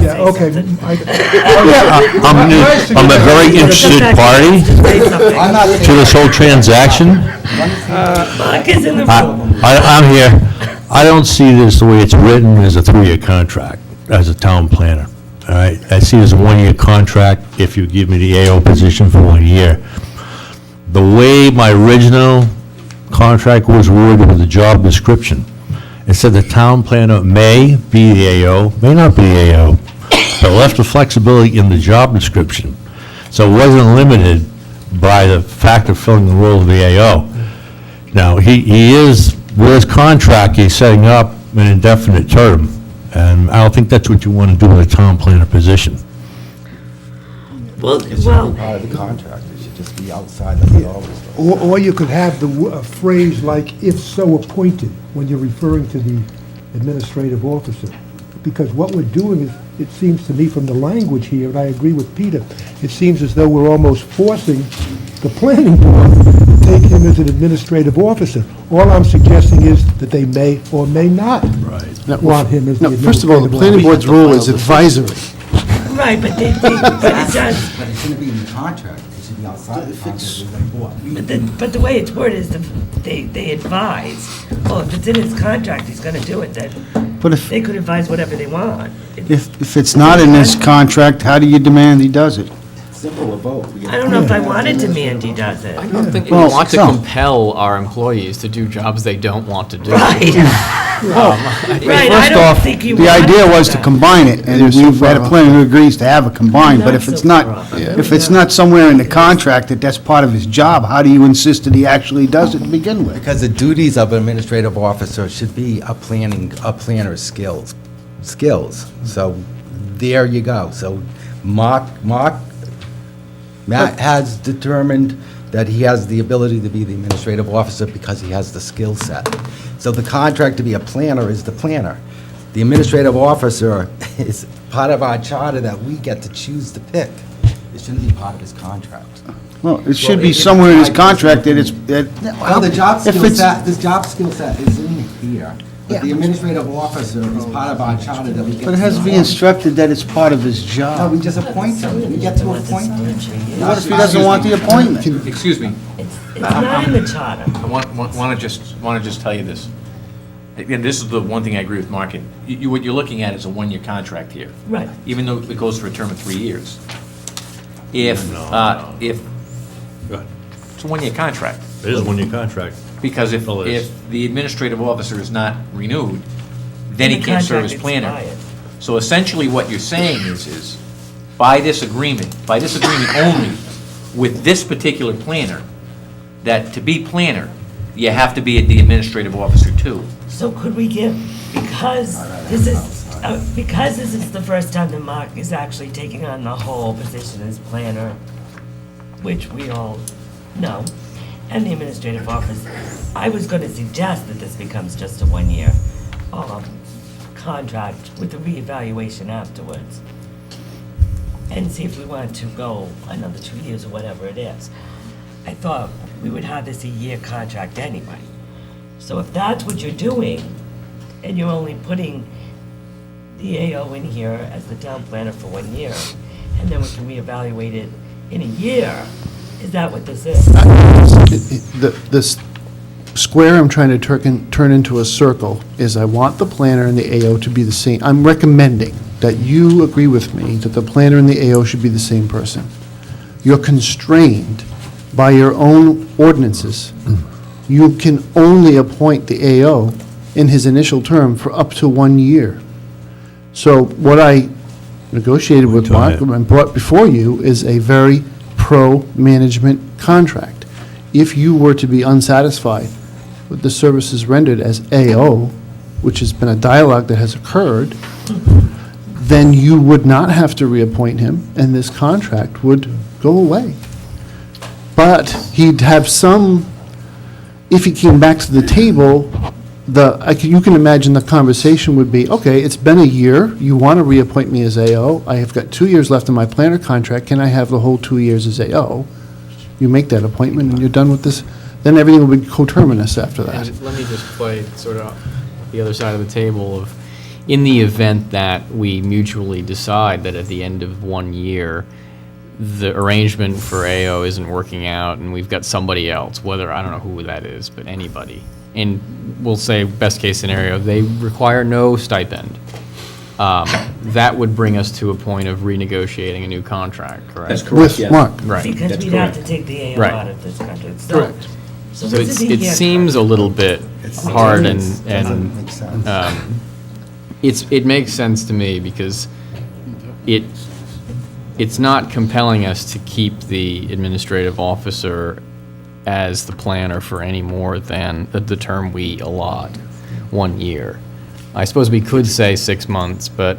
Speaker 13: Yeah, okay.
Speaker 8: I'm a very interested party
Speaker 19: I'm not
Speaker 8: to this whole transaction.
Speaker 1: Mark is in the room.
Speaker 8: I'm here. I don't see this the way it's written as a 3-year contract as a town planner, all right? I see it as a 1-year contract if you give me the AO position for 1 year. The way my original contract was worded with the job description, it said the town planner may be the AO, may not be the AO, but left the flexibility in the job description. So it wasn't limited by the fact of filling the role of the AO. Now, he is, with his contract, he's setting up an indefinite term, and I don't think that's what you want to do with a town planner position.
Speaker 1: Well,
Speaker 19: It should
Speaker 1: well,
Speaker 19: be part of the contract, it should just be outside like it always does.
Speaker 13: Or you could have a phrase like, "if so appointed," when you're referring to the administrative officer. Because what we're doing is, it seems to me from the language here, and I agree with Peter, it seems as though we're almost forcing the planning board to take him as an administrative officer. All I'm suggesting is that they may or may not want him as the
Speaker 5: No,
Speaker 13: administrative officer.
Speaker 5: first of all, the planning board's role is advisory.
Speaker 1: right, but but it does,
Speaker 19: But it shouldn't be in the contract, it should be outside the contract with the board.
Speaker 1: but the way it's worded is they advise. Well, if it's in his contract, he's gonna do it, then
Speaker 11: But if,
Speaker 1: they could advise whatever they want.
Speaker 11: if it's not in this contract, how do you demand he does it?
Speaker 19: Simple a vote.
Speaker 1: I don't know if I wanted to demand he does it.
Speaker 6: I don't think we
Speaker 11: Well,
Speaker 6: want to
Speaker 11: so-
Speaker 6: compel our employees to do jobs they don't want to do.
Speaker 1: Right. Right, I
Speaker 11: First
Speaker 1: don't
Speaker 11: off,
Speaker 1: think you
Speaker 11: the
Speaker 1: want
Speaker 11: idea was to
Speaker 1: that.
Speaker 11: combine it, and
Speaker 5: You're so
Speaker 11: we've had a
Speaker 5: far off.
Speaker 11: planner who agrees to have it combined, but
Speaker 1: Not
Speaker 11: if it's
Speaker 1: so
Speaker 11: not,
Speaker 1: far off.
Speaker 11: if it's not somewhere in the contract that that's part of his job, how do you insist that he actually does it to begin with?
Speaker 19: Because the duties of an administrative officer should be a planner's skills. So there you go. So Matt has determined that he has the ability to be the administrative officer because he has the skill set. So the contract to be a planner is the planner. The administrative officer is part of our charter that we get to choose to pick. It shouldn't be part of his contract.
Speaker 11: Well, it should
Speaker 19: Well,
Speaker 11: be
Speaker 19: it-
Speaker 11: somewhere in his contract that it's, that.
Speaker 19: Well, the job
Speaker 11: if
Speaker 19: skill
Speaker 11: it's-
Speaker 19: set, this job skill set is in here, but the administrative officer is part of our charter that we get.
Speaker 11: But it has to be
Speaker 19: appoint.
Speaker 11: instructed that it's part of his
Speaker 19: No,
Speaker 11: job.
Speaker 19: we just appoint him, we get to appoint him.
Speaker 11: What if he doesn't want the appointment?
Speaker 20: Excuse me.
Speaker 1: It's not in the charter.
Speaker 20: I want to just tell you this. Again, this is the one thing I agree with Mark in. What you're looking at is a 1-year contract here.
Speaker 1: Right.
Speaker 20: Even though it goes for a term of 3 years. If
Speaker 8: Go ahead.
Speaker 20: it's a 1-year contract.
Speaker 8: It is a 1-year contract.
Speaker 20: Because if
Speaker 8: Well, it is.
Speaker 20: the administrative officer is not renewed, then he
Speaker 1: The
Speaker 20: can't serve as
Speaker 1: contract
Speaker 20: planner.
Speaker 1: expired.
Speaker 20: So essentially what you're saying is by this agreement only, with this particular planner, that to be planner, you have to be the administrative officer too.
Speaker 1: So could we give, because this is the first time that Mark is actually taking on the whole position as planner, which we all know, and the administrative office, I was going to suggest that this becomes just a 1-year contract with a reevaluation afterwards, and see if we want to go another 2 years or whatever it is. I thought we would have this a year contract anyway. So if that's what you're doing, and you're only putting the AO in here as the town planner for 1 year, and then we can reevaluate it in a year, is that what this is?
Speaker 5: The square I'm trying to turn into a circle is I want the planner and the AO to be the same. I'm recommending that you agree with me that the planner and the AO should be the same person. You're constrained by your own ordinances. You can only appoint the AO in his initial term for up to 1 year. So what I negotiated with Mark and brought before you is a very pro-management contract. If you were to be unsatisfied with the services rendered as AO, which has been a dialogue that has occurred, then you would not have to reappoint him, and this contract would go away. But he'd have some, if he came back to the table, you can imagine the conversation would be, okay, it's been a year, you want to reappoint me as AO, I have got 2 years left in my planner contract, can I have the whole 2 years as AO? You make that appointment and you're done with this, then everything will be coterminous after that.
Speaker 6: And let me just play sort of the other side of the table of, in the event that we mutually decide that at the end of 1 year, the arrangement for AO isn't working out and we've got somebody else, whether, I don't know who that is, but anybody. And we'll say, best case scenario, they require no stipend. That would bring us to a point of renegotiating a new contract, correct?
Speaker 1: That's correct,
Speaker 5: With Mark.
Speaker 6: Right.
Speaker 1: Because
Speaker 6: That's
Speaker 1: we'd have
Speaker 6: correct.
Speaker 1: to take the AO
Speaker 6: Right.
Speaker 1: out of this contract.
Speaker 6: Correct.
Speaker 1: So
Speaker 6: So
Speaker 1: this is a
Speaker 6: it
Speaker 1: year
Speaker 6: seems a little bit hard and,
Speaker 19: Doesn't make sense.
Speaker 6: it makes sense to me because it's not compelling us to keep the administrative officer as the planner for any more than the term we allot, 1 year. I suppose we could say 6 months, but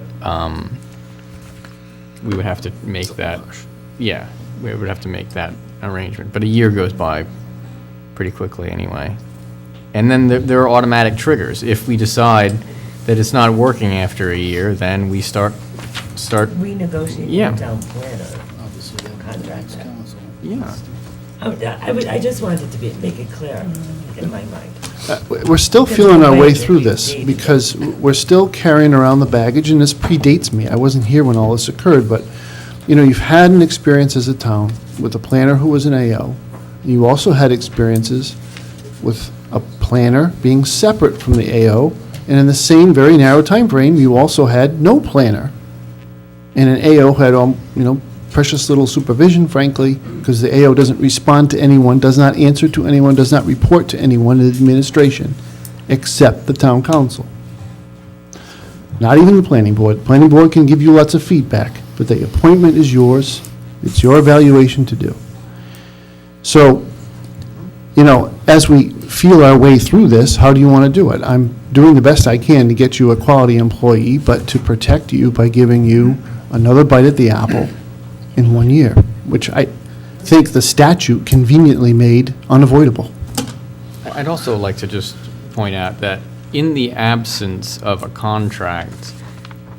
Speaker 6: we would have to make that, yeah, we would have to make that arrangement. But a year goes by pretty quickly anyway. And then there are automatic triggers. If we decide that it's not working after a year, then we start
Speaker 1: Renegotiating
Speaker 6: Yeah.
Speaker 1: the town planner contract.
Speaker 6: Yeah.
Speaker 1: I just wanted to make it clear in my mind.
Speaker 5: We're still
Speaker 1: Because
Speaker 5: feeling
Speaker 1: the
Speaker 5: our
Speaker 1: way
Speaker 5: way
Speaker 1: that
Speaker 5: through
Speaker 1: we
Speaker 5: this,
Speaker 1: dated
Speaker 5: because we're still carrying around the baggage, and this predates me. I wasn't here when all this occurred, but, you've had an experience as a town with a planner who was an AO. You also had experiences with a planner being separate from the AO, and in the same very narrow time frame, you also had no planner. And an AO had, precious little supervision, frankly, because the AO doesn't respond to anyone, does not answer to anyone, does not report to anyone in the administration, except the town council. Not even the planning board. The planning board can give you lots of feedback, but the appointment is yours. It's your evaluation to do. So, as we feel our way through this, how do you want to do it? I'm doing the best I can to get you a quality employee, but to protect you by giving you another bite at the apple in 1 year, which I think the statute conveniently made unavoidable.
Speaker 6: I'd also like to just point out that in the absence of a contract,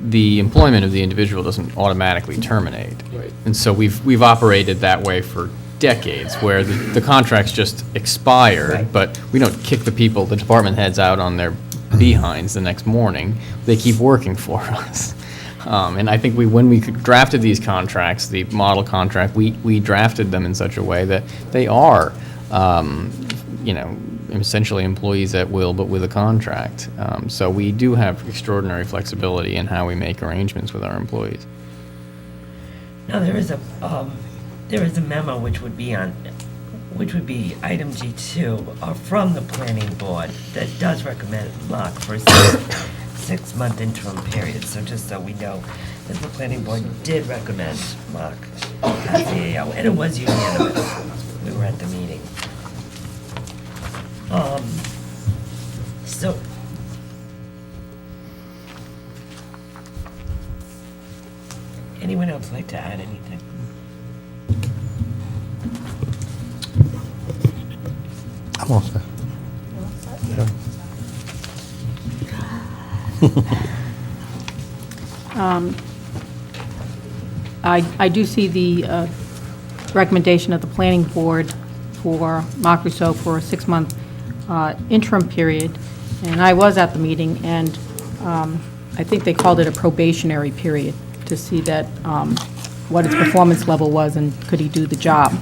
Speaker 6: the employment of the individual doesn't automatically terminate.
Speaker 19: Right.
Speaker 6: And so we've operated that way for decades, where the contracts just expire,
Speaker 1: Right.
Speaker 6: but we don't kick the department heads out on their behinds the next morning. They keep working for us. And I think when we drafted these contracts, the model contract, we drafted them in such a way that they are, essentially employees at will, but with a contract. So we do have extraordinary flexibility in how we make arrangements with our employees.
Speaker 1: Now, there is a memo which would be item G2 from the planning board that does recommend Mark for a six-month interim period. So just so we know that the planning board did recommend Mark as the AO, and it was unanimous. We were at the meeting. So, anyone else like to add anything?
Speaker 17: I'm all set.
Speaker 2: I do see the recommendation of the planning board for Mark Rousseau for a 6-month interim period, and I was at the meeting, and I think they called it a probationary period to see that, what his performance level was and could he do the job.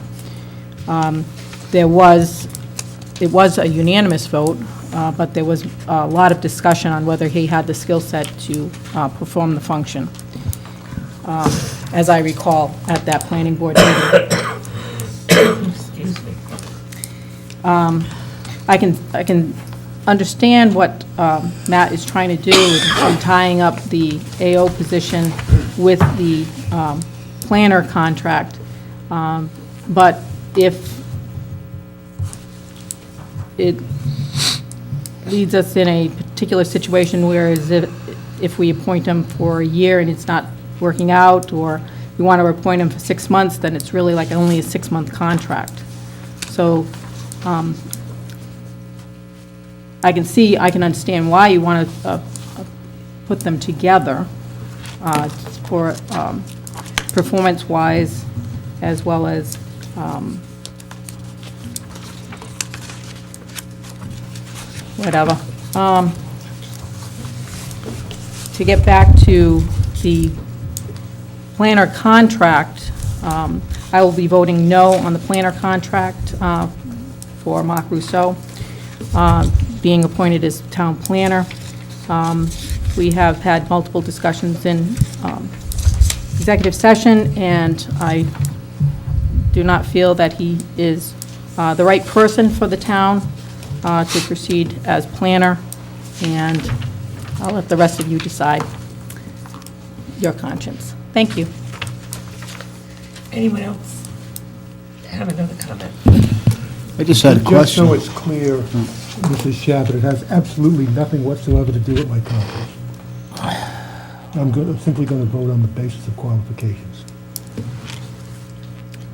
Speaker 2: It was a unanimous vote, but there was a lot of discussion on whether he had the skill set to perform the function, as I recall at that planning board meeting.
Speaker 1: Excuse me.
Speaker 2: I can understand what Matt is trying to do in tying up the AO position with the planner contract, But if it leads us in a particular situation where if we appoint him for a year and it's not working out, or we want to appoint him for 6 months, then it's really like only a 6-month contract. So I can understand why you want to put them together for performance-wise, as well as whatever. To get back to the planner contract, I will be voting no on the planner contract for Mark Rousseau being appointed as town planner. We have had multiple discussions in executive session, and I do not feel that he is the right person for the town to proceed as planner, and I'll let the rest of you decide your conscience. Thank you.
Speaker 1: Anyone else have another comment?
Speaker 11: I just had a question.
Speaker 13: Just so it's clear, Mrs. Shabbat, it has absolutely nothing whatsoever to do with my conflict. I'm simply going to vote on the basis of qualifications.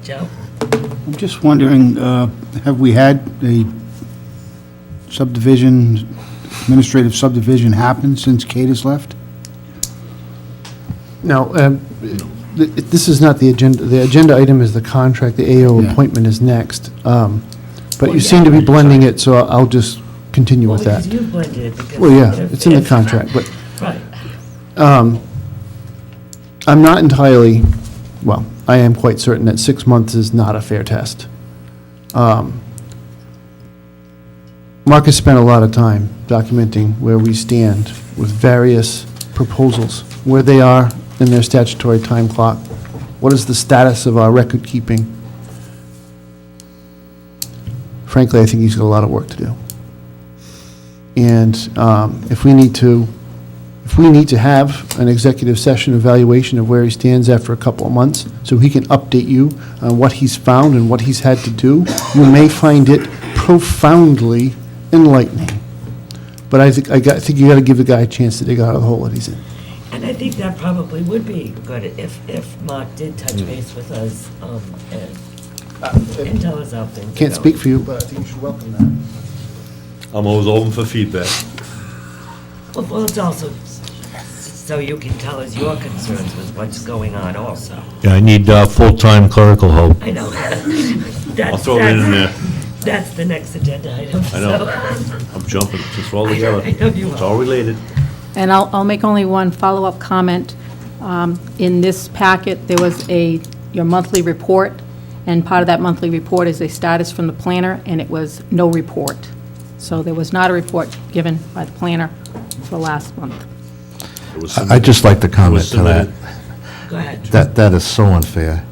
Speaker 1: Joe?
Speaker 11: I'm just wondering, have we had a subdivision, administrative subdivision happen since Kate has left?
Speaker 5: Now, this is not the agenda. The agenda item is the contract. The AO appointment is next. But you seem to be blending it, so I'll just continue with that.
Speaker 1: Because you blended it. Because
Speaker 5: Well, yeah, it's in the contract, but
Speaker 1: Right.
Speaker 5: I'm not entirely, well, I am quite certain that 6 months is not a fair test. Mark has spent a lot of time documenting where we stand with various proposals, where they are in their statutory time clock, what is the status of our record keeping. Frankly, I think he's got a lot of work to do. And if we need to have an executive session evaluation of where he stands after a couple of months, so he can update you on what he's found and what he's had to do, you may find it profoundly enlightening. But I think you got to give the guy a chance to dig out of the hole that he's in.
Speaker 1: And I think that probably would be good if Mark did touch base with us and tell us how things are
Speaker 5: Can't
Speaker 1: going.
Speaker 5: speak for you.
Speaker 11: But I think you should welcome that.
Speaker 8: I'm always open for feedback.
Speaker 1: Well, it's also so you can tell us your concerns with what's going on also.
Speaker 8: Yeah, I need full-time clerical help.
Speaker 1: I know.
Speaker 8: I'll throw it in there.
Speaker 1: That's the next agenda item.
Speaker 8: I know.
Speaker 1: so.
Speaker 8: I'm jumping, it's all together.
Speaker 1: I know you
Speaker 8: It's
Speaker 1: are.
Speaker 8: all related.
Speaker 2: And I'll make only one follow-up comment. In this packet, there was your monthly report, and part of that monthly report is a status from the planner, and it was no report. So there was not a report given by the planner for last month.
Speaker 8: It was
Speaker 17: I'd just like to comment
Speaker 8: was
Speaker 17: to that.
Speaker 1: Go ahead.
Speaker 17: That is so unfair.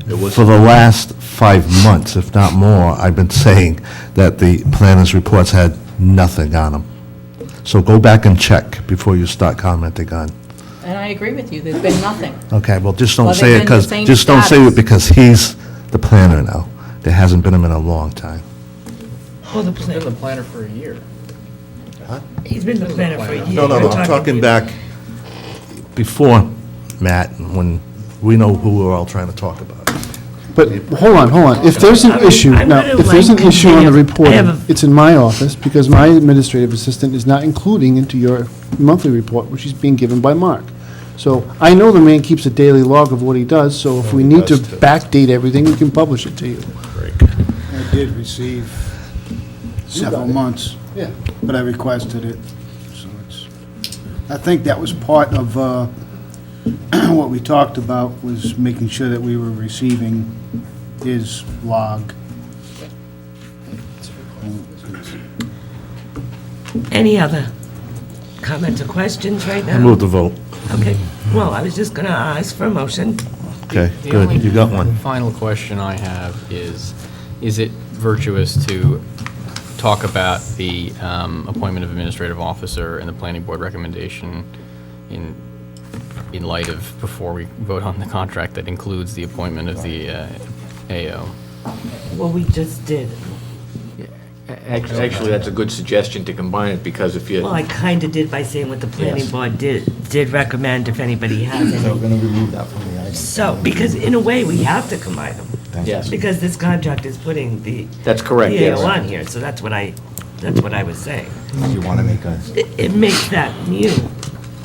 Speaker 8: It was
Speaker 17: For the last 5 months, if not more, I've been saying that the planner's reports had nothing on them. So go back and check before you start commenting on.
Speaker 2: And I agree with you, there's been nothing.
Speaker 17: Okay, well, just don't
Speaker 2: Other
Speaker 17: say it
Speaker 2: than the
Speaker 17: because,
Speaker 2: same
Speaker 17: just don't say
Speaker 2: status.
Speaker 17: it because he's the planner now. There hasn't been him in a long time.
Speaker 1: Oh, the
Speaker 6: He's been the
Speaker 1: plan.
Speaker 6: planner for a year.
Speaker 1: He's been the planner for a year.
Speaker 17: No,
Speaker 1: You're
Speaker 17: I'm talking back before Matt, when we know who we're all trying to talk about.
Speaker 5: But hold on. If there's an issue,
Speaker 1: I'm
Speaker 5: now,
Speaker 1: gonna,
Speaker 5: if there's an
Speaker 1: like,
Speaker 5: issue on the
Speaker 1: continue.
Speaker 5: reporting,
Speaker 1: I have
Speaker 5: it's in my office, because my administrative assistant is not including into your monthly report, which is being given by Mark. So I know the man keeps a daily log of what he does, so if we need to backdate everything, we can publish it to you.
Speaker 11: I did receive several months.
Speaker 5: Yeah.
Speaker 11: But I requested it, so it's, I think that was part of what we talked about, was making sure that we were receiving his log.
Speaker 1: Any other comments or questions right now?
Speaker 17: I move the vote.
Speaker 1: Okay, well, I was just going to ask for a motion.
Speaker 17: Okay,
Speaker 6: The
Speaker 17: good,
Speaker 6: only
Speaker 17: you got one.
Speaker 6: Final question I have is it virtuous to talk about the appointment of administrative officer and the planning board recommendation in light of, before we vote on the contract that includes the appointment of the AO?
Speaker 1: Well, we just did.
Speaker 20: Actually, that's a good suggestion to combine it, because if you...
Speaker 1: Well, I kind of did by saying what the planning board did recommend, if anybody has
Speaker 19: So we're
Speaker 1: any.
Speaker 19: going to remove that from the item.
Speaker 1: So, because in a way, we have to combine them.
Speaker 20: Yes.
Speaker 1: Because this contract is putting the.
Speaker 20: That's correct,
Speaker 1: the
Speaker 20: yes.
Speaker 1: AO on here, so that's what I was saying.
Speaker 19: You want to make a...
Speaker 1: It makes that new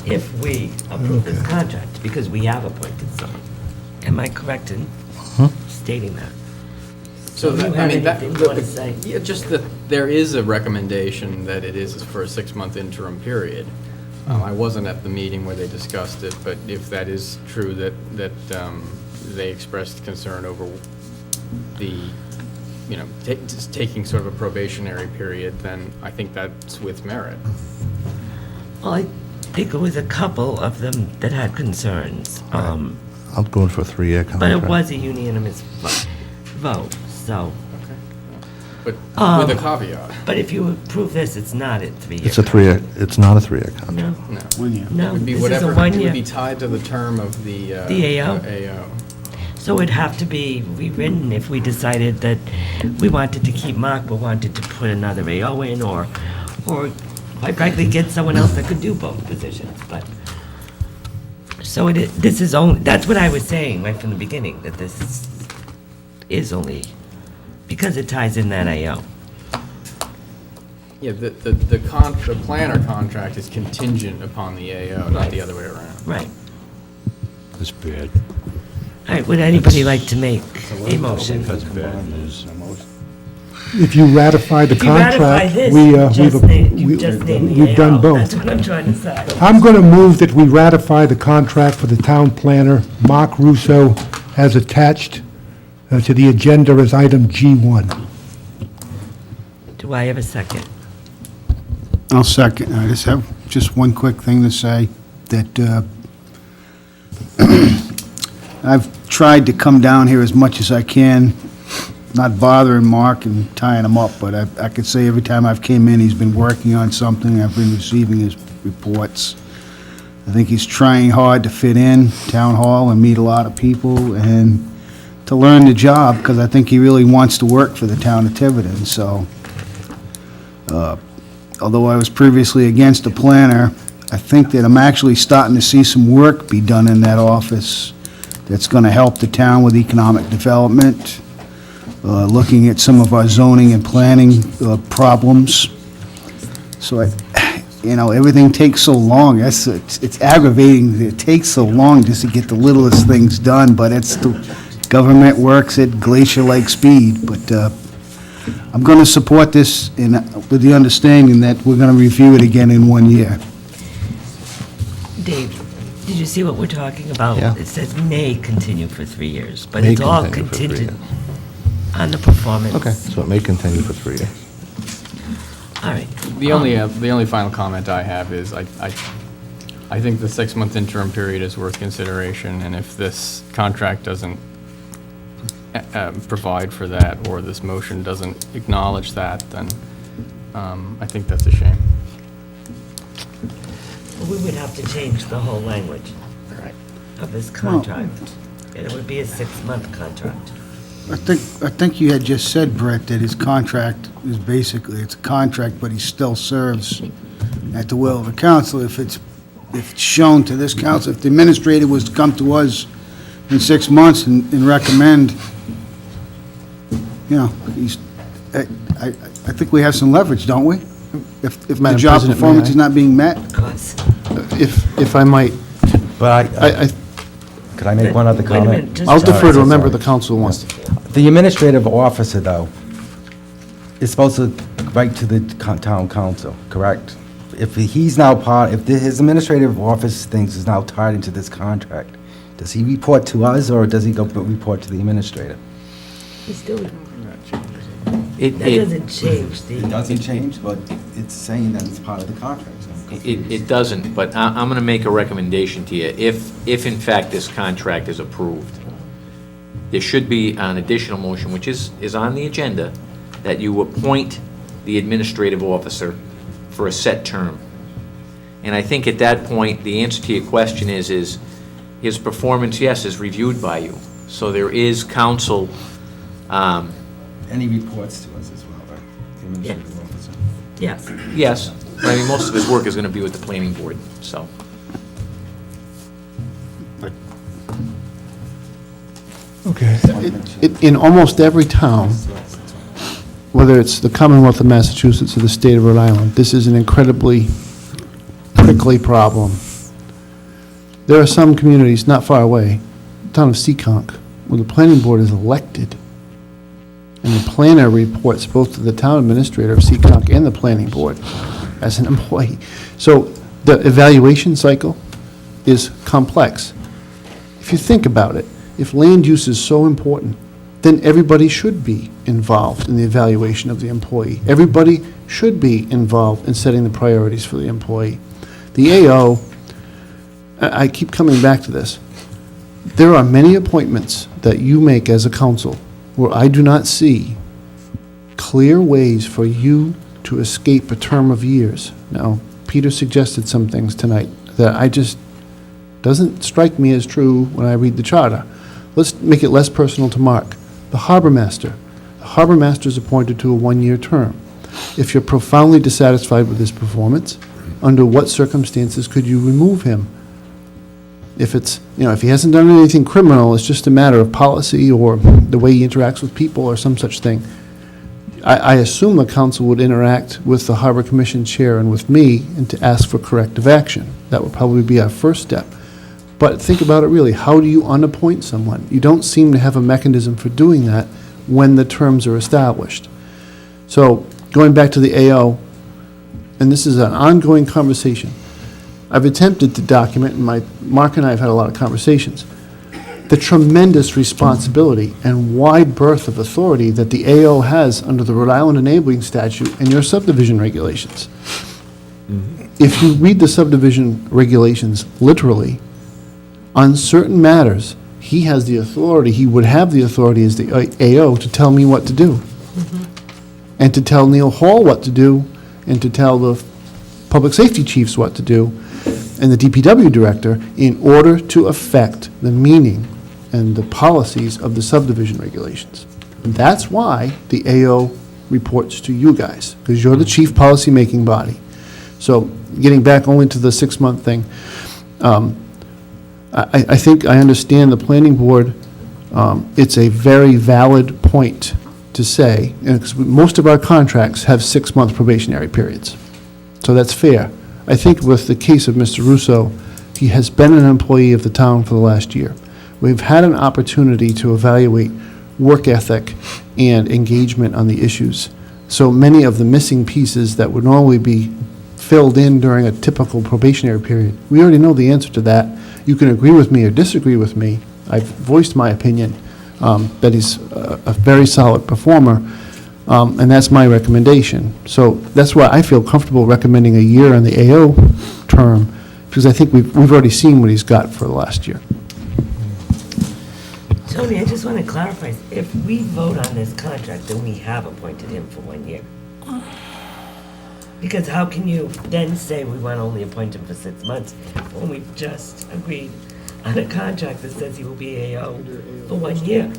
Speaker 1: if we approve this contract, because we have appointed someone. Am I correct in stating that?
Speaker 6: So,
Speaker 1: You
Speaker 6: that- I
Speaker 1: have
Speaker 6: mean, that,
Speaker 1: anything you wanna say?
Speaker 6: yeah, just that there is a recommendation that it is for a 6-month interim period. I wasn't at the meeting where they discussed it, but if that is true, that they expressed concern over the, just taking sort of a probationary period, then I think that's with merit.
Speaker 1: Well, I think it was a couple of them that had concerns.
Speaker 17: I'm going for a 3-year contract.
Speaker 1: But it was a unanimous vote, so.
Speaker 6: But with a caveat.
Speaker 1: But if you approve this, it's not a 3-year.
Speaker 17: It's a 3-year, it's not a 3-year contract.
Speaker 1: No.
Speaker 6: No.
Speaker 11: 1 year.
Speaker 1: No,
Speaker 6: It would be
Speaker 1: this is a
Speaker 6: whatever, it
Speaker 1: 1
Speaker 6: would
Speaker 1: year.
Speaker 6: be tied to the term of the
Speaker 1: AO?
Speaker 6: AO.
Speaker 1: So it'd have to be rewritten if we decided that we wanted to keep Mark, but wanted to put another AO in, or quite frankly, get someone else that could do both positions, but. So this is only, that's what I was saying right from the beginning, that this is only, because it ties in that AO.
Speaker 6: Yeah, the planner contract is contingent upon the AO, not the other way around.
Speaker 1: Right.
Speaker 8: That's bad.
Speaker 1: All right, would anybody like to make a motion?
Speaker 8: That's bad news.
Speaker 13: If you ratify the
Speaker 1: If you ratify
Speaker 13: contract,
Speaker 1: this,
Speaker 13: we,
Speaker 1: you just named the
Speaker 13: we've done
Speaker 1: AO.
Speaker 13: both.
Speaker 1: That's what I'm trying to say.
Speaker 13: I'm going to move that we ratify the contract for the town planner, Mark Russo, as attached to the agenda as item G1.
Speaker 1: Do I have a second?
Speaker 11: I'll second. I just have just one quick thing to say, that I've tried to come down here as much as I can, not bothering Mark and tying him up, but I could say every time I've came in, he's been working on something, I've been receiving his reports. I think he's trying hard to fit in town hall and meet a lot of people and to learn the job, because I think he really wants to work for the town of Tiverton, so although I was previously against the planner, I think that I'm actually starting to see some work be done in that office that's going to help the town with economic development, looking at some of our zoning and planning problems. So, everything takes so long. It's aggravating that it takes so long just to get the littlest things done, but the government works at glacier-like speed. But I'm going to support this with the understanding that we're going to review it again in 1 year.
Speaker 1: Dave, did you see what we're talking about?
Speaker 17: Yeah.
Speaker 1: It says may continue for 3 years, but
Speaker 17: May
Speaker 1: it's all
Speaker 17: continue for 3
Speaker 1: contingent on the performance.
Speaker 17: Okay, so it may continue for 3 years.
Speaker 1: All right.
Speaker 6: The only final comment I have is I think the 6-month interim period is worth consideration, and if this contract doesn't provide for that, or this motion doesn't acknowledge that, then I think that's a shame.
Speaker 1: We would have to change the whole language of this contract, and it would be a 6-month contract.
Speaker 11: I think you had just said, Brett, that his contract is basically, it's a contract, but he still serves at the will of the council. If it's shown to this council, if the administrator was to come to us in 6 months and recommend, I think we have some leverage, don't we? If the
Speaker 5: Madam
Speaker 11: job
Speaker 5: President, may
Speaker 11: performance
Speaker 5: I?
Speaker 11: is not being met?
Speaker 1: Of course.
Speaker 5: If I might,
Speaker 19: But could I make one other
Speaker 1: Wait a minute,
Speaker 19: comment?
Speaker 1: just-
Speaker 5: I'll defer to a
Speaker 19: Sorry.
Speaker 5: member of the council who wants to.
Speaker 19: The administrative officer, though, is supposed to write to the town council, correct? If he's now his administrative office things is now tied into this contract, does he report to us, or does he go report to the administrator?
Speaker 1: He's still, that
Speaker 20: It
Speaker 1: doesn't change the.
Speaker 19: It doesn't change, but it's saying that it's part of the contract.
Speaker 20: It doesn't, but I'm going to make a recommendation to you. If in fact this contract is approved, there should be an additional motion, which is on the agenda, that you appoint the administrative officer for a set term. And I think at that point, the answer to your question is his performance, yes, is reviewed by you. So there is council
Speaker 19: Any reports to us as well, right? The administrative officer.
Speaker 1: Yes.
Speaker 20: Yes, but I mean, most of his work is going to be with the planning board, so.
Speaker 13: Okay.
Speaker 5: In almost every town, whether it's the Commonwealth of Massachusetts or the state of Rhode Island, this is an incredibly prickly problem. There are some communities not far away, the town of Seekonk, where the planning board is elected, and the planner reports both to the town administrator of Seekonk and the planning board as an employee. So the evaluation cycle is complex. If you think about it, if land use is so important, then everybody should be involved in the evaluation of the employee. Everybody should be involved in setting the priorities for the employee. The AO, I keep coming back to this. There are many appointments that you make as a council where I do not see clear ways for you to escape a term of years. Now, Peter suggested some things tonight that I just, doesn't strike me as true when I read the charter. Let's make it less personal to Mark. The harbor master. The harbor master is appointed to a one-year term. If you're profoundly dissatisfied with his performance, under what circumstances could you remove him? If it's, if he hasn't done anything criminal, it's just a matter of policy or the way he interacts with people or some such thing. I assume the council would interact with the Harbor Commission chair and with me and to ask for corrective action. That would probably be our first step. But think about it really, how do you unappoint someone? You don't seem to have a mechanism for doing that when the terms are established. So, going back to the AO, and this is an ongoing conversation, I've attempted to document, and Mark and I have had a lot of conversations, the tremendous responsibility and wide berth of authority that the AO has under the Rhode Island Enabling Statute and your subdivision regulations. If you read the subdivision regulations literally, on certain matters, he has the authority, he would have the authority as the AO to tell me what to do. And to tell Neil Hall what to do, and to tell the public safety chiefs what to do, and the DPW director, in order to affect the meaning and the policies of the subdivision regulations. And that's why the AO reports to you guys, because you're the chief policy-making body. So, getting back only to the 6-month thing, I think I understand the planning board. It's a very valid point to say, because most of our contracts have 6-month probationary periods. So that's fair. I think with the case of Mr. Russo, he has been an employee of the town for the last year. We've had an opportunity to evaluate work ethic and engagement on the issues. So many of the missing pieces that would normally be filled in during a typical probationary period, we already know the answer to that. You can agree with me or disagree with me. I've voiced my opinion that he's a very solid performer, and that's my recommendation. So that's why I feel comfortable recommending a year on the AO term, because I think we've already seen what he's got for the last year.
Speaker 1: Tony, I just want to clarify, if we vote on this contract, then we have appointed him for 1 year. Because how can you then say we want to only appoint him for 6 months when we've just agreed on a contract that says he will be AO for 1 year?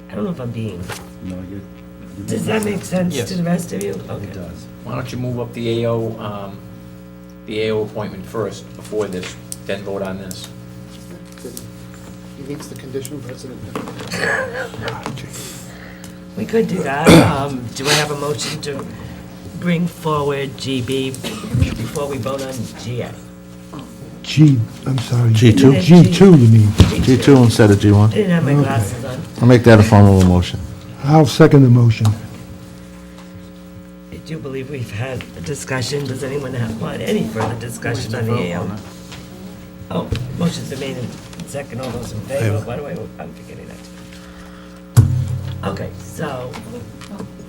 Speaker 1: I don't know if I'm being...
Speaker 19: No,
Speaker 1: Does that make sense
Speaker 20: Yes.
Speaker 1: to the rest of you? Okay.
Speaker 19: It does.
Speaker 20: Why don't you move up the AO appointment first, before this, then vote on this?
Speaker 5: He meets the condition precedent.
Speaker 1: We could do that. Do I have a motion to bring forward GB before we vote on GA?
Speaker 13: I'm sorry.
Speaker 17: G2?
Speaker 13: G2, you mean?
Speaker 17: G2 instead of
Speaker 1: I
Speaker 17: G1?
Speaker 1: didn't have my glasses on.
Speaker 17: I'll make that a formal motion.
Speaker 13: I'll second the motion.
Speaker 1: I do believe we've had a discussion. Does anyone want any further discussion on the AO? Oh, motion's been made and second. All those in favor? Why do I'm forgetting that. Okay, so,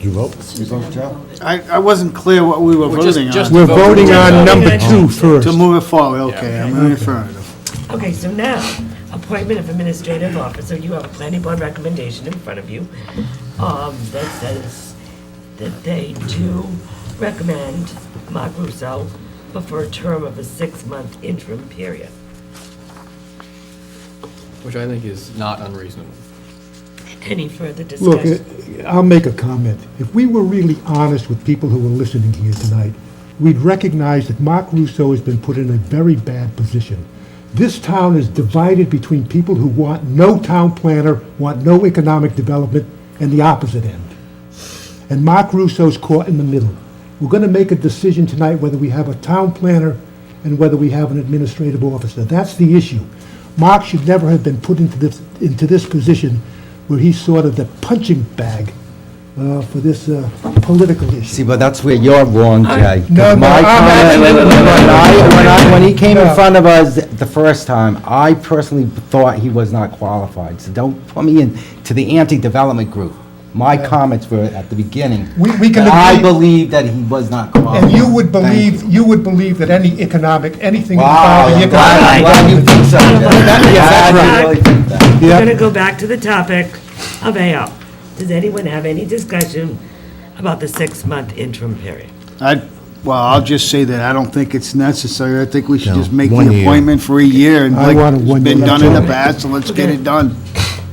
Speaker 16: You vote?
Speaker 11: You vote, Joe? I wasn't clear what we were voting on.
Speaker 13: We're voting on number 2 first.
Speaker 11: To move it forward, okay, I'm in the affirmative.
Speaker 1: okay, so now, appointment of administrative officer. You have a planning board recommendation in front of you that says that they do recommend Mark Russo, but for a term of a 6-month interim period.
Speaker 6: Which I think is not unreasonable.
Speaker 1: Any further
Speaker 13: Look,
Speaker 1: discussion?
Speaker 13: I'll make a comment. If we were really honest with people who are listening here tonight, we'd recognize that Mark Russo has been put in a very bad position. This town is divided between people who want no town planner, want no economic development, and the opposite end. And Mark Russo's caught in the middle. We're going to make a decision tonight whether we have a town planner and whether we have an administrative officer. That's the issue. Mark should never have been put into this position where he's sort of the punching bag for this political issue.
Speaker 19: See, but that's where you're wrong, Jay. 'Cause
Speaker 13: No, no,
Speaker 19: my
Speaker 13: I'm
Speaker 19: comment-
Speaker 13: actually-
Speaker 19: When he came in
Speaker 13: No.
Speaker 19: front of us the first time, I personally thought he was not qualified. So don't put me into the anti-development group. My comments were at the beginning.
Speaker 13: We can
Speaker 19: that I
Speaker 13: agree-
Speaker 19: believe that he was not qualified.
Speaker 13: And you would
Speaker 19: Thank
Speaker 13: believe that anything
Speaker 19: Wow,
Speaker 13: involving
Speaker 19: I'm glad you think so, Jay.
Speaker 13: That's
Speaker 19: I really think that.
Speaker 1: We're
Speaker 13: Yeah.
Speaker 1: going to go back to the topic of AL. Does anyone have any discussion about the 6-month interim period?
Speaker 11: I'll just say that I don't think it's necessary. I think we should
Speaker 17: No,
Speaker 11: just make
Speaker 17: 1
Speaker 11: the
Speaker 17: year.
Speaker 11: appointment for a year, and
Speaker 13: I
Speaker 11: like
Speaker 13: want a
Speaker 11: it's
Speaker 13: 1
Speaker 11: been
Speaker 13: year.
Speaker 11: done in the
Speaker 13: That's all.
Speaker 11: past, so let's get it done.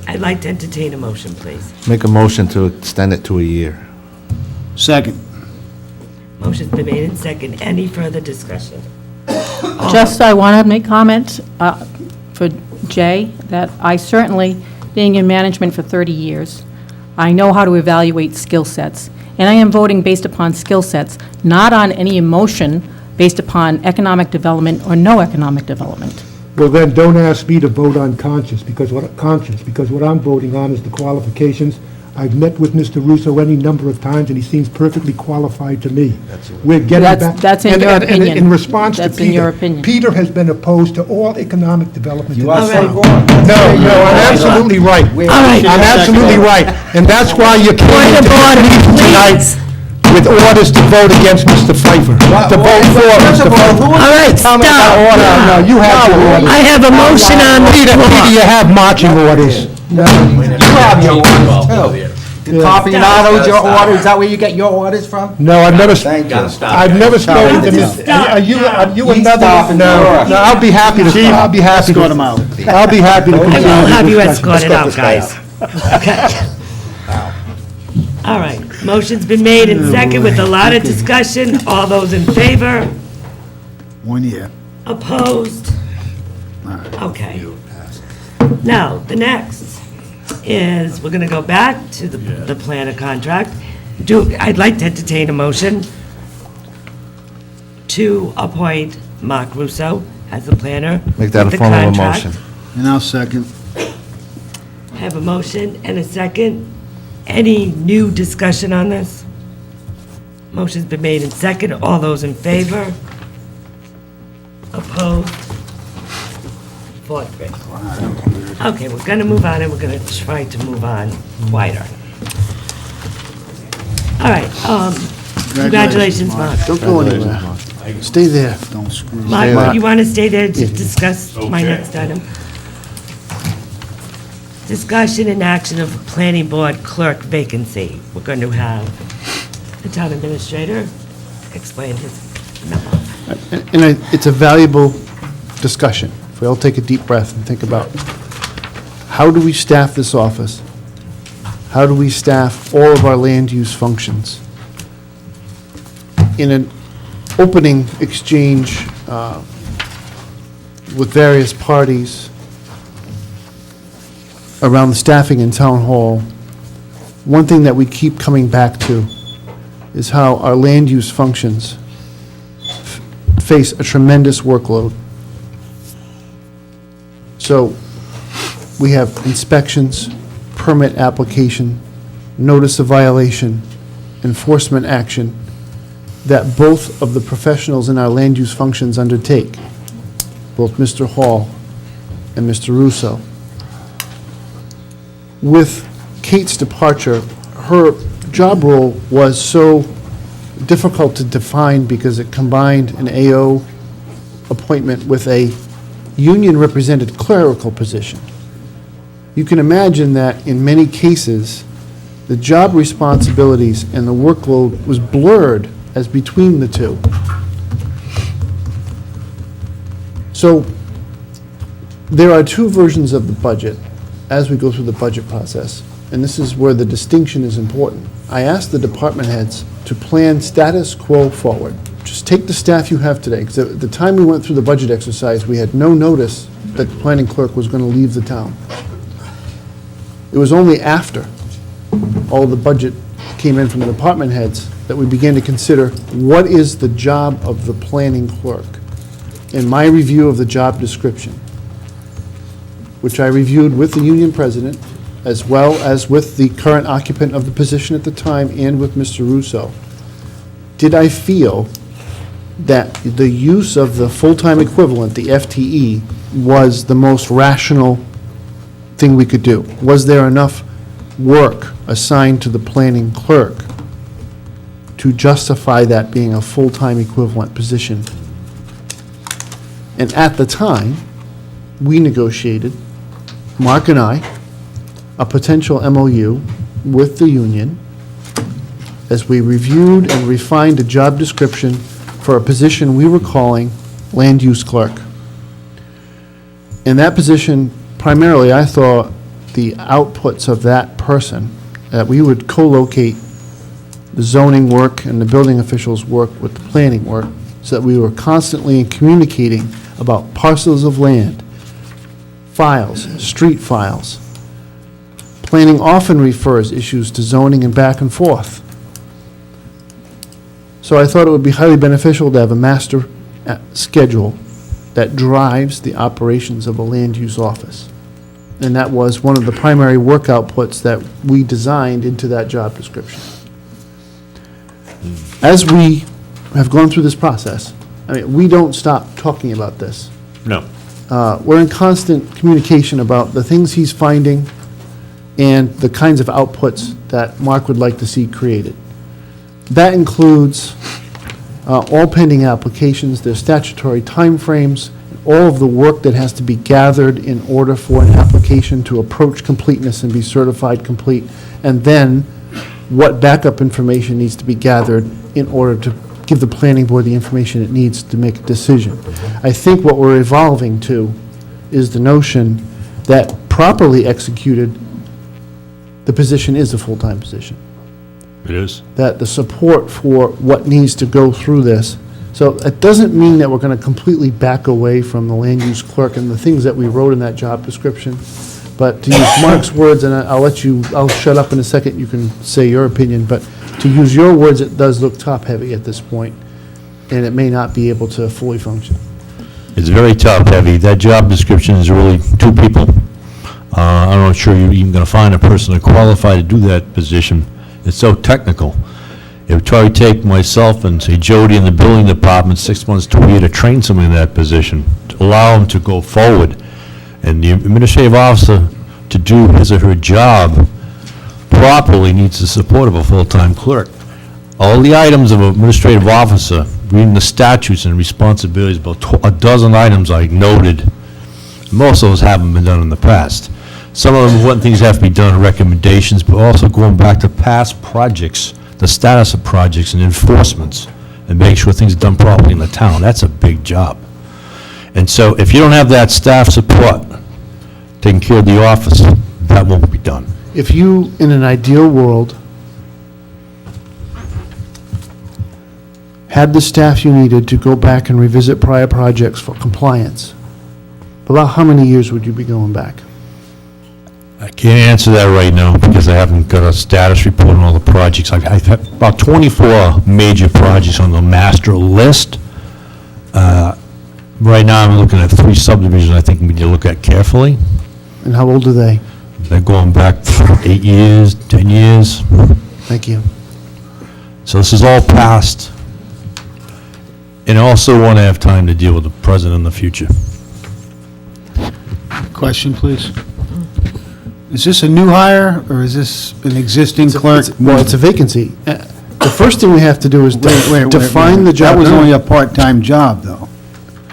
Speaker 1: I'd like to entertain a motion, please.
Speaker 17: Make a motion to extend it to a year.
Speaker 11: Second.
Speaker 1: Motion's been made in second. Any further discussion?
Speaker 2: Just, I want to make comment for Jay, that I certainly, being in management for 30 years, I know how to evaluate skill sets, and I am voting based upon skill sets, not on any emotion based upon economic development or no economic development.
Speaker 13: Well, then, don't ask me to vote on conscience, because what I'm voting on is the qualifications. I've met with Mr. Russo any number of times, and he seems perfectly qualified to me. We're getting back...
Speaker 2: That's in your
Speaker 13: and
Speaker 2: opinion.
Speaker 13: in response to
Speaker 2: That's
Speaker 13: Peter...
Speaker 2: in your opinion.
Speaker 13: Peter has been opposed to all economic development in
Speaker 19: You are
Speaker 13: this
Speaker 19: so
Speaker 13: town.
Speaker 19: wrong.
Speaker 13: No, I'm absolutely right. I'm absolutely right. And that's why you came into this meeting tonight with orders to vote against Mr. Pfeiffer, to vote for Mr. Pfeiffer.
Speaker 1: All right, stop.
Speaker 13: No, you have your orders.
Speaker 1: I have a motion on the
Speaker 13: Peter,
Speaker 1: floor.
Speaker 13: you have marching orders.
Speaker 19: You have your orders, too. The Papiano's your order, is that where you get your orders from?
Speaker 13: No, I've never,
Speaker 19: Thank you.
Speaker 13: I've never spoken to Mr. Are you
Speaker 19: He's
Speaker 13: another?
Speaker 19: stopping
Speaker 13: No,
Speaker 19: yours.
Speaker 13: no, I'll be happy to, I'll be happy to.
Speaker 11: Escort him out.
Speaker 13: I'll be happy to
Speaker 1: I
Speaker 13: continue.
Speaker 1: will have
Speaker 13: the
Speaker 1: you
Speaker 13: discussion.
Speaker 1: escorted out, guys. Okay. All right, motion's been made in second with a lot of discussion. All those in favor?
Speaker 11: 1 year.
Speaker 1: Opposed? Okay. Now, the next is, we're going to go back to the planner contract. I'd like to entertain a motion to appoint Mark Russo as the planner.
Speaker 17: Make that
Speaker 1: with
Speaker 17: a
Speaker 1: the
Speaker 17: form of a
Speaker 1: contract.
Speaker 17: motion.
Speaker 11: And I'll second.
Speaker 1: Have a motion and a second. Any new discussion on this? Motion's been made in second. All those in favor? Opposed? 4-3. Okay, we're going to move on, and we're going to try to move on quieter. All right, congratulations, Mark.
Speaker 5: Don't go anywhere. Stay there.
Speaker 11: Don't screw.
Speaker 1: Mark, you want to stay there to discuss my next item? Discussion and action of planning board clerk vacancy. We're going to have the town administrator explain his memo.
Speaker 5: And it's a valuable discussion. If we all take a deep breath and think about, how do we staff this office? How do we staff all of our land use functions? In an opening exchange with various parties around the staffing in town hall, one thing that we keep coming back to is how our land use functions face a tremendous workload. So we have inspections, permit application, notice of violation, enforcement action that both of the professionals in our land use functions undertake, both Mr. Hall and Mr. Russo. With Kate's departure, her job role was so difficult to define because it combined an AO appointment with a union-represented clerical position. You can imagine that in many cases, the job responsibilities and the workload was blurred as between the two. So there are two versions of the budget as we go through the budget process. and this is where the distinction is important, I asked the department heads to plan status quo forward. Just take the staff you have today, because at the time we went through the budget exercise, we had no notice that the planning clerk was going to leave the town. It was only after all the budget came in from the department heads that we began to consider what is the job of the planning clerk. In my review of the job description, which I reviewed with the union president, as well as with the current occupant of the position at the time and with Mr. Russo, did I feel that the use of the full-time equivalent, the FTE, was the most rational thing we could do? Was there enough work assigned to the planning clerk to justify that being a full-time equivalent position? And at the time, we negotiated, Mark and I, a potential MOU with the union as we reviewed and refined a job description for a position we were calling land use clerk. In that position, primarily, I thought the outputs of that person, that we would co-locate the zoning work and the building officials' work with the planning work, so that we were constantly communicating about parcels of land, files, street files. Planning often refers issues to zoning and back and forth. So I thought it would be highly beneficial to have a master schedule that drives the operations of a land use office. And that was one of the primary work outputs that we designed into that job description. As we have gone through this process, I mean, we don't stop talking about this.
Speaker 8: No.
Speaker 5: We're in constant communication about the things he's finding and the kinds of outputs that Mark would like to see created. That includes all pending applications, their statutory timeframes, all of the work that has to be gathered in order for an application to approach completeness and be certified complete, and then what backup information needs to be gathered in order to give the planning board the information it needs to make a decision. I think what we're evolving to is the notion that properly executed, the position is a full-time position.
Speaker 8: It is.
Speaker 5: That the support for what needs to go through this. So it doesn't mean that we're going to completely back away from the land use clerk and the things that we wrote in that job description. But to use Mark's words, and I'll shut up in a second, you can say your opinion, but to use your words, it does look top-heavy at this point, and it may not be able to fully function.
Speaker 8: It's very top-heavy. That job description is really two people. I'm not sure you're even going to find a person to qualify to do that position. It's so technical. It would probably take myself and, say, Jody in the building department 6 months to a year to train someone in that position, to allow them to go forward. And the administrative officer, to do his or her job properly, needs the support of a full-time clerk. All the items of an administrative officer, reading the statutes and responsibilities, about a dozen items I noted, most of those haven't been done in the past. Some of them, one things have to be done, recommendations, but also going back to past projects, the status of projects and enforcements, and make sure things are done properly in the town. That's a big job. And so if you don't have that staff support taking care of the office, that won't be done.
Speaker 5: If you, in an ideal world, had the staff you needed to go back and revisit prior projects for compliance, about how many years would you be going back?
Speaker 8: I can't answer that right now because I haven't got a status report on all the projects. I've had about 24 major projects on the master list. Right now, I'm looking at 3 subdivisions I think we need to look at carefully.
Speaker 5: And how old are they?
Speaker 8: They're going back 8 years, 10 years.
Speaker 5: Thank you.
Speaker 8: So this is all past. And I also want to have time to deal with the present and the future.
Speaker 11: Question, please. Is this a new hire, or is this an existing clerk?
Speaker 5: Well, it's a vacancy. The first thing we have to do is define the job.
Speaker 11: That was only a part-time job, though.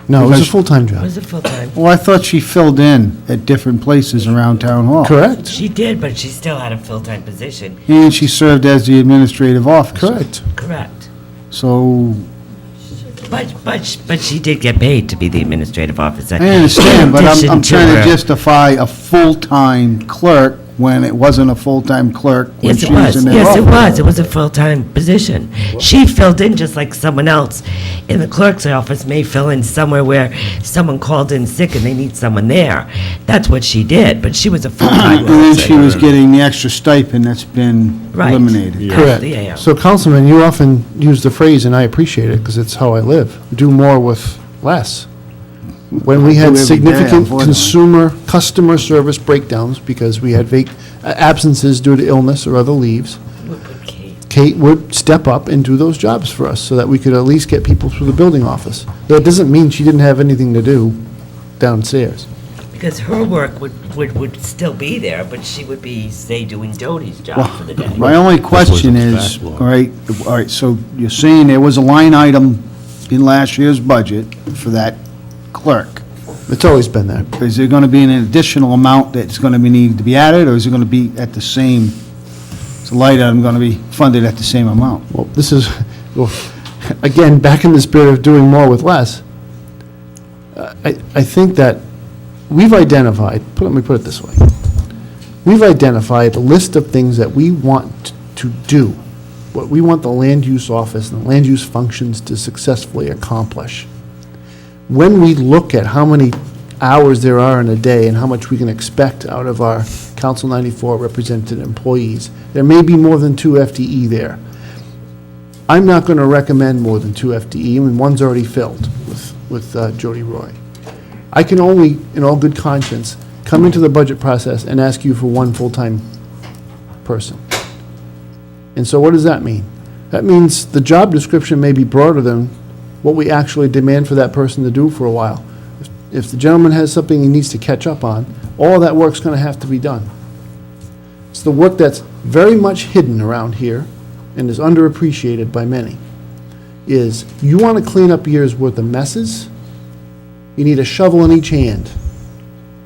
Speaker 5: No, it was a
Speaker 11: Because-
Speaker 5: full-time job.
Speaker 1: It was a full-time.
Speaker 11: Well, I thought she filled in at different places around Town Hall.
Speaker 5: Correct.
Speaker 1: She did, but she still had a full-time position.
Speaker 11: And she served as the administrative officer.
Speaker 5: Correct.
Speaker 1: Correct.
Speaker 11: So,
Speaker 1: But she did get paid to be the administrative officer.
Speaker 11: I understand, but
Speaker 1: In
Speaker 11: I'm
Speaker 1: addition
Speaker 11: trying to
Speaker 1: her-
Speaker 11: justify a full-time clerk when it wasn't a full-time clerk. When
Speaker 1: Yes, it
Speaker 11: she was
Speaker 1: was.
Speaker 11: in that
Speaker 1: Yes, it
Speaker 11: office.
Speaker 1: was. It was a full-time position. She filled in just like someone else in the clerk's office may fill in somewhere where someone called in sick and they need someone there. That's what she did, but she was a full-time
Speaker 11: And then
Speaker 1: person.
Speaker 11: she was getting the extra stipend that's been
Speaker 1: Right.
Speaker 11: eliminated.
Speaker 5: Correct.
Speaker 1: Yeah.
Speaker 5: So, Councilman, you often use the phrase, and I appreciate it, because it's how I live, do more with less. When we
Speaker 11: Do
Speaker 5: had
Speaker 11: every day,
Speaker 5: significant
Speaker 11: unfortunately.
Speaker 5: customer service breakdowns, because we had absences due to illness or other leaves, Kate would step up and do those jobs for us, so that we could at least get people through the building office. That doesn't mean she didn't have anything to do downstairs.
Speaker 1: Because her work would still be there, but she would be, say, doing Doty's job for the day.
Speaker 11: My only question is, all right, so you're saying there was a line item in last year's budget for that clerk.
Speaker 5: It's always been there.
Speaker 11: Is there going to be an additional amount that's going to need to be added, or is it going to be at the same, is the line item going to be funded at the same amount?
Speaker 5: Well, this is, well, again, back in the spirit of doing more with less, I think that we've identified, let me put it this way, we've identified a list of things that we want to do, what we want the land use office and the land use functions to successfully accomplish. When we look at how many hours there are in a day and how much we can expect out of our Council 94 represented employees, there may be more than 2 FTE there. I'm not going to recommend more than 2 FTE, and one's already filled with Jody Roy. I can only, in all good conscience, come into the budget process and ask you for one full-time person. And so what does that mean? That means the job description may be broader than what we actually demand for that person to do for a while. If the gentleman has something he needs to catch up on, all that work's going to have to be done. It's the work that's very much hidden around here and is underappreciated by many, is you want to clean up a year's worth of messes, you need a shovel in each hand.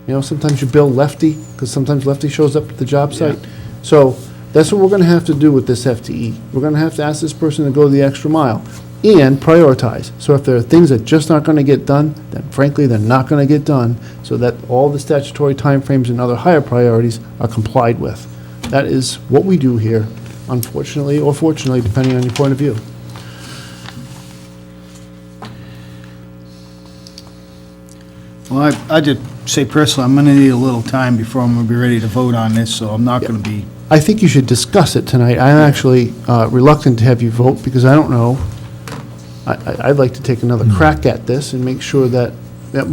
Speaker 5: You know, sometimes you bill Lefty, because sometimes Lefty shows up at the job site. So that's what we're going to have to do with this FTE. We're going to have to ask this person to go the extra mile and prioritize. So if there are things that just aren't going to get done, then frankly, they're not going to get done, so that all the statutory timeframes and other higher priorities are complied with. That is what we do here, unfortunately or fortunately, depending on your point of view.
Speaker 11: Well, I just say personally, I'm going to need a little time before I'm going to be ready to vote on this, so I'm not going to be,
Speaker 5: I think you should discuss it tonight. I'm actually reluctant to have you vote, because I don't know. I'd like to take another crack at this and make sure that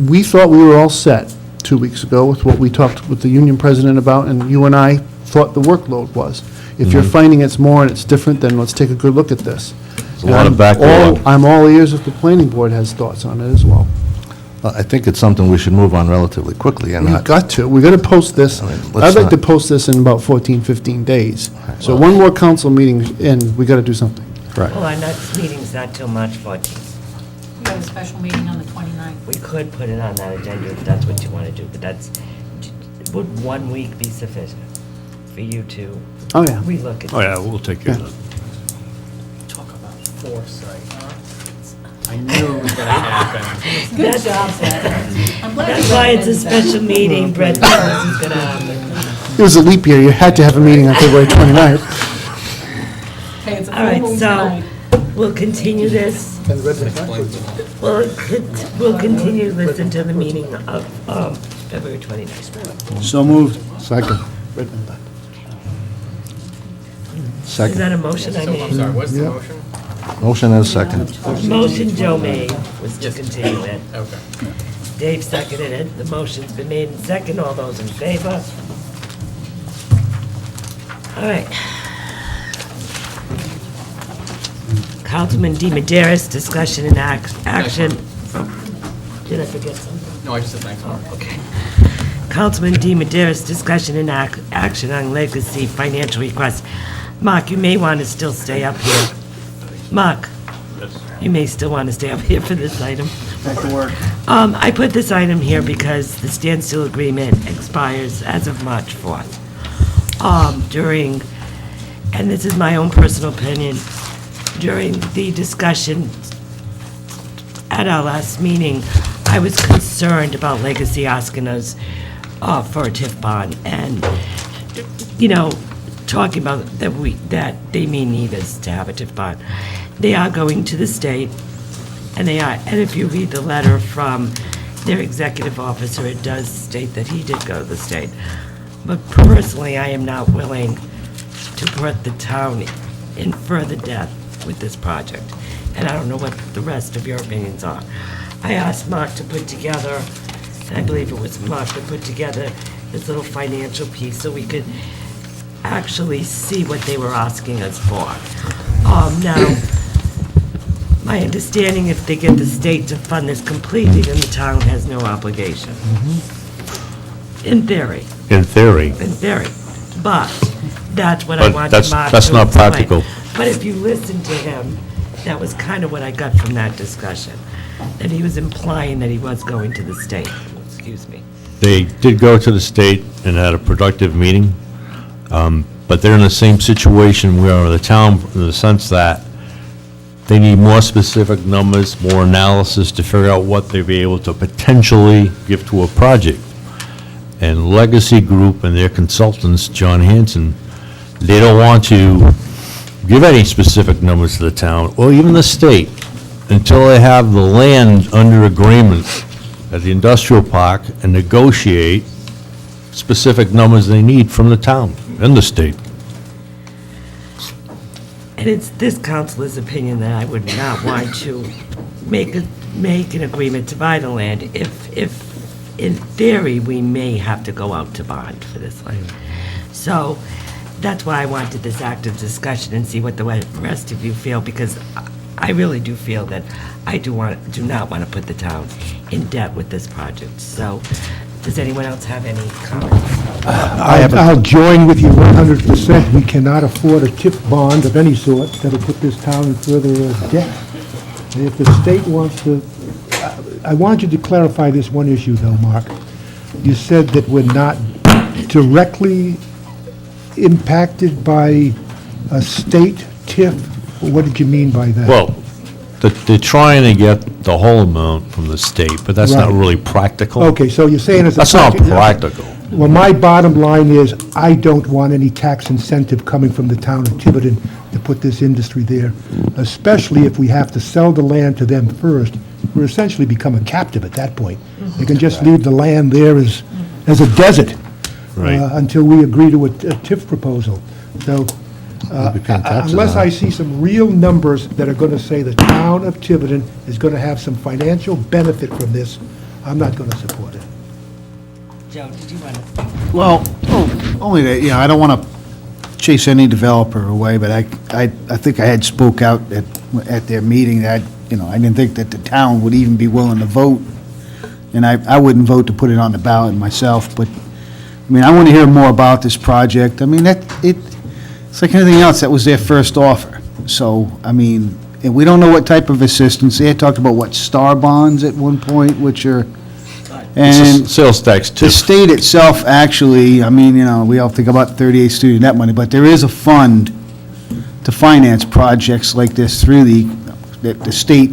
Speaker 5: we thought we were all set 2 weeks ago with what we talked with the union president about, and you and I thought the workload was. If you're finding it's more and it's different, then let's take a good look at this.
Speaker 8: a lot of backlog.
Speaker 5: I'm all ears if the planning board has thoughts on it as well.
Speaker 17: I think it's something we should move on relatively quickly and
Speaker 5: We've
Speaker 17: not,
Speaker 5: got to. We're going to post this.
Speaker 17: let's
Speaker 5: I'd like to
Speaker 17: not-
Speaker 5: post this in about 14, 15 days. So one more council meeting, and we got to do something.
Speaker 17: correct.
Speaker 1: Well, our next meeting's not till March 14th.
Speaker 12: We have a special meeting on the 29th.
Speaker 1: We could put it on that agenda if that's what you want to do, but would 1 week be sufficient for you to
Speaker 5: Oh, yeah.
Speaker 1: relook at?
Speaker 8: Oh, yeah, we'll take care of
Speaker 5: Yeah.
Speaker 8: that.
Speaker 6: Talk about foresight, huh? I knew it was going to happen.
Speaker 12: Good job, Seth. I'm glad
Speaker 1: That's
Speaker 12: you
Speaker 1: why it's a
Speaker 12: recommended that.
Speaker 1: special meeting, Brett, knows it's gonna happen.
Speaker 5: It was a leap year. You had to have a meeting on February 29th.
Speaker 12: Hey, it's a
Speaker 1: All right,
Speaker 12: full moon
Speaker 1: so
Speaker 12: tonight.
Speaker 1: we'll continue this. We'll continue this until the meeting of February 29th.
Speaker 11: so moved.
Speaker 5: Second.
Speaker 1: Is that a motion I
Speaker 6: So, I'm
Speaker 1: made?
Speaker 6: sorry, what's the motion?
Speaker 17: Motion and a second.
Speaker 1: Motion Joe made was to continue it.
Speaker 6: Okay.
Speaker 1: Dave seconded it. The motion's been made and second. All those in favor? All right. Councilman DiMederos, discussion and action. Did I forget something?
Speaker 6: No, I just said thanks, Mark.
Speaker 1: Okay. Councilman DiMederos, discussion and action on legacy financial requests. Mark, you may want to still stay up here. Mark, you may still want to stay up here for this item.
Speaker 11: Back to work.
Speaker 1: I put this item here because the standstill agreement expires as of March 4th. And this is my own personal opinion, during the discussion at our last meeting, I was concerned about Legacy asking us for a TIF bond. And talking about that they may need us to have a TIF bond. They are going to the state, and if you read the letter from their executive officer, it does state that he did go to the state. But personally, I am not willing to put the town in further debt with this project. And I don't know what the rest of your opinions are. I asked Mark to put together, and I believe it was Mark that put together this little financial piece so we could actually see what they were asking us for. Now, my understanding, if they get the state to fund this completely, then the town has no obligation. In theory.
Speaker 8: In theory.
Speaker 1: In theory. But that's what I
Speaker 8: But
Speaker 1: wanted
Speaker 8: that's-
Speaker 1: Mark to
Speaker 8: that's not
Speaker 1: explain.
Speaker 8: practical.
Speaker 1: But if you listen to him, that was kind of what I got from that discussion, that he was implying that he was going to the state. Excuse me.
Speaker 8: They did go to the state and had a productive meeting, but they're in the same situation where the town, in the sense that they need more specific numbers, more analysis to figure out what they'd be able to potentially give to a project. And Legacy Group and their consultants, John Hanson, they don't want to give any specific numbers to the town, or even the state, until they have the land under agreement at the industrial park and negotiate specific numbers they need from the town and the state.
Speaker 1: And it's this council's opinion that I would not want to make an agreement to buy the land if in theory, we may have to go out to bond for this land. So that's why I wanted this active discussion and see what the rest of you feel, because I really do feel that I do not want to put the town in debt with this project. So does anyone else have any comments?
Speaker 13: I'll join with you 100%. We cannot afford a TIF bond of any sort that'll put this town in further debt. And if the state wants to, I want you to clarify this one issue, though, Mark. You said that we're not directly impacted by a state TIF. What did you mean by that?
Speaker 8: Well, they're trying to get the whole amount from the state, but that's not
Speaker 13: Right.
Speaker 8: really practical.
Speaker 13: Okay, so you're saying it's a...
Speaker 8: That's not practical.
Speaker 13: Well, my bottom line is, I don't want any tax incentive coming from the town of Tiverton to put this industry there, especially if we have to sell the land to them first. We're essentially become a captive at that point. They can just leave the land there as a desert
Speaker 8: Right.
Speaker 13: until we agree to a TIF proposal. So,
Speaker 17: We'll be paying taxes
Speaker 13: unless
Speaker 17: on
Speaker 13: I
Speaker 17: it.
Speaker 13: see some real numbers that are going to say the town of Tiverton is going to have some financial benefit from this, I'm not going to support it.
Speaker 1: Joe, did you want to?
Speaker 11: Well, only that, I don't want to chase any developer away, but I think I had spoke out at their meeting that, I didn't think that the town would even be willing to vote, and I wouldn't vote to put it on the ballot myself, but, I want to hear more about this project. It's like anything else, that was their first offer. So, and we don't know what type of assistance. They had talked about, star bonds at one point, which are, and
Speaker 8: Sales tax too.
Speaker 11: the state itself, actually, we all think about 38 student net money, but there is a fund to finance projects like this through the state,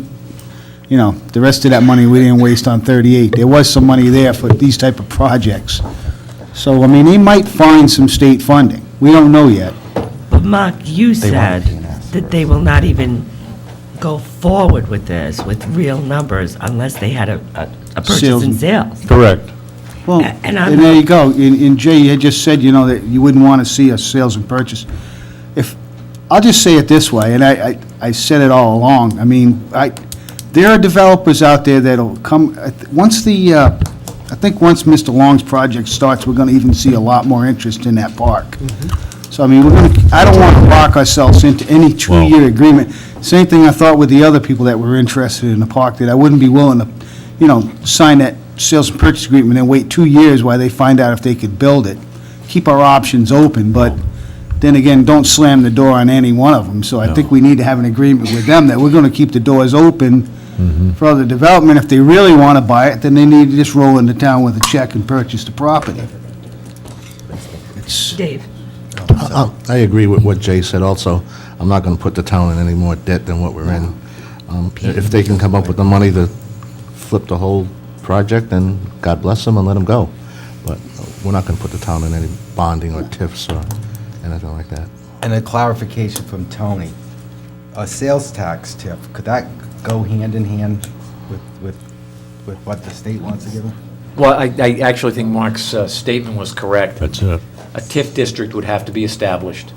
Speaker 11: the rest of that money we didn't waste on 38. There was some money there for these type of projects. So, they might find some state funding. We don't know yet.
Speaker 1: But Mark, you said that they will not even go forward with this, with real numbers, unless they had a purchase and sales.
Speaker 8: Correct.
Speaker 11: Well,
Speaker 1: And
Speaker 11: and
Speaker 1: I'm
Speaker 11: there you
Speaker 1: not-
Speaker 11: go. And Jay, you had just said, that you wouldn't want to see a sales and purchase. I'll just say it this way, and I said it all along. There are developers out there that'll come, once I think once Mr. Long's project starts, we're going to even see a lot more interest in that park. So, I don't want to lock ourselves into any two-year agreement. Same thing I thought with the other people that were interested in the park, that I wouldn't be willing to, sign that sales and purchase agreement and wait 2 years while they find out if they could build it. Keep our options open, but then again, don't slam the door on any one of them. So I think we need to have an agreement with them that we're going to keep the doors open for other development. If they really want to buy it, then they need to just roll into town with a check and purchase the property.
Speaker 1: Dave?
Speaker 17: I agree with what Jay said also. I'm not going to put the town in any more debt than what we're in. If they can come up with the money to flip the whole project, then God bless them and let them go. But we're not going to put the town in any bonding or TIFs or anything like that.
Speaker 19: And a clarification from Tony. A sales tax tip, could that go hand in hand with what the state wants to give them?
Speaker 20: Well, I actually think Mark's statement was correct.
Speaker 8: That's it.
Speaker 20: A TIF district would have to be established.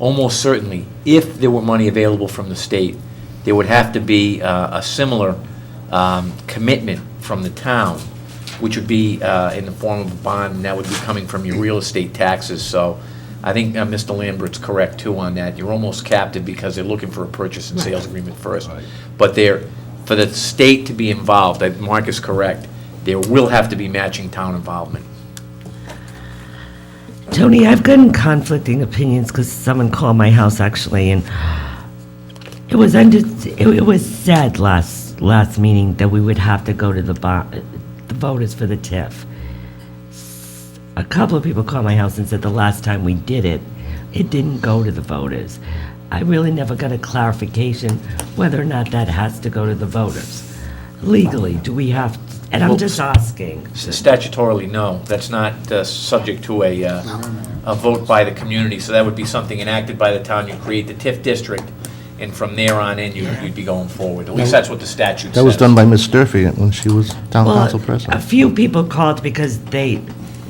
Speaker 20: Almost certainly, if there were money available from the state, there would have to be a similar commitment from the town, which would be in the form of a bond, and that would be coming from your real estate taxes. So I think Mr. Lambert's correct, too, on that. You're almost captive because they're looking for a purchase and sales agreement first. But for the state to be involved, Mark is correct, there will have to be matching town involvement.
Speaker 1: Tony, I've gotten conflicting opinions because someone called my house actually, and it was said last meeting that we would have to go to the voters for the TIF. A couple of people called my house and said the last time we did it, it didn't go to the voters. I really never got a clarification whether or not that has to go to the voters. Legally, do we have, and I'm just asking.
Speaker 20: Statutorily, no. That's not subject to a vote by the community, so that would be something enacted by the town. You create the TIF district, and from there on in, you'd be going forward. At least that's what the statute says.
Speaker 17: That was done by Ms. Durfee when she was town council
Speaker 1: A
Speaker 17: president.
Speaker 1: few people called because they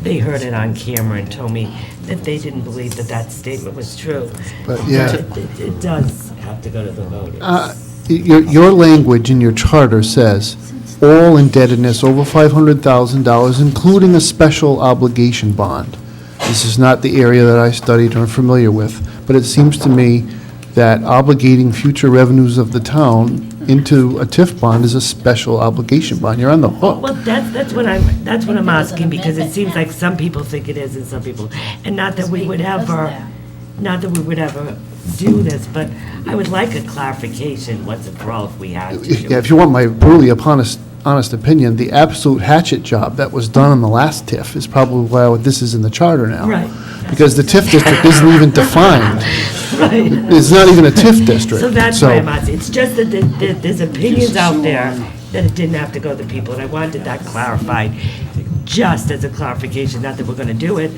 Speaker 1: heard it on camera and told me that they didn't believe that statement was true.
Speaker 5: But, yeah.
Speaker 1: It does have to go to the voters.
Speaker 5: Your language in your charter says, all indebtedness over $500,000, including a special obligation bond. This is not the area that I studied or am familiar with, but it seems to me that obligating future revenues of the town into a TIF bond is a special obligation bond. You're on the hook.
Speaker 1: Well, that's what I'm asking, because it seems like some people think it is and some people, and not that we would ever do this, but I would like a clarification once and for all if we had to.
Speaker 5: Yeah, if you want my brutally honest opinion, the absolute hatchet job that was done on the last TIF is probably why this is in the charter now.
Speaker 1: Right.
Speaker 5: Because the TIF district isn't even defined.
Speaker 1: Right.
Speaker 5: It's not even a TIF district.
Speaker 1: So that's why I'm asking. It's just that there's opinions out there that it didn't have to go to the people, and I wanted that clarified, just as a clarification, not that we're gonna do it,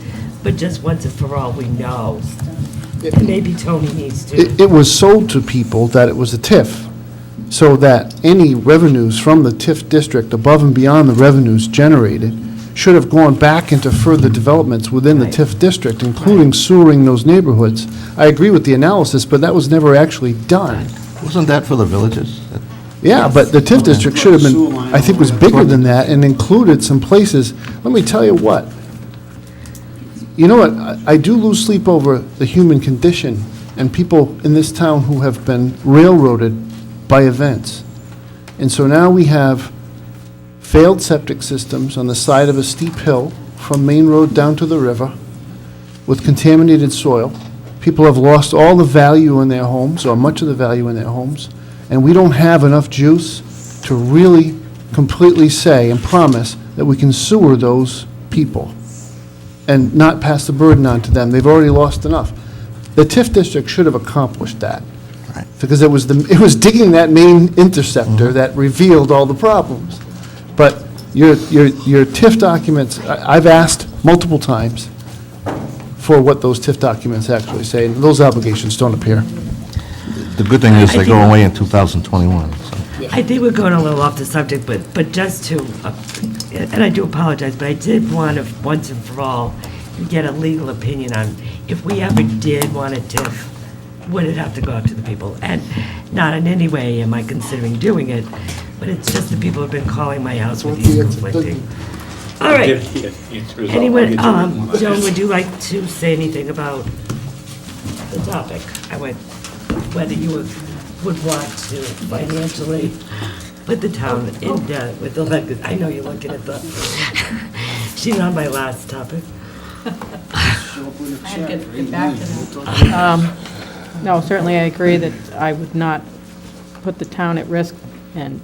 Speaker 1: but just once and for all, we know. And maybe Tony needs to.
Speaker 5: It was sold to people that it was a TIF, so that any revenues from the TIF district above and beyond the revenues generated should have gone back into further developments within the TIF district, including sewering those neighborhoods. I agree with the analysis, but that was never actually done.
Speaker 17: Wasn't that for the villages?
Speaker 5: Yeah, but the TIF district should have been, I think, was bigger than that and included some places. Let me tell you what. You know what? I do lose sleep over the human condition and people in this town who have been railroaded by events. And so now we have failed septic systems on the side of a steep hill from Main Road down to the river with contaminated soil. People have lost all the value in their homes, or much of the value in their homes, and we don't have enough juice to really completely say and promise that we can sewer those people and not pass the burden on to them. They've already lost enough. The TIF district should have accomplished that.
Speaker 17: Right.
Speaker 5: Because it was digging that main interceptor that revealed all the problems. But your TIF documents, I've asked multiple times for what those TIF documents actually say, and those obligations don't appear.
Speaker 17: The good thing is they go away in 2021, so.
Speaker 1: I think we're going a little off the subject, but just to, and I do apologize, but I did want to, once and for all, get a legal opinion on if we ever did want a TIF, would it have to go out to the people? And not in any way am I considering doing it, but it's just the people who've been calling my house with these conflicting. All right. Anyone, Joan, would you like to say anything about the topic? Whether you would want to financially put the town in debt with the legacy. I know you're looking at the, she's on my last topic.
Speaker 2: I had to get back to that. No, certainly I agree that I would not put the town at risk and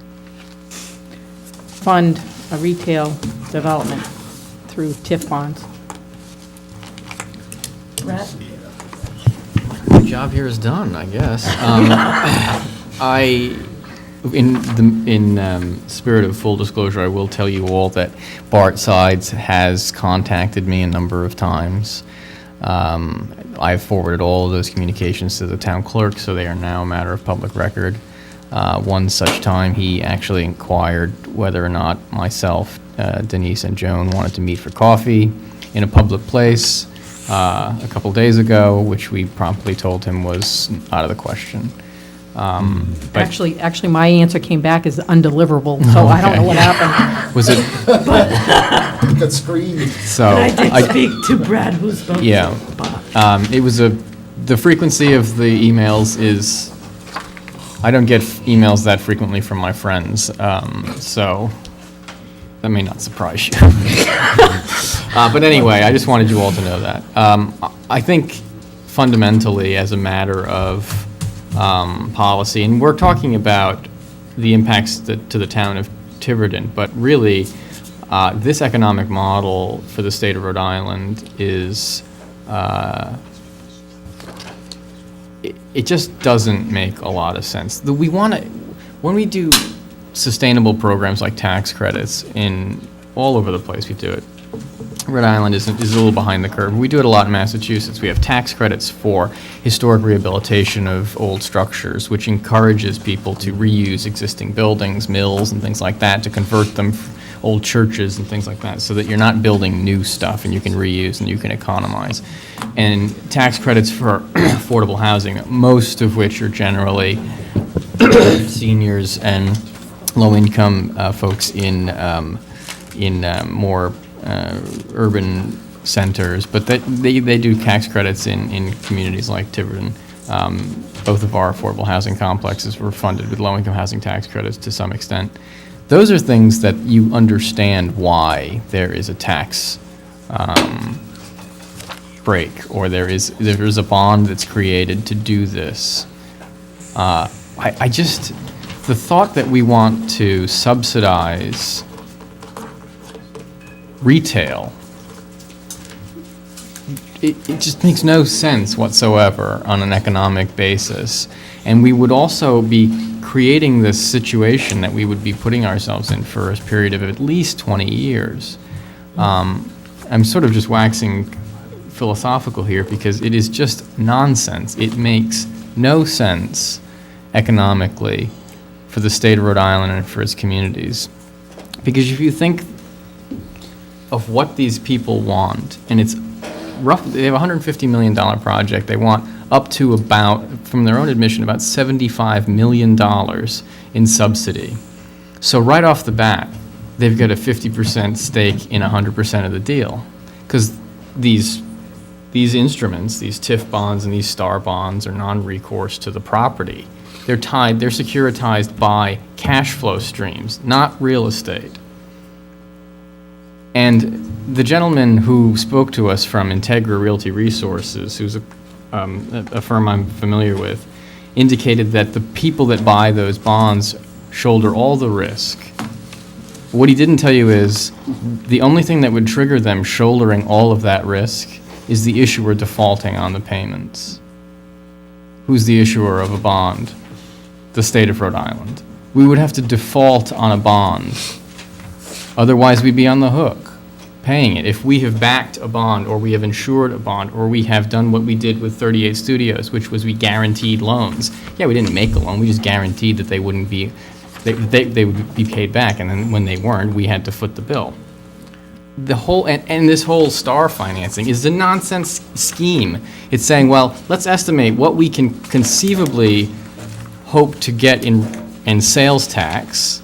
Speaker 2: fund a retail development through TIF bonds.
Speaker 6: My job here is done, I guess. in spirit of full disclosure, I will tell you all that Bart Sides has contacted me a number of times. I've forwarded all of those communications to the town clerk, so they are now a matter of public record. One such time, he actually inquired whether or not myself, Denise, and Joan wanted to meet for coffee in a public place a couple days ago, which we promptly told him was out of the question. But
Speaker 2: Actually, my answer came back as undeliverable, so I don't know what happened.
Speaker 6: was it?
Speaker 16: Got screened.
Speaker 6: So
Speaker 1: And I did speak to Brad, who's spoke to
Speaker 6: yeah, it was the frequency of the emails is, I don't get emails that frequently from my friends, so that may not surprise you. But anyway, I just wanted you all to know that. I think fundamentally, as a matter of policy, and we're talking about the impacts to the town of Tiverton, but really, this economic model for the state of Rhode Island is, it just doesn't make a lot of sense. We want to, when we do sustainable programs like tax credits all over the place, we do it. Rhode Island is a little behind the curve. We do it a lot in Massachusetts. We have tax credits for historic rehabilitation of old structures, which encourages people to reuse existing buildings, mills, and things like that, to convert them, old churches and things like that, so that you're not building new stuff and you can reuse and you can economize. And tax credits for affordable housing, most of which are generally seniors and low-income folks in more urban centers, but they do tax credits in communities like Tiverton. Both of our affordable housing complexes were funded with low-income housing tax credits to some extent. Those are things that you understand why there is a tax break, or there is a bond that's created to do this. I just, the thought that we want to subsidize retail, it just makes no sense whatsoever on an economic basis. And we would also be creating this situation that we would be putting ourselves in for a period of at least 20 years. I'm sort of just waxing philosophical here because it is just nonsense. It makes no sense economically for the state of Rhode Island and for its communities. Because if you think of what these people want, and it's roughly, they have a $150 million project. They want up to about, from their own admission, about $75 million in subsidy. So right off the bat, they've got a 50% stake in 100% of the deal. Because these instruments, these TIF bonds and these STAR bonds, are non-recourse to the property. They're securitized by cash flow streams, not real estate. And the gentleman who spoke to us from Integra Realty Resources, who's a firm I'm familiar with, indicated that the people that buy those bonds shoulder all the risk. What he didn't tell you is the only thing that would trigger them shouldering all of that risk is the issuer defaulting on the payments. Who's the issuer of a bond? The state of Rhode Island. We would have to default on a bond. Otherwise, we'd be on the hook paying it. If we have backed a bond, or we have insured a bond, or we have done what we did with 38 Studios, which was we guaranteed loans. Yeah, we didn't make a loan, we just guaranteed that they wouldn't be, they would be paid back, and then when they weren't, we had to foot the bill. The whole, and this whole STAR financing is a nonsense scheme. It's saying, well, let's estimate what we can conceivably hope to get in sales tax,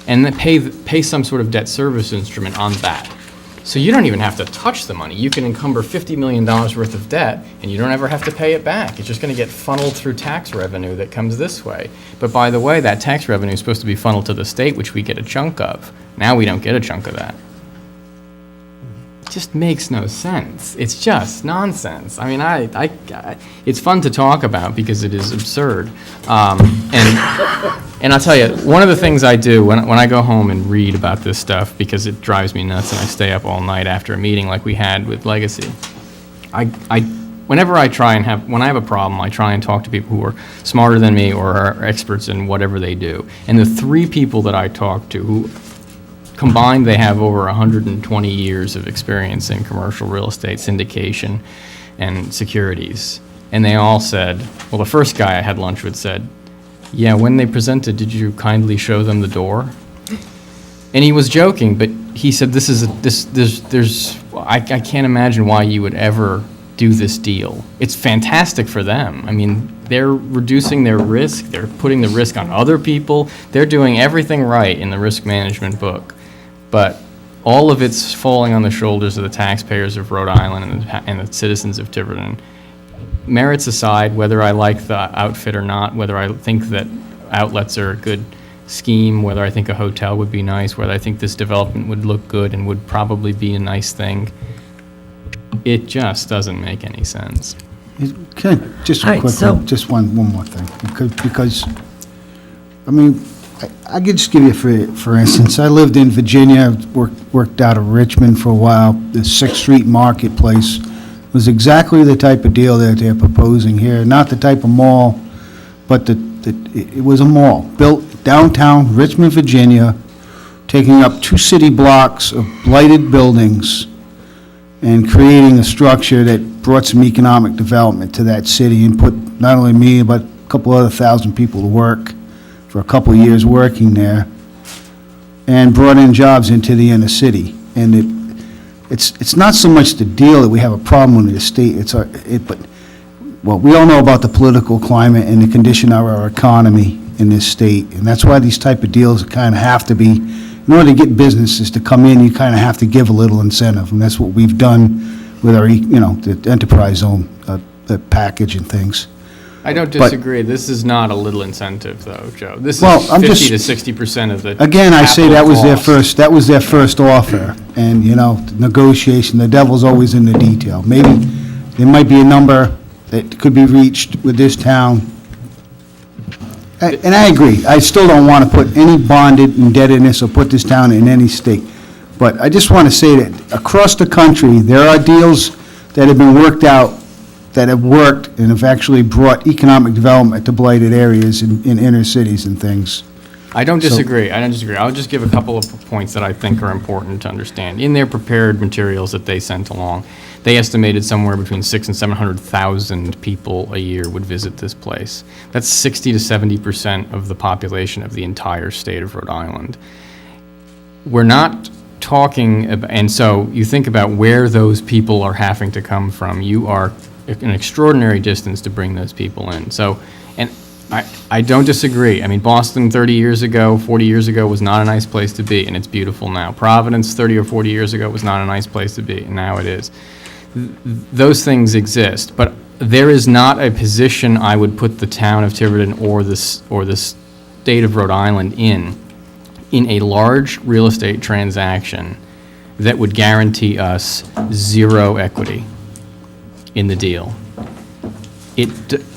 Speaker 6: and then pay some sort of debt service instrument on that. So you don't even have to touch the money. You can encumber $50 million worth of debt, and you don't ever have to pay it back. It's just going to get funneled through tax revenue that comes this way. But by the way, that tax revenue is supposed to be funneled to the state, which we get a chunk of. Now we don't get a chunk of that. It just makes no sense. It's just nonsense. I mean, it's fun to talk about because it is absurd. And I'll tell you, one of the things I do when I go home and read about this stuff, because it drives me nuts and I stay up all night after a meeting like we had with Legacy, I whenever I try and when I have a problem, I try and talk to people who are smarter than me or are experts in whatever they do. And the three people that I talk to who combined, they have over 120 years of experience in commercial real estate syndication and securities. And they all said, well, the first guy I had lunch with said, yeah, when they presented, did you kindly show them the door? And he was joking, but he said, I can't imagine why you would ever do this deal. It's fantastic for them. I mean, they're reducing their risk, they're putting the risk on other people, they're doing everything right in the risk management book. But all of it's falling on the shoulders of the taxpayers of Rhode Island and the citizens of Tiverton. Merits aside, whether I like the outfit or not, whether I think that outlets are a good scheme, whether I think a hotel would be nice, whether I think this development would look good and would probably be a nice thing, it just doesn't make any sense.
Speaker 11: Just
Speaker 1: All right,
Speaker 11: quick,
Speaker 1: so-
Speaker 11: just one more thing, because, I mean, I could just give you, for instance, I lived in Virginia, worked out of Richmond for a while. The 6th Street Marketplace was exactly the type of deal that they're proposing here, not the type of mall, but it was a mall, built downtown Richmond, Virginia, taking up 2 city blocks of blighted buildings and creating a structure that brought some economic development to that city and put not only me, but a couple other thousand people to work for a couple of years working there, and brought in jobs into the inner city. And it's not so much the deal that we have a problem with the state, well, we all know about the political climate and the condition of our economy in this state, and that's why these type of deals kind of have to be, in order to get businesses to come in, you kind of have to give a little incentive, and that's what we've done with our, the enterprise zone, the package and things.
Speaker 6: I don't disagree. This is not a little incentive, though, Joe. This is
Speaker 11: Well, I'm
Speaker 6: 50
Speaker 11: just-
Speaker 6: to 60% of the
Speaker 11: Again, I say that was
Speaker 6: capital cost.
Speaker 11: their first offer, and, negotiation, the devil's always in the detail. Maybe there might be a number that could be reached with this town. And I agree, I still don't want to put any bonded indebtedness or put this town in any state. But I just want to say that across the country, there are deals that have been worked out, that have worked and have actually brought economic development to blighted areas in inner cities and things.
Speaker 6: I don't disagree. I'll just give a couple of points that I think are important to understand. In their prepared materials that they sent along, they estimated somewhere between 600,000 and 700,000 people a year would visit this place. That's 60 to 70% of the population of the entire state of Rhode Island. We're not talking, and so you think about where those people are having to come from. You are an extraordinary distance to bring those people in. So, and I don't disagree. I mean, Boston 30 years ago, 40 years ago was not a nice place to be, and it's beautiful now. Providence 30 or 40 years ago was not a nice place to be, and now it is. Those things exist, but there is not a position I would put the town of Tiverton or the state of Rhode Island in a large real estate transaction that would guarantee us zero equity in the deal.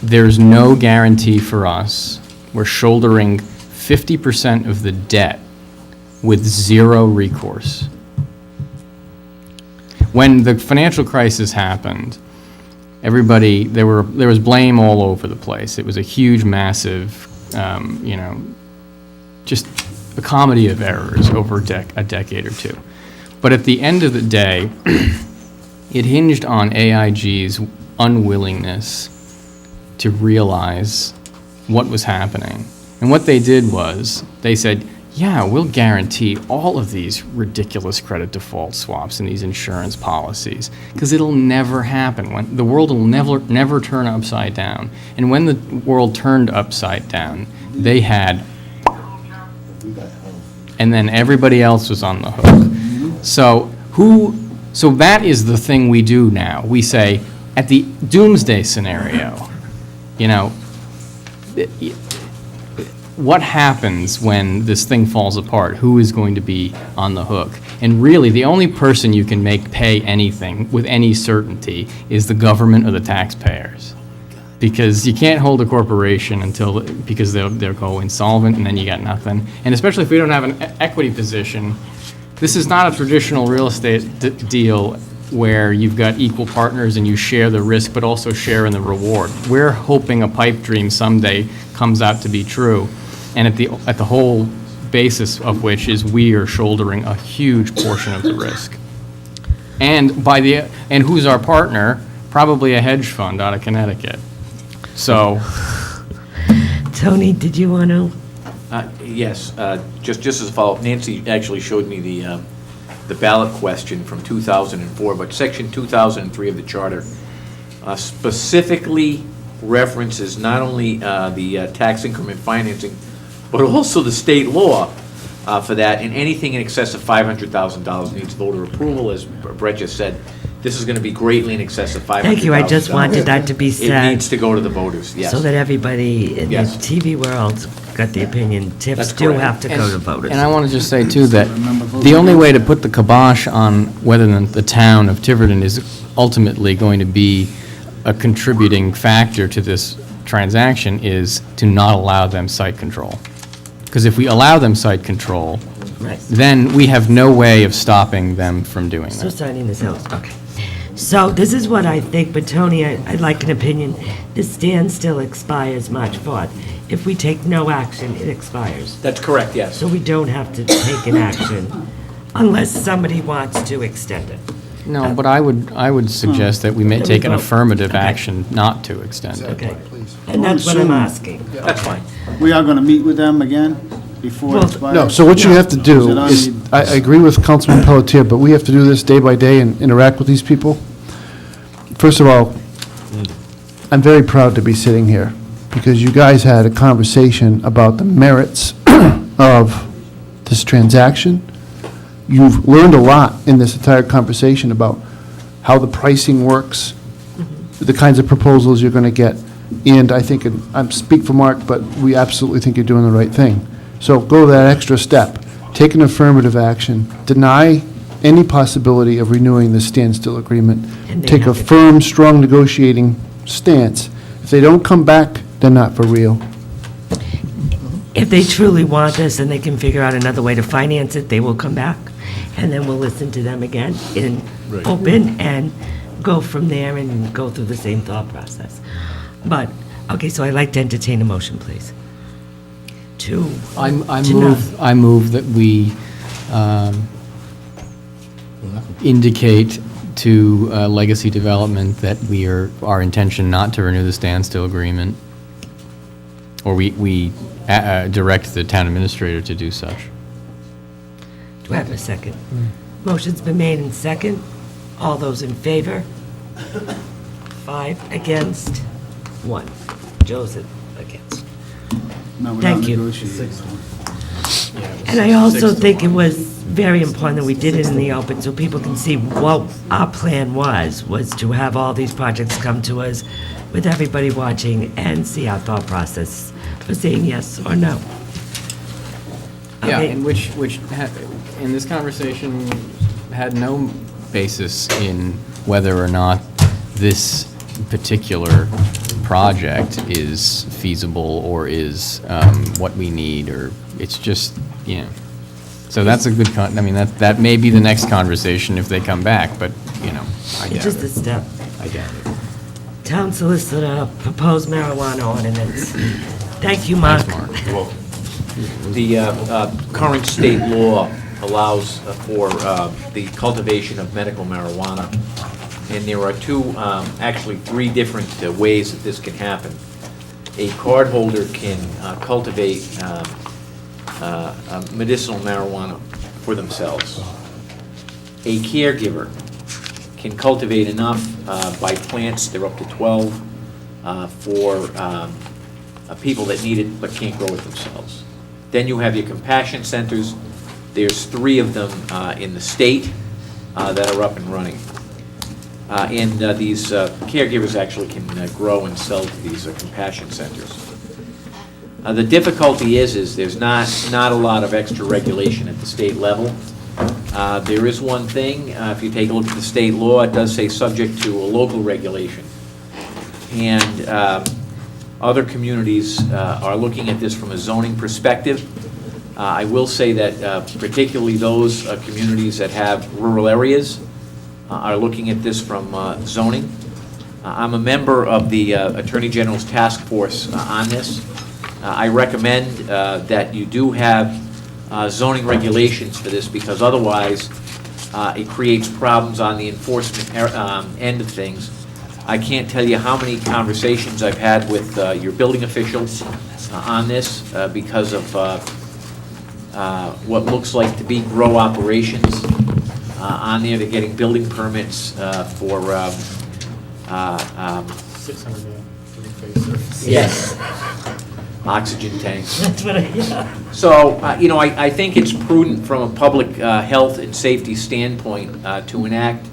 Speaker 6: There's no guarantee for us. We're shouldering 50% of the debt with zero recourse. When the financial crisis happened, there was blame all over the place. It was a huge, massive, just a comedy of errors over a decade or two. But at the end of the day, it hinged on AIG's unwillingness to realize what was happening. And what they did was, they said, yeah, we'll guarantee all of these ridiculous credit default swaps and these insurance policies, because it'll never happen. The world will never turn upside down. And when the world turned upside down, they had, and then everybody else was on the hook. So that is the thing we do now. We say, at the doomsday scenario, what happens when this thing falls apart? Who is going to be on the hook? And really, the only person you can make pay anything with any certainty is the government or the taxpayers. Because you can't hold a corporation because they'll go insolvent and then you got nothing. And especially if we don't have an equity position, this is not a traditional real estate deal where you've got equal partners and you share the risk, but also share in the reward. We're hoping a pipe dream someday comes out to be true, and at the whole basis of which is we are shouldering a huge portion of the risk. And who's our partner? Probably a hedge fund out of Connecticut. So,
Speaker 1: Tony, did you want to?
Speaker 20: Yes, just as a follow-up, Nancy actually showed me the ballot question from 2004, but Section 2003 of the Charter specifically references not only the tax increment financing, but also the state law for that, and anything in excess of $500,000 needs voter approval, as Brett just said. This is going to be greatly in excess of $500,000.
Speaker 1: Thank you, I just wanted that to be said.
Speaker 20: It needs to go to the voters, yes.
Speaker 1: So that everybody in the
Speaker 20: Yes.
Speaker 1: TV world got the opinion, TIFs
Speaker 20: That's
Speaker 1: do
Speaker 20: correct.
Speaker 1: have to go to voters.
Speaker 6: and I want to just say, too, that the only way to put the kibosh on whether the town of Tiverton is ultimately going to be a contributing factor to this transaction is to not allow them site control. Because if we allow them site control,
Speaker 1: Right.
Speaker 6: then we have no way of stopping them from doing
Speaker 1: So
Speaker 6: that.
Speaker 1: signing this out, okay. So this is what I think, but Tony, I'd like an opinion. The standstill expires March 4th. If we take no action, it expires.
Speaker 20: That's correct, yes.
Speaker 1: So we don't have to take an action unless somebody wants to extend it.
Speaker 6: No, but I would suggest that we may
Speaker 1: Then we
Speaker 6: take an
Speaker 1: vote.
Speaker 6: affirmative
Speaker 1: Okay.
Speaker 6: action not to extend it.
Speaker 1: Okay. And that's what I'm asking.
Speaker 20: That's fine.
Speaker 11: We are going to meet with them again before it expires?
Speaker 5: No, so what you have to
Speaker 11: Is
Speaker 5: do
Speaker 11: it on
Speaker 5: is,
Speaker 11: the-
Speaker 5: I agree with Councilman Pelletier, but we have to do this day by day and interact with these people. First of all, I'm very proud to be sitting here, because you guys had a conversation about the merits of this transaction. You've learned a lot in this entire conversation about how the pricing works, the kinds of proposals you're going to get, and I think, and I speak for Mark, but we absolutely think you're doing the right thing. So go that extra step, take an affirmative action, deny any possibility of renewing the standstill agreement,
Speaker 1: And they
Speaker 5: take a
Speaker 1: have to-
Speaker 5: firm, strong negotiating stance. If they don't come back, they're not for real.
Speaker 1: If they truly want this and they can figure out another way to finance it, they will come back, and then we'll listen to them again in open and go from there and go through the same thought process. But, okay, so I'd like to entertain a motion, please.
Speaker 6: I move that we indicate to Legacy Development that our intention not to renew the standstill agreement, or we direct the town administrator to do such.
Speaker 1: Do I have a second? Motion's been made in second. All those in favor? 5 against, 1. Joseph against.
Speaker 11: No, we're not
Speaker 1: Thank you.
Speaker 11: negotiating.
Speaker 1: And I also think it was very important that we did it in the open so people can see what our plan was to have all these projects come to us with everybody watching and see our thought process for saying yes or no.
Speaker 6: Yeah,
Speaker 1: Okay.
Speaker 6: and which in this conversation had no basis in whether or not this particular project is feasible or is what we need, or it's just, So that's a good, that may be the next conversation if they come back, but, I doubt
Speaker 1: It's just a
Speaker 6: it.
Speaker 1: step.
Speaker 6: I doubt it.
Speaker 1: Town solicitor, proposed marijuana ordinance. Thank you, Mark.
Speaker 20: The current state law allows for the cultivation of medical marijuana, and there are actually three different ways that this can happen. A cardholder can cultivate medicinal marijuana for themselves. A caregiver can cultivate enough by plants, they're up to 12, for people that need it but can't grow it themselves. Then you have your compassion centers. There's 3 of them in the state that are up and running. And these caregivers actually can grow and sell to these compassion centers. The difficulty is there's not a lot of extra regulation at the state level. There is one thing, if you take a look at the state law, it does say subject to a local regulation. And other communities are looking at this from a zoning perspective. I will say that particularly those communities that have rural areas, are looking at this from zoning. I'm a member of the Attorney General's task force on this. I recommend that you do have zoning regulations for this, because otherwise it creates problems on the enforcement end of things. I can't tell you how many conversations I've had with your building officials on this because of what looks like to be grow operations on there. They're getting building permits for
Speaker 6: 600 face.
Speaker 20: yes, oxygen tanks.
Speaker 1: That's what yeah.
Speaker 20: So, I think it's prudent from a public health and safety standpoint to enact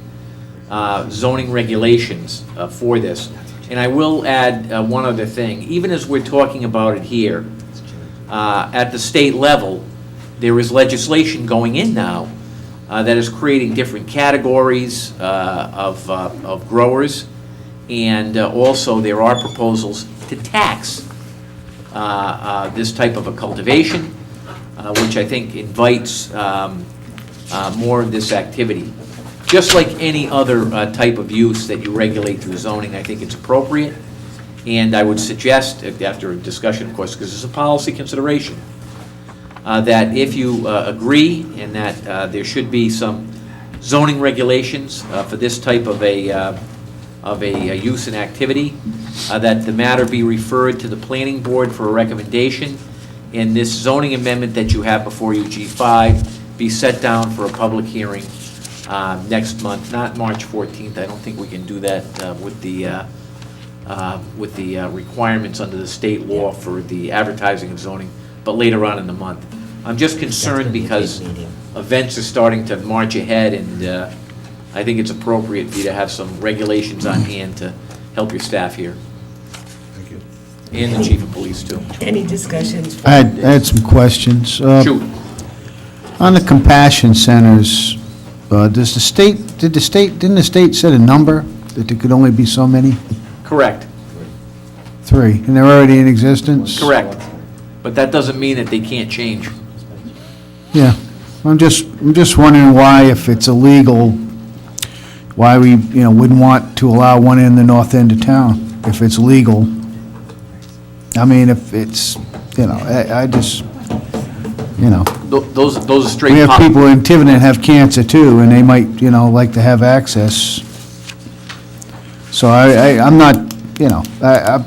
Speaker 20: zoning regulations for this. And I will add one other thing. Even as we're talking about it here, at the state level, there is legislation going in now that is creating different categories of growers, and also there are proposals to tax this type of a cultivation, which I think invites more of this activity. Just like any other type of use that you regulate through zoning, I think it's appropriate. And I would suggest, after a discussion, of course, because it's a policy consideration, that if you agree and that there should be some zoning regulations for this type of a use and activity, that the matter be referred to the planning board for a recommendation, and this zoning amendment that you have before you, G5, be set down for a public hearing next month, not March 14th. I don't think we can do that with the requirements under the state law for the advertising of zoning, but later on in the month. I'm just concerned because events are starting to march ahead, and I think it's appropriate for you to have some regulations on hand to help your staff here.
Speaker 3: Thank you.
Speaker 20: And the chief of police, too.
Speaker 1: Any discussions?
Speaker 11: I had some questions.
Speaker 20: Shoot.
Speaker 11: On the compassion centers, didn't the state set a number that there could only be so many?
Speaker 20: Correct.
Speaker 11: 3, and they're already in existence?
Speaker 20: Correct. But that doesn't mean that they can't change.
Speaker 11: Yeah. I'm just wondering why, if it's illegal, why we, wouldn't want to allow one in the north end of town, if it's legal. I mean, if it's, I just,
Speaker 20: Those are straight.
Speaker 11: we have people in Tiverton that have cancer too, and they might, like to have access. So I'm not, I'm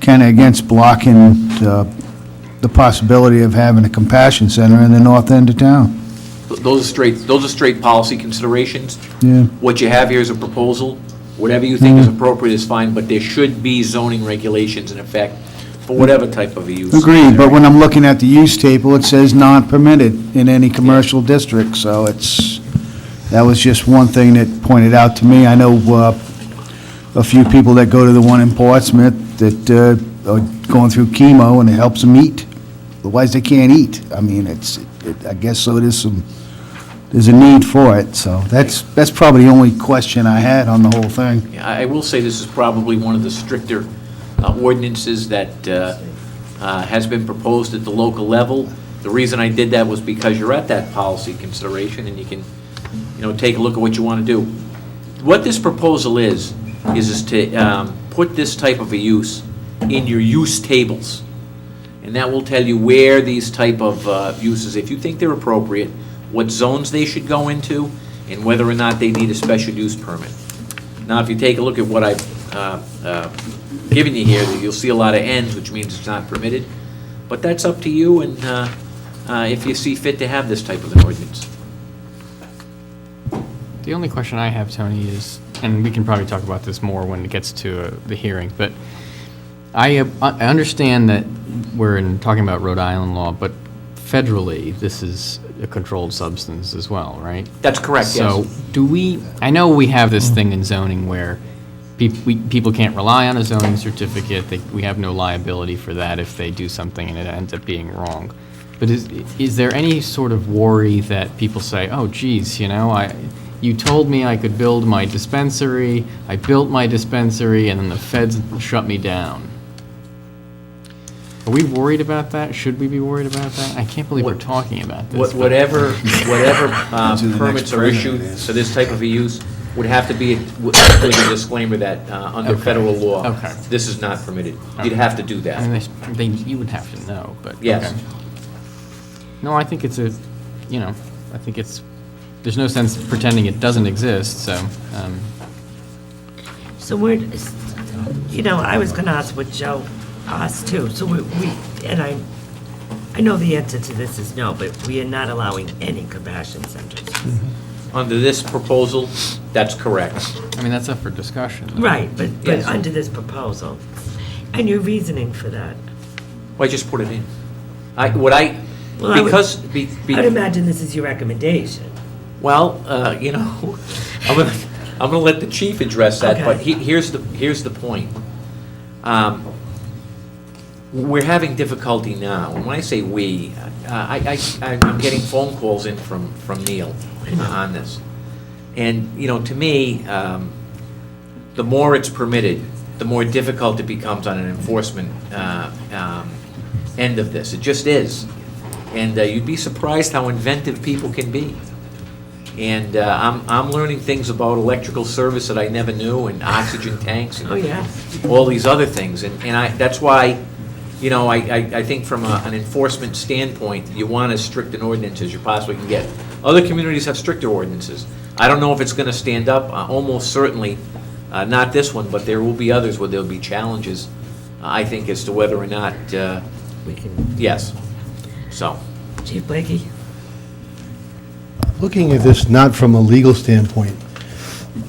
Speaker 11: kind of against blocking the possibility of having a compassion center in the north end of town.
Speaker 20: Those are straight policy considerations.
Speaker 11: Yeah.
Speaker 20: What you have here is a proposal. Whatever you think is appropriate is fine, but there should be zoning regulations in effect for whatever type of a use.
Speaker 11: Agreed, but when I'm looking at the use table, it says non-permitted in any commercial district, so that was just one thing that pointed out to me. I know a few people that go to the one in Portsmouth that are going through chemo, and it helps them eat. Otherwise, they can't eat. I mean, I guess so there's a need for it, so that's probably the only question I had on the whole thing.
Speaker 20: Yeah, I will say this is probably one of the stricter ordinances that has been proposed at the local level. The reason I did that was because you're at that policy consideration, and you can, take a look at what you want to do. What this proposal is to put this type of a use in your use tables. And that will tell you where these type of uses, if you think they're appropriate, what zones they should go into, and whether or not they need a special use permit. Now, if you take a look at what I've given you here, you'll see a lot of Ns, which means it's not permitted. But that's up to you, and if you see fit to have this type of an ordinance.
Speaker 6: The only question I have, Tony, is, and we can probably talk about this more when it gets to the hearing, but I understand that we're talking about Rhode Island law, but federally, this is a controlled substance as well, right?
Speaker 20: That's correct, yes.
Speaker 6: So I know we have this thing in zoning where people can't rely on a zoning certificate. We have no liability for that if they do something and it ends up being wrong. But is there any sort of worry that people say, oh, geez, you told me I could build my dispensary, I built my dispensary, and then the feds shut me down? Are we worried about that? Should we be worried about that? I can't believe we're talking about this. but-
Speaker 20: Whatever
Speaker 11: To the
Speaker 20: permits
Speaker 11: next
Speaker 20: are issued
Speaker 11: president, yes.
Speaker 20: for this type of a use would have to be with a disclaimer that under
Speaker 6: Okay.
Speaker 20: federal law,
Speaker 6: Okay.
Speaker 20: this is not permitted. You'd have to do
Speaker 6: I mean,
Speaker 20: that.
Speaker 6: you would have to know, but.
Speaker 20: Yes.
Speaker 6: okay. No, I think it's I think there's no sense pretending it doesn't exist, so.
Speaker 1: So I was going to ask what Joe asked too. So and I know the answer to this is no, but we are not allowing any compassion centers.
Speaker 20: Under this proposal, that's correct.
Speaker 6: I mean, that's up for discussion.
Speaker 1: Right, but
Speaker 20: Yes.
Speaker 1: under this proposal. And your reasoning for that?
Speaker 20: Well, I just put it in.
Speaker 1: Well, I would-
Speaker 20: Because,
Speaker 1: I'd imagine this is your recommendation.
Speaker 20: well, I'm gonna let the chief address that, but
Speaker 1: Okay.
Speaker 20: here's the point. We're having difficulty now, and when I say we, I'm getting phone calls in from Neil on this. And, to me, the more it's permitted, the more difficult it becomes on an enforcement end of this. It just is. And you'd be surprised how inventive people can be. And I'm learning things about electrical service that I never knew, and oxygen tanks, and
Speaker 1: Oh, yeah.
Speaker 20: all these other things. And that's why, I think from an enforcement standpoint, you want as strict an ordinance as you possibly can get. Other communities have stricter ordinances. I don't know if it's going to stand up, almost certainly, not this one, but there will be others where there'll be challenges, I think, as to whether or not,
Speaker 1: We can,
Speaker 20: yes. So,
Speaker 1: Chief Blakey?
Speaker 14: Looking at this not from a legal standpoint,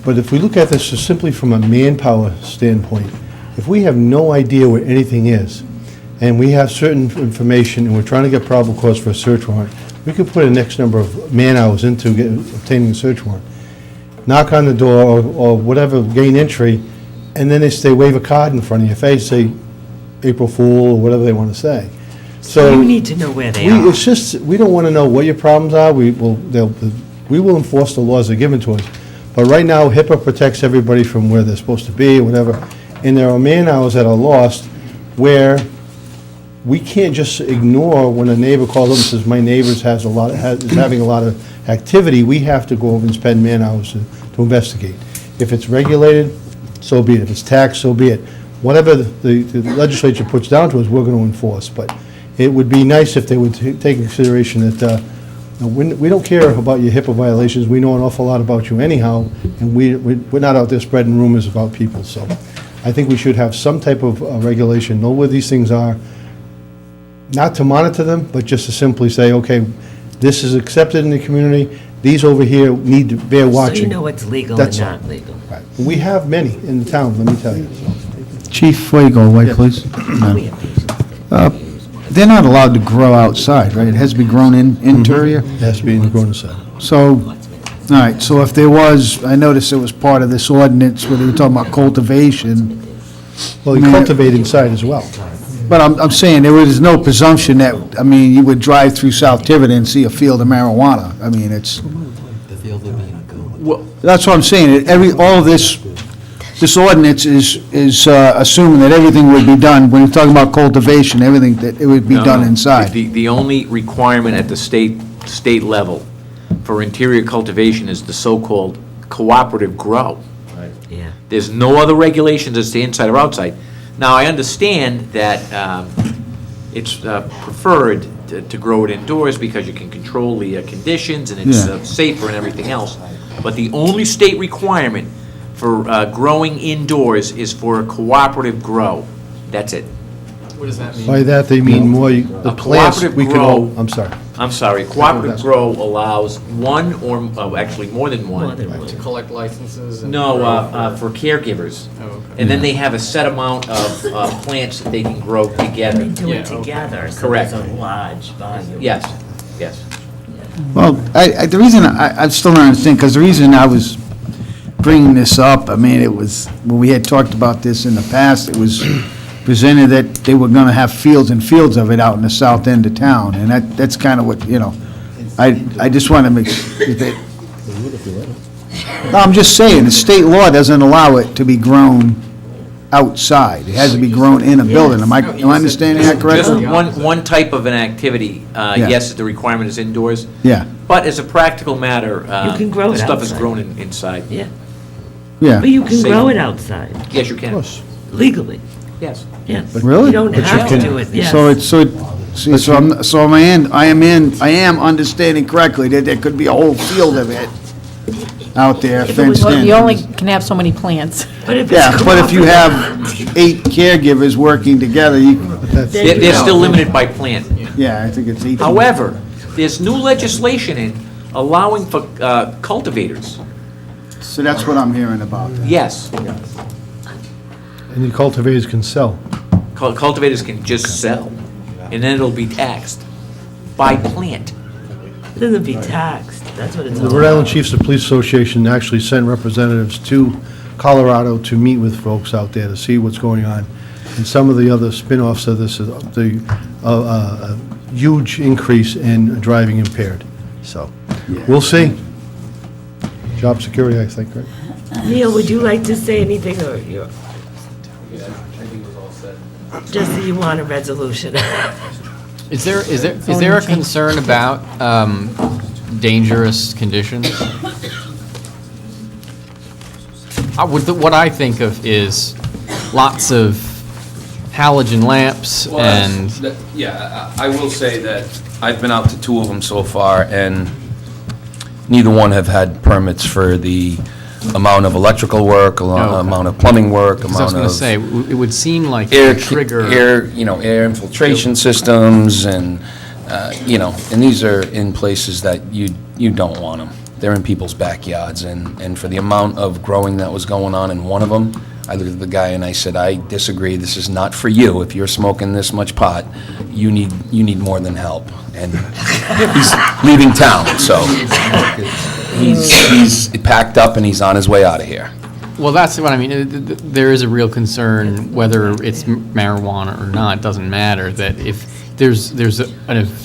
Speaker 14: but if we look at this just simply from a manpower standpoint, if we have no idea where anything is, and we have certain information, and we're trying to get probable cause for a search warrant, we could put an X number of man-hours into obtaining a search warrant. Knock on the door, or whatever, gain entry, and then they wave a card in front of your face, say April Fool, or whatever they want to say. So
Speaker 1: You need to know where they are.
Speaker 14: It's just, we don't want to know what your problems are. We will enforce the laws that are given to us. But right now, HIPAA protects everybody from where they're supposed to be, or whatever. And there are man-hours that are lost where we can't just ignore when a neighbor calls up and says, my neighbor's is having a lot of activity. We have to go over and spend man-hours to investigate. If it's regulated, so be it. If it's taxed, so be it. Whatever the legislature puts down to us, we're going to enforce. But it would be nice if they would take into consideration that we don't care about your HIPAA violations. We know an awful lot about you anyhow, and we're not out there spreading rumors about people. So I think we should have some type of regulation, know where these things are, not to monitor them, but just to simply say, okay, this is accepted in the community, these over here need to bear watching.
Speaker 1: So you know what's legal
Speaker 14: That's
Speaker 1: and
Speaker 14: all.
Speaker 1: not legal.
Speaker 14: Right. We have many in the town, let me tell you.
Speaker 11: Chief, before you go away,
Speaker 14: Yeah.
Speaker 11: please.
Speaker 1: We have patience.
Speaker 11: They're not allowed to grow outside, right? It has to be grown interior?
Speaker 14: It has to be grown inside.
Speaker 11: So, all right, so if there was, I noticed it was part of this ordinance where they were talking about cultivation,
Speaker 14: Well, you cultivate inside as well.
Speaker 11: but I'm saying there was no presumption that, you would drive through South Tiverton and see a field of marijuana. I mean, it's, that's what I'm saying. All of this ordinance is assuming that everything would be done, when you're talking about cultivation, everything, that it would be
Speaker 20: No,
Speaker 11: done
Speaker 20: no.
Speaker 11: inside.
Speaker 20: The only requirement at the state level for interior cultivation is the so-called cooperative grow.
Speaker 1: Yeah.
Speaker 20: There's no other regulations as to inside or outside. Now, I understand that it's preferred to grow it indoors because you can control the conditions, and it's
Speaker 11: Yeah.
Speaker 20: safer and everything else. But the only state requirement for growing indoors is for a cooperative grow. That's it.
Speaker 6: What does that mean?
Speaker 14: By that, they mean more, the
Speaker 20: A
Speaker 14: plants,
Speaker 20: cooperative
Speaker 14: we could
Speaker 20: grow-
Speaker 14: all, I'm sorry.
Speaker 20: I'm sorry, cooperative grow allows one or, actually more than one.
Speaker 1: More than one.
Speaker 6: To collect licenses and.
Speaker 20: No, for caregivers.
Speaker 6: Oh, okay.
Speaker 20: And then they have a set amount of plants that they can grow together.
Speaker 1: They do
Speaker 6: Yeah,
Speaker 1: it
Speaker 6: okay.
Speaker 1: together, so
Speaker 20: Correct.
Speaker 1: there's a large volume.
Speaker 20: Yes, yes.
Speaker 11: Well, the reason, I still don't understand, because the reason I was bringing this up, it was, when we had talked about this in the past, it was presented that they were going to have fields and fields of it out in the south end of town, and that's kind of what, I just want to make, no, I'm just saying, the state law doesn't allow it to be grown outside. It has to be grown in a building. Am I understanding that correctly?
Speaker 20: Just one type of an activity, yes, the requirement is indoors.
Speaker 11: Yeah.
Speaker 20: But as a practical matter,
Speaker 1: You can grow it
Speaker 20: stuff is
Speaker 1: outside.
Speaker 20: grown inside.
Speaker 1: Yeah.
Speaker 11: Yeah.
Speaker 1: But you can
Speaker 20: Safe.
Speaker 1: grow it outside,
Speaker 20: Yes, you can.
Speaker 1: legally.
Speaker 20: Yes.
Speaker 1: Yes.
Speaker 11: Really?
Speaker 1: You don't have to do it, yes.
Speaker 11: I am understanding correctly that there could be a whole field of it out there fenced in.
Speaker 2: You only can have so many plants.
Speaker 1: But if
Speaker 11: Yeah,
Speaker 1: it's
Speaker 11: but if you
Speaker 1: cooperative-
Speaker 11: have 8 caregivers working together,
Speaker 20: They're still limited by plan.
Speaker 11: yeah, I think it's 8.
Speaker 20: However, there's new legislation in allowing for cultivators.
Speaker 11: So that's what I'm hearing about.
Speaker 20: Yes.
Speaker 14: And the cultivators can sell.
Speaker 20: Cultivators can just sell, and then it'll be taxed by plant.
Speaker 1: It doesn't be taxed, that's what it's
Speaker 14: The
Speaker 1: all
Speaker 14: Rhode Island
Speaker 1: about.
Speaker 14: Chiefs of Police Association actually sent representatives to Colorado to meet with folks out there to see what's going on. And some of the other spin-offs of this is the huge increase in driving impaired. So, we'll see. Job security, I think, right?
Speaker 1: Neil, would you like to say anything, or you just so you want a resolution?
Speaker 6: Is there a concern about dangerous conditions? What I think of is lots of halogen lamps and...
Speaker 21: Yeah, I will say that I've been out to 2 of them so far, and neither one have had permits for the amount of electrical work, amount of plumbing work,
Speaker 6: Because I was
Speaker 21: amount
Speaker 6: going
Speaker 21: of...
Speaker 6: to say, it would seem like
Speaker 21: air
Speaker 6: a trigger...
Speaker 21: air infiltration systems, and, and these are in places that you don't want them. They're in people's backyards, and for the amount of growing that was going on in one of them, I looked at the guy and I said, I disagree, this is not for you. If you're smoking this much pot, you need more than help. And he's leaving town, so he's packed up and he's on his way out of here.
Speaker 6: Well, that's what I mean. There is a real concern, whether it's marijuana or not, doesn't matter, that if there's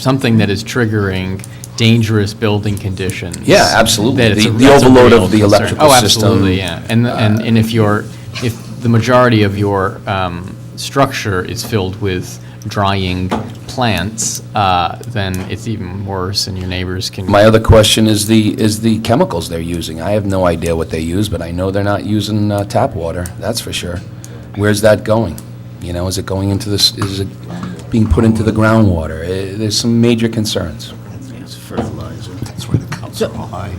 Speaker 6: something that is triggering dangerous building conditions.
Speaker 21: Yeah, absolutely.
Speaker 6: that it's
Speaker 21: The
Speaker 6: that's a
Speaker 21: overload
Speaker 6: real
Speaker 21: of the
Speaker 6: concern.
Speaker 21: electrical system.
Speaker 6: Oh, absolutely, yeah. And if the majority of your structure is filled with drying plants, then it's even worse, and your neighbors can...
Speaker 21: My other question is the chemicals they're using. I have no idea what they use, but I know they're not using tap water, that's for sure. Where's that going? Is it going into this, is it being put into the groundwater? There's some major concerns.
Speaker 3: It's fertilizer. That's where the counts are all high.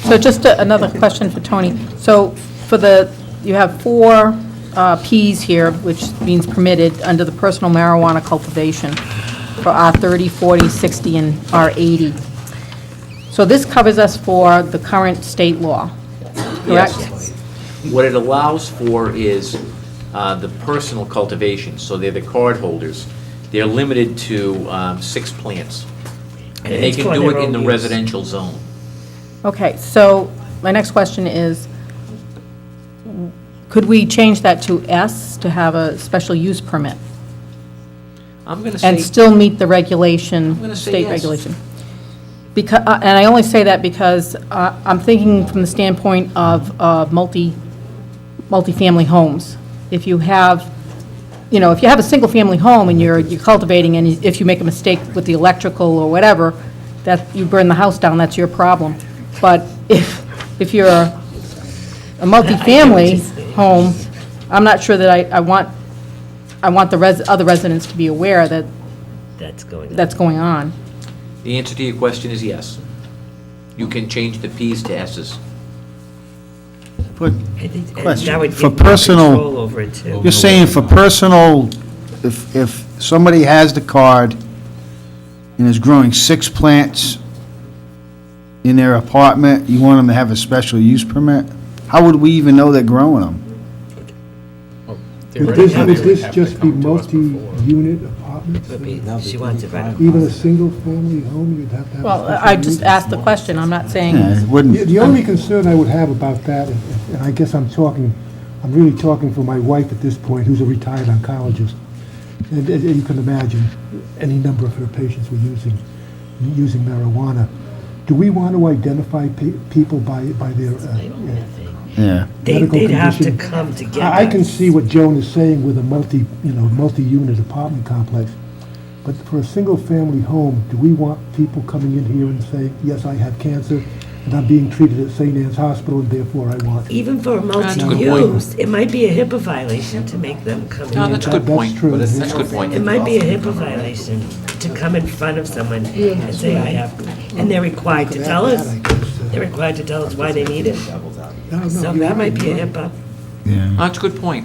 Speaker 2: So just another question for Tony. So you have 4 Ps here, which means permitted under the personal marijuana cultivation for R30, 40, 60, and R80. So this covers us for the current state law, correct?
Speaker 20: Yes. What it allows for is the personal cultivation, so they're the card holders. They're limited to 6 plants. And they
Speaker 1: it's
Speaker 20: can
Speaker 1: for
Speaker 20: do
Speaker 1: their
Speaker 20: it in the
Speaker 1: own use.
Speaker 20: residential zone.
Speaker 2: Okay, so my next question is, could we change that to S to have a special use permit?
Speaker 20: I'm going to say...
Speaker 2: And still meet the regulation,
Speaker 20: gonna say
Speaker 2: state
Speaker 20: yes.
Speaker 2: regulation? Because, and I only say that because I'm thinking from the standpoint of multifamily homes. If you have, if you have a single-family home and you're cultivating, and if you make a mistake with the electrical or whatever, that you burn the house down, that's your problem. But if you're a multifamily home, I'm not sure that I want the other residents to be aware that
Speaker 1: That's going on.
Speaker 2: that's going on.
Speaker 20: The answer to your question is yes. You can change the Ps to Ss.
Speaker 11: But,
Speaker 1: I think that
Speaker 11: question,
Speaker 1: would
Speaker 11: for
Speaker 1: give more
Speaker 11: personal,
Speaker 1: control over it, too.
Speaker 11: you're saying for personal, if somebody has the card and is growing 6 plants in their apartment, you want them to have a special use permit? How would we even know they're growing them?
Speaker 13: Would this just be multi-unit apartments?
Speaker 1: She wants it right.
Speaker 13: Even a single-family home, you'd have to have... a
Speaker 2: Well,
Speaker 13: special
Speaker 2: I just
Speaker 13: use?
Speaker 2: asked the question, I'm not saying...
Speaker 11: Yeah, it wouldn't.
Speaker 13: The only concern I would have about that, and I guess I'm really talking for my wife at this point, who's a retired oncologist, and you can imagine any number of her patients were using marijuana. Do we want to identify people by their
Speaker 11: Yeah.
Speaker 13: medical
Speaker 1: They'd have to
Speaker 13: condition.
Speaker 1: come together.
Speaker 13: I can see what Joan is saying with a multi-unit apartment complex, but for a single-family home, do we want people coming in here and saying, yes, I have cancer, and I'm being treated at St. Anne's Hospital, and therefore I want...
Speaker 1: Even for a
Speaker 20: That's a good
Speaker 1: multi-use, it might be a HIPAA violation to make them come in.
Speaker 20: No, that's a good
Speaker 13: That's
Speaker 20: point.
Speaker 13: true.
Speaker 20: That's a good point.
Speaker 1: It might be a HIPAA violation to come in front of someone and say, I have, and they're required to tell us. They're required to tell us why they need it. So that might be a HIPAA.
Speaker 11: Yeah.
Speaker 20: That's a good point.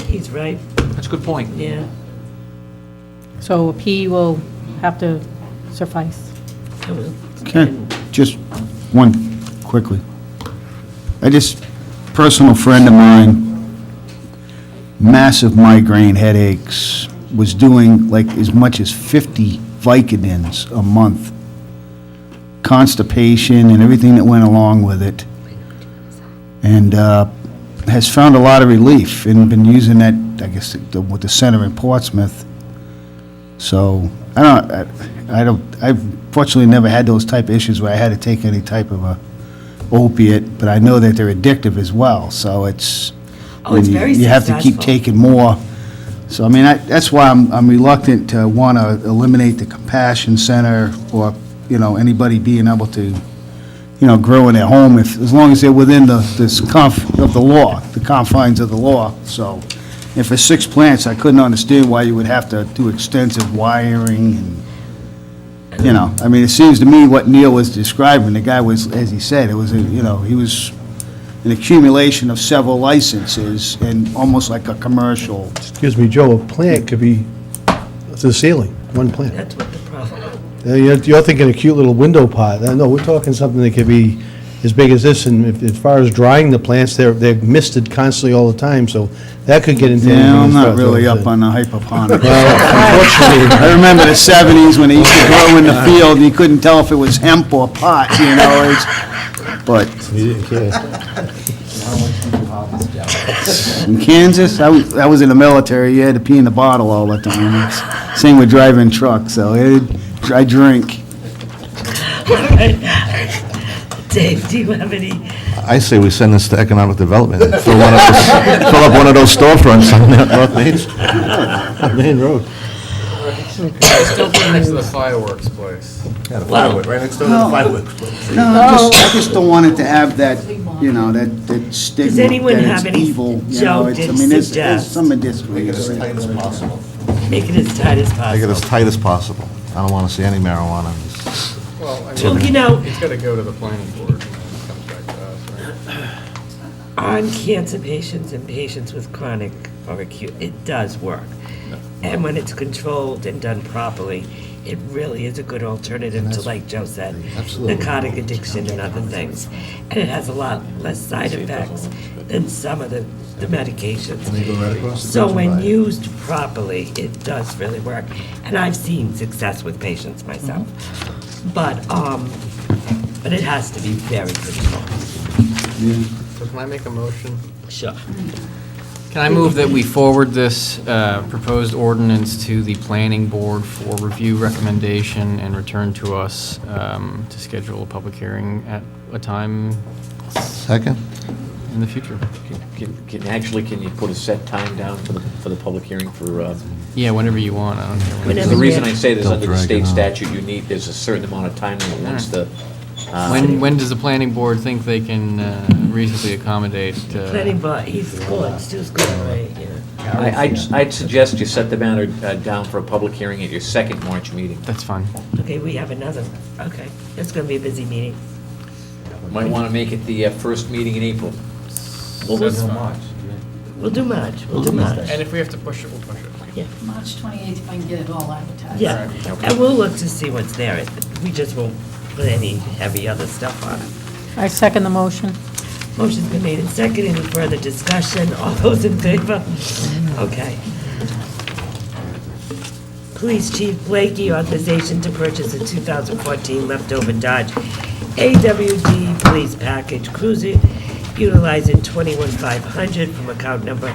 Speaker 1: He's right,
Speaker 20: That's a good point.
Speaker 1: yeah.
Speaker 2: So a P will have to suffice.
Speaker 1: I will.
Speaker 11: Okay, just one quickly. Personal friend of mine, massive migraine headaches, was doing like as much as 50 Vicodins a month. Constipation and everything that went along with it. And has found a lot of relief and been using that, I guess, with the center in Portsmouth. So, I've fortunately never had those type of issues where I had to take any type of a opiate, but I know that they're addictive as well, so it's...
Speaker 1: Oh, it's very
Speaker 11: You have to keep
Speaker 1: successful.
Speaker 11: taking more. So, I mean, that's why I'm reluctant to want to eliminate the Compassion Center or, anybody being able to, grow in their home as long as they're within the confines of the law, so... And for 6 plants, I couldn't understand why you would have to do extensive wiring and, I mean, it seems to me what Neil was describing, the guy was, as he said, it was, he was an accumulation of several licenses and almost like a commercial.
Speaker 14: Excuse me, Joe, a plant could be to the ceiling, one plant.
Speaker 1: That's what the problem.
Speaker 14: You're thinking a cute little window pot. No, we're talking something that could be as big as this, and as far as drying the plants, they're misted constantly all the time, so that could get into...
Speaker 11: Yeah, I'm not
Speaker 14: anything
Speaker 11: really
Speaker 14: as far as
Speaker 11: up on the hydroponics.
Speaker 14: Unfortunately...
Speaker 11: I remember the 70s when they used to grow in the field, and you couldn't tell if it was hemp or pot, but...
Speaker 14: You didn't care.
Speaker 11: In Kansas, I was in the military, you had to pee in the bottle all the time. Same with driving trucks, so I drink.
Speaker 1: Dave, do you have any?
Speaker 17: I say we send this to economic development and fill up one of those storefronts on North Main Street, on Main Road.
Speaker 6: It's still put next to the fireworks place.
Speaker 17: Yeah, the fireworks, right next door to the fireworks place.
Speaker 11: No, I just don't want it to have that, that stigma
Speaker 1: Does anyone
Speaker 11: that
Speaker 1: have
Speaker 11: it's
Speaker 1: any-
Speaker 11: evil.
Speaker 1: Joe did
Speaker 11: There's
Speaker 1: suggest-
Speaker 11: some of this.
Speaker 17: Make it as tight as possible.
Speaker 1: Make it as tight as
Speaker 17: Make it
Speaker 1: possible.
Speaker 17: as tight as possible. I don't want to see any marijuana.
Speaker 6: Well,
Speaker 1: Well,
Speaker 6: it's got to go to the planning board and then it comes back to us, right?
Speaker 1: On cancer patients and patients with chronic or acute, it does work. And when it's controlled and done properly, it really is a good alternative to, like Joe said, narcotic addiction and other things. And it has a lot less side effects than some of the medications. So when used properly, it does really work. And I've seen success with patients myself. But it has to be very controlled.
Speaker 6: So can I make a motion?
Speaker 1: Sure.
Speaker 6: Can I move that we forward this proposed ordinance to the planning board for review, recommendation, and return to us to schedule a public hearing at a time
Speaker 17: Second?
Speaker 6: in the future?
Speaker 20: Can you put a set time down for the public hearing for?
Speaker 6: Yeah, whenever you want, I don't care. when.
Speaker 1: Whenever
Speaker 20: The
Speaker 1: you
Speaker 20: reason
Speaker 1: have-
Speaker 20: I say this,
Speaker 17: Don't
Speaker 20: under the
Speaker 17: drag
Speaker 20: state
Speaker 17: it on.
Speaker 20: statute, there's a certain amount of time limit once the.
Speaker 6: When does the planning board think they can reasonably accommodate?
Speaker 1: Planning board, he's good, Stu's good, right, yeah.
Speaker 20: I'd suggest you set the matter down for a public hearing at your second March meeting.
Speaker 6: That's fine.
Speaker 1: Okay, we have another, okay. It's gonna be a busy meeting.
Speaker 20: Might want to make it the first meeting in April.
Speaker 1: Well, we'll do March, we'll do March.
Speaker 6: And if we have to push it, we'll push it.
Speaker 1: Yeah.
Speaker 12: March 28th, if I can get it all advertised.
Speaker 1: Yeah, and we'll look to see what's there. We just won't put any heavy other stuff on it.
Speaker 2: I second the motion.
Speaker 1: Motion's been made and seconded. Any further discussion? All those in favor? Okay. Police Chief Blakey, authorization to purchase a 2014 leftover Dodge AWD police package cruiser utilizing 21500 from account number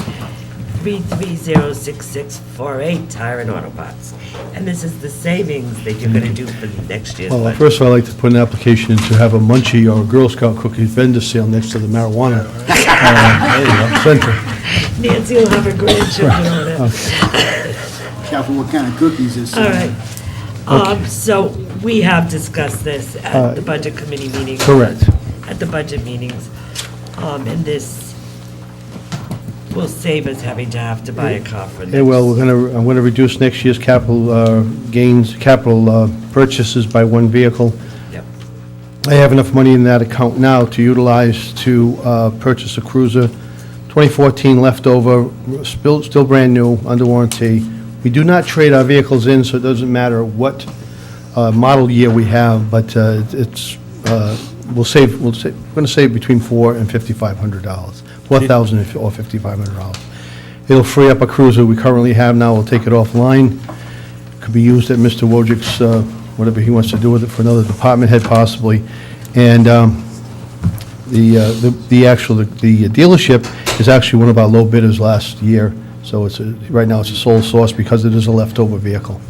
Speaker 1: 33066648 Tire and Auto Parts. And this is the savings that you're going to do for next year's
Speaker 14: Well,
Speaker 1: budget.
Speaker 14: first of all, I'd like to put an application in to have a Munchie or a Girl Scout cookie vendor sale next to the marijuana center.
Speaker 1: Nancy will have her grandchildren on it.
Speaker 11: Careful what kind of cookies this is.
Speaker 1: All right. So we have discussed this at the Budget Committee meetings.
Speaker 14: Correct.
Speaker 1: At the budget meetings. And this will save us having to have to buy a car for this.
Speaker 14: Yeah, well, I'm gonna reduce next year's capital purchases by one vehicle.
Speaker 1: Yep.
Speaker 14: I have enough money in that account now to utilize to purchase a Cruiser, 2014 leftover, still brand new, under warranty. We do not trade our vehicles in, so it doesn't matter what model year we have, but we're going to save between $400 and $5,500, $4,000 or $5,500. It'll free up a Cruiser we currently have now. We'll take it offline. Could be used at Mr. Wojcik's, whatever he wants to do with it, for another department head possibly. And the dealership is actually one of our low bidders last year. So right now it's a sole source because it is a leftover vehicle.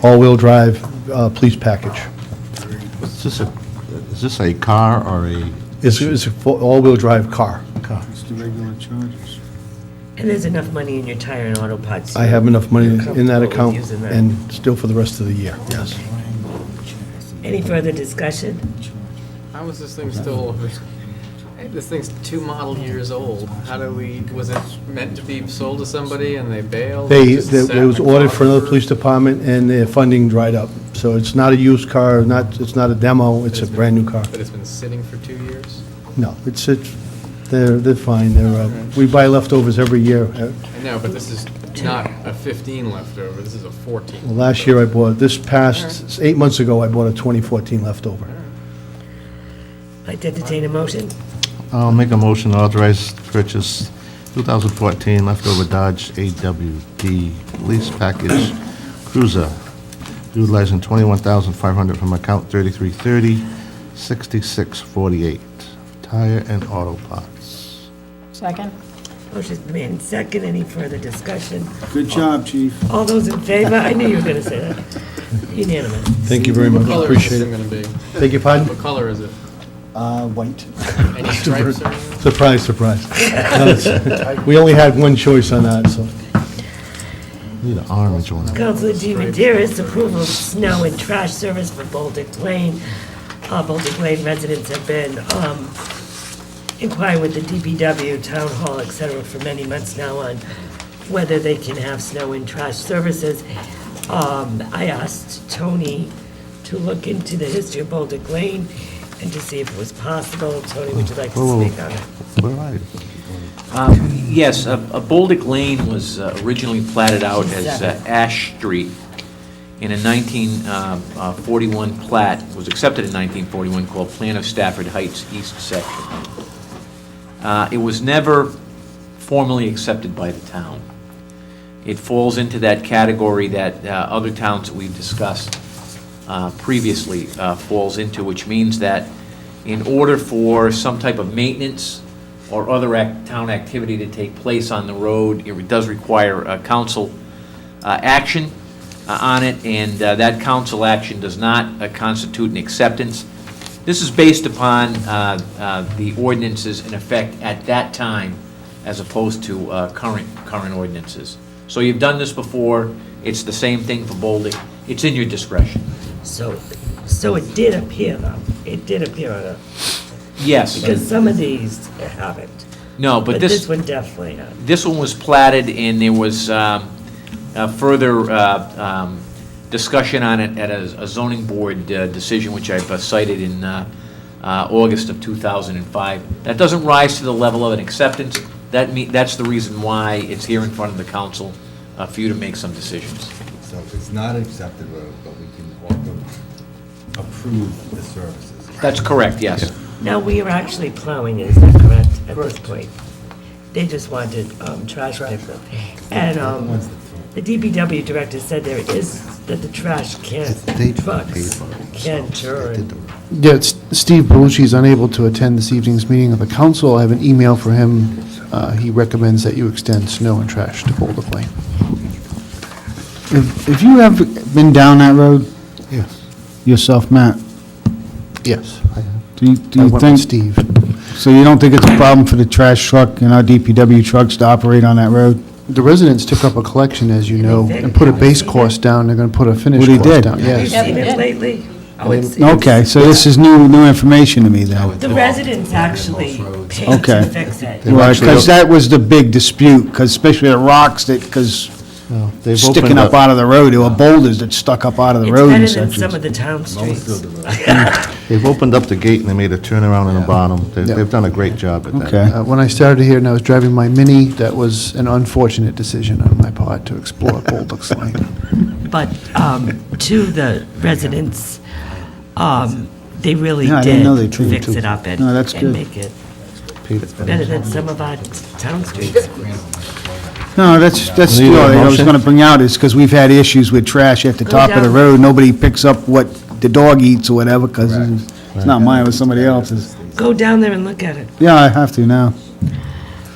Speaker 14: All-wheel drive, police package.
Speaker 17: Is this a car or a?
Speaker 14: It's a all-wheel drive car.
Speaker 11: It's the regular charges.
Speaker 1: And there's enough money in your tire and auto parts.
Speaker 14: I have enough money
Speaker 1: You're
Speaker 14: in that
Speaker 1: comfortable
Speaker 14: account
Speaker 1: with using that.
Speaker 14: and still for the rest of the year, yes.
Speaker 1: Any further discussion?
Speaker 6: How is this thing still, this thing's 2 model years old. How do we, was it meant to be sold to somebody and they bailed?
Speaker 14: It was ordered for another police department and their funding dried up. So it's not a used car, it's not a demo, it's a brand-new car.
Speaker 6: But it's been sitting for 2 years?
Speaker 14: No, they're fine. We buy leftovers every year.
Speaker 6: I know, but this is not a 15 leftover, this is a 14.
Speaker 14: Well, last year I bought, 8 months ago, I bought a 2014 leftover.
Speaker 1: I'd like to entertain a motion.
Speaker 17: I'll make a motion to authorize purchase 2014 leftover Dodge AWD police package Cruiser, utilizing $21,500 from account 3330-6648, tire and auto parts.
Speaker 2: Second?
Speaker 1: Motion's made and second. Any further discussion?
Speaker 11: Good job, chief.
Speaker 1: All those in favor? I knew you were going to say that. Unanimous.
Speaker 14: Thank you very much,
Speaker 6: What color is
Speaker 14: appreciate
Speaker 6: this
Speaker 14: it.
Speaker 6: thing gonna be?
Speaker 14: Beg your pardon?
Speaker 6: What color is it?
Speaker 14: White.
Speaker 6: Any stripes or anything?
Speaker 14: Surprise, surprise. We only had one choice on that, so.
Speaker 17: Need an orange one.
Speaker 1: Councilor DiMederos, approval of snow and trash service for Baltic Lane. Baltic Lane residents have been inquiring with the DPW, Town Hall, et cetera, for many months now on whether they can have snow and trash services. I asked Tony to look into the history of Baltic Lane and to see if it was possible. Tony, would you like to speak on it?
Speaker 17: Where are you?
Speaker 20: Yes, Boldick Lane was originally platted out as Ash Street in a 1941 plat, was accepted in 1941, called Plan of Stafford Heights East Section. It was never formally accepted by the town. It falls into that category that other towns that we've discussed previously falls into, which means that in order for some type of maintenance or other town activity to take place on the road, it does require council action on it, and that council action does not constitute an acceptance. This is based upon the ordinances in effect at that time as opposed to current ordinances. So you've done this before, it's the same thing for Boldick, it's in your discretion.
Speaker 1: So it did appear, though. It did appear on a...
Speaker 20: Yes.
Speaker 1: Because some of these haven't.
Speaker 20: No, but
Speaker 1: this one definitely has.
Speaker 20: This one was platted, and there was further discussion on it at a zoning board decision, which I've cited in August of 2005. That doesn't rise to the level of an acceptance. That's the reason why it's here in front of the council, for you to make some decisions.
Speaker 19: So if it's not accepted, but we can approve the services.
Speaker 20: That's correct, yes.
Speaker 1: Now, we are actually plowing it, is that correct, at this point? They just wanted trash pickup. And the DPW director said that the trash trucks can turn.
Speaker 5: Yeah, Steve Belushi is unable to attend this evening's meeting of the council. I have an email for him he recommends that you extend snow and trash to Boulder Lane.
Speaker 11: If you have been down that road
Speaker 14: Yes.
Speaker 11: yourself, Matt,
Speaker 5: Yes, I have.
Speaker 11: do you
Speaker 5: I went with
Speaker 11: think,
Speaker 5: Steve.
Speaker 11: so you don't think it's a problem for the trash truck and our DPW trucks to operate on that road?
Speaker 5: The residents took up a collection, as you know, and put a base course down. They're going to put a finish
Speaker 11: Well, they
Speaker 5: course
Speaker 11: did.
Speaker 5: down.
Speaker 1: Have you
Speaker 5: Yes.
Speaker 1: seen it lately? Oh, it's-
Speaker 11: Okay, so this is new information to me then.
Speaker 1: The residents actually paid
Speaker 11: Okay.
Speaker 1: to fix it.
Speaker 11: Right, because that was the big dispute, because especially the rocks that, because
Speaker 14: No, they've
Speaker 11: sticking
Speaker 14: opened
Speaker 11: up out of the road, there were boulders that stuck up out of the
Speaker 1: It's
Speaker 11: road in
Speaker 1: better than some
Speaker 11: sections.
Speaker 1: of the town streets.
Speaker 17: They've opened up the gate and they made a turnaround in the bottom. They've done a great job at that.
Speaker 11: Okay.
Speaker 5: When I started here and I was driving my Mini, that was an unfortunate decision on my part to explore Boulder Lane.
Speaker 1: But to the residents, they really
Speaker 11: Yeah, I didn't know they
Speaker 1: did
Speaker 11: treated
Speaker 1: fix
Speaker 11: too.
Speaker 1: it up and
Speaker 11: No, that's
Speaker 1: and
Speaker 11: good.
Speaker 1: make it better than some of our town streets.
Speaker 11: No, that's
Speaker 17: Need a
Speaker 11: all I was
Speaker 17: motion?
Speaker 11: going to bring out is because we've had issues with trash at the
Speaker 1: Go
Speaker 11: top of the
Speaker 1: down.
Speaker 11: road. Nobody picks up what the dog eats or whatever, because it's not mine, it was somebody else's.
Speaker 1: Go down there and look at it.
Speaker 11: Yeah, I have to now.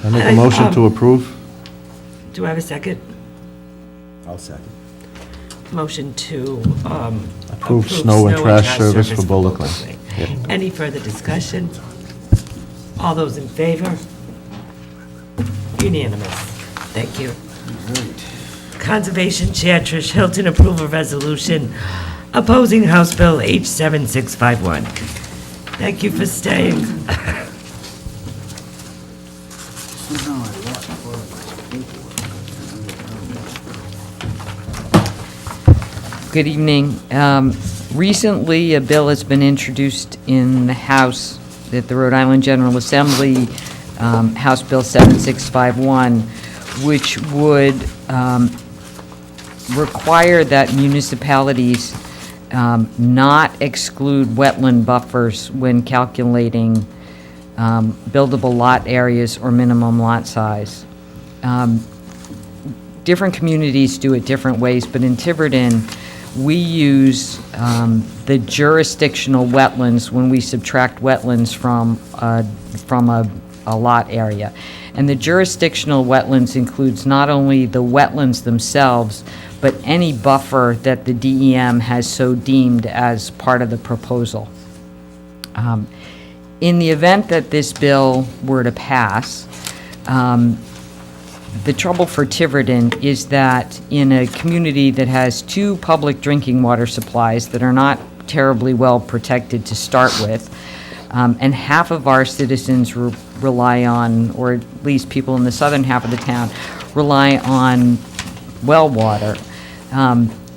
Speaker 17: I make a motion to approve.
Speaker 1: Do I have a second?
Speaker 19: I'll second.
Speaker 1: Motion to
Speaker 17: Approve snow and trash service for Boulder Lane. Yep.
Speaker 1: Any further discussion? All those in favor? Unanimous. Thank you. Conservation Chair Trish Hilton, approve a resolution opposing House Bill H7651. Thank you for staying.
Speaker 4: Good evening. Recently, a bill has been introduced in the House at the Rhode Island General Assembly, House Bill 7651, which would require that municipalities not exclude wetland buffers when calculating buildable lot areas or minimum lot size. Different communities do it different ways, but in Tiverton, we use the jurisdictional wetlands when we subtract wetlands from a lot area. And the jurisdictional wetlands includes not only the wetlands themselves, but any buffer that the DEM has so deemed as part of the proposal. In the event that this bill were to pass, the trouble for Tiverton is that in a community that has two public drinking water supplies that are not terribly well protected to start with, and half of our citizens rely on, or at least people in the southern half of the town, rely on well water.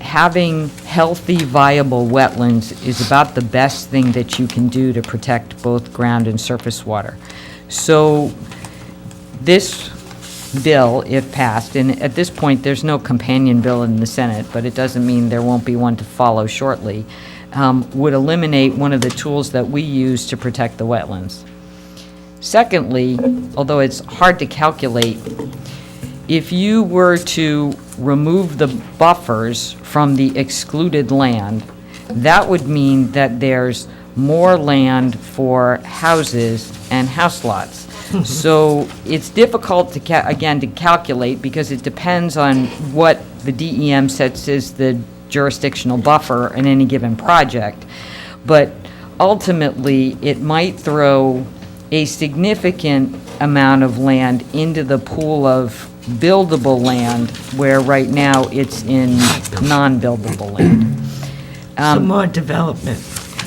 Speaker 4: Having healthy, viable wetlands is about the best thing that you can do to protect both ground and surface water. So this bill, if passed, and at this point, there's no companion bill in the Senate, but it doesn't mean there won't be one to follow shortly, would eliminate one of the tools that we use to protect the wetlands. Secondly, although it's hard to calculate, if you were to remove the buffers from the excluded land, that would mean that there's more land for houses and house lots. So it's difficult to, again, to calculate because it depends on what the DEM sets as the jurisdictional buffer in any given project. But ultimately, it might throw a significant amount of land into the pool of buildable land, where right now it's in non-buildable land.
Speaker 1: So more development.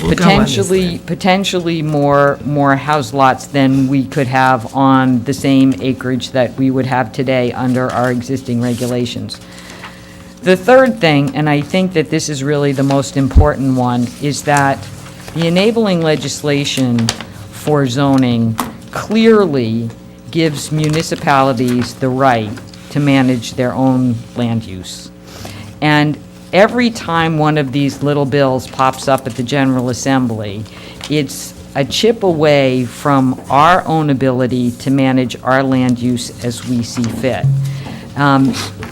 Speaker 1: will go on this land.
Speaker 4: Potentially more house lots than we could have on the same acreage that we would have today under our existing regulations. The third thing, and I think that this is really the most important one, is that the enabling legislation for zoning clearly gives municipalities the right to manage their own land use. And every time one of these little bills pops up at the General Assembly, it's a chip away from our own ability to manage our land use as we see fit.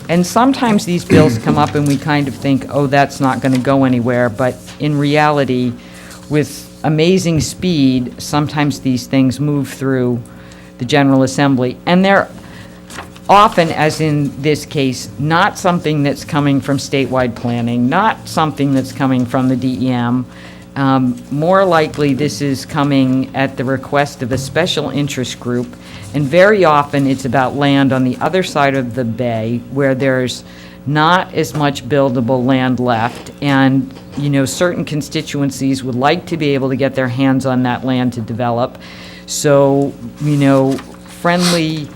Speaker 4: And sometimes these bills come up and we kind of think, oh, that's not going to go anywhere, but in reality, with amazing speed, sometimes these things move through the General Assembly. And they're often, as in this case, not something that's coming from statewide planning, not something that's coming from the DEM. More likely, this is coming at the request of a special interest group, and very often it's about land on the other side of the bay where there's not as much buildable land left, and, you know, certain constituencies would like to be able to get their hands on that land to develop. So, you know, friendly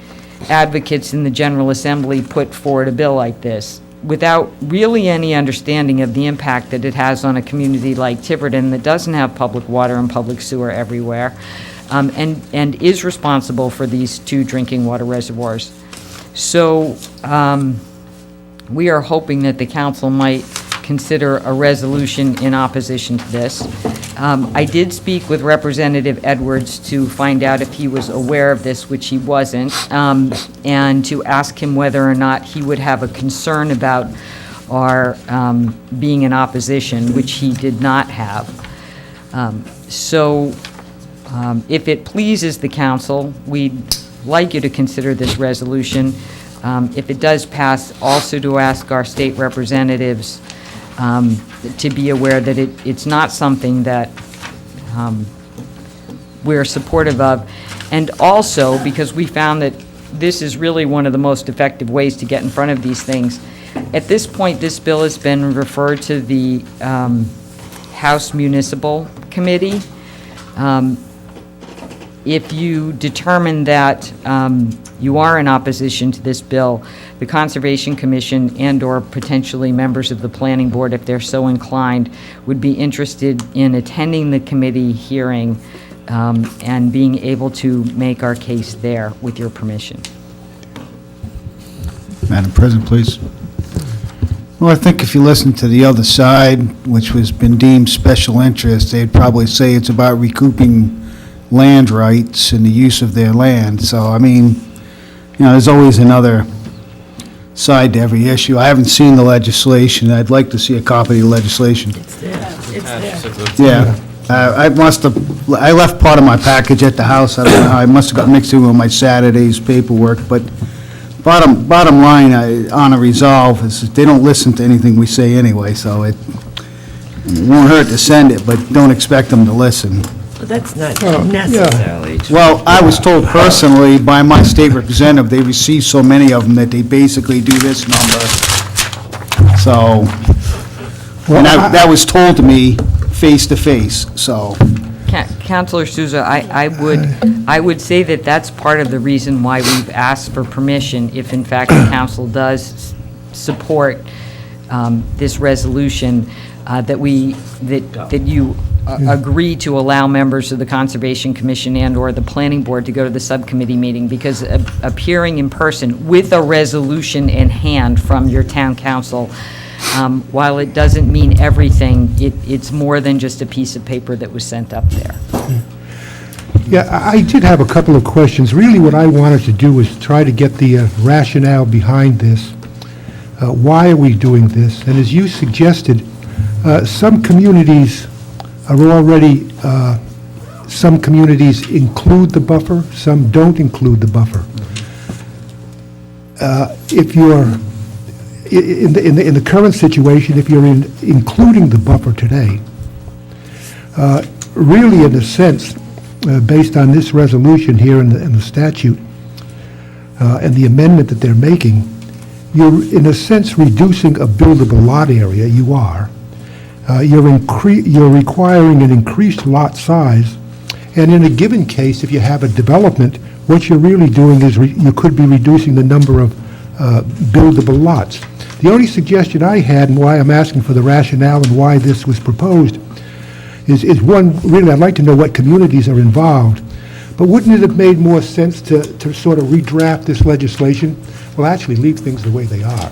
Speaker 4: advocates in the General Assembly put forward a bill like this without really any understanding of the impact that it has on a community like Tiverton that doesn't have public water and public sewer everywhere, and is responsible for these 2 drinking water reservoirs. So we are hoping that the council might consider a resolution in opposition to this. I did speak with Representative Edwards to find out if he was aware of this, which he wasn't, and to ask him whether or not he would have a concern about our being in opposition, which he did not have. If it pleases the council, we'd like you to consider this resolution. If it does pass, also to ask our state representatives to be aware that it's not something that we're supportive of. And also, because we found that this is really one of the most effective ways to get in front of these things. At this point, this bill has been referred to the House Municipal Committee. If you determine that you are in opposition to this bill, the Conservation Commission and/or potentially members of the Planning Board, if they're so inclined, would be interested in attending the committee hearing and being able to make our case there, with your permission.
Speaker 11: Madam President, please. Well, I think if you listen to the other side, which was been deemed special interest, they'd probably say it's about recouping land rights and the use of their land. So, I mean, you know, there's always another side to every issue. I haven't seen the legislation. I'd like to see a copy of the legislation.
Speaker 1: It's there.
Speaker 11: Yeah. I left part of my package at the house. I don't know how, I must have got mixed in with my Saturday's paperwork, but bottom line, on a resolve, is that they don't listen to anything we say anyway, so it won't hurt to send it, but don't expect them to listen.
Speaker 1: Well, that's not necessarily true.
Speaker 11: Well, I was told personally by my state representative, they receive so many of them that they basically do this number. So, and that was told to me face to face, so.
Speaker 4: Councilor Souza, I would say that that's part of the reason why we've asked for permission, if in fact the council does support this resolution, that you agree to allow members of the Conservation Commission and/or the Planning Board to go to the subcommittee meeting, because appearing in person with a resolution in hand from your town council, while it doesn't mean everything, it's more than just a piece of paper that was sent up there.
Speaker 13: Yeah, I did have a couple of questions. Really, what I wanted to do was try to get the rationale behind this. Why are we doing this? And as you suggested, some communities are already, some communities include the buffer, some don't include the buffer. If you're, in the current situation, if you're including the buffer today, really in a sense, based on this resolution here in the statute and the amendment that they're making, you're in a sense reducing a buildable lot area. You are. You're requiring an increased lot size, and in a given case, if you have a development, what you're really doing is you could be reducing the number of buildable lots. The only suggestion I had, and why I'm asking for the rationale and why this was proposed, is one, really, I'd like to know what communities are involved, but wouldn't it have made more sense to sort of redraft this legislation? Well, actually leave things the way they are.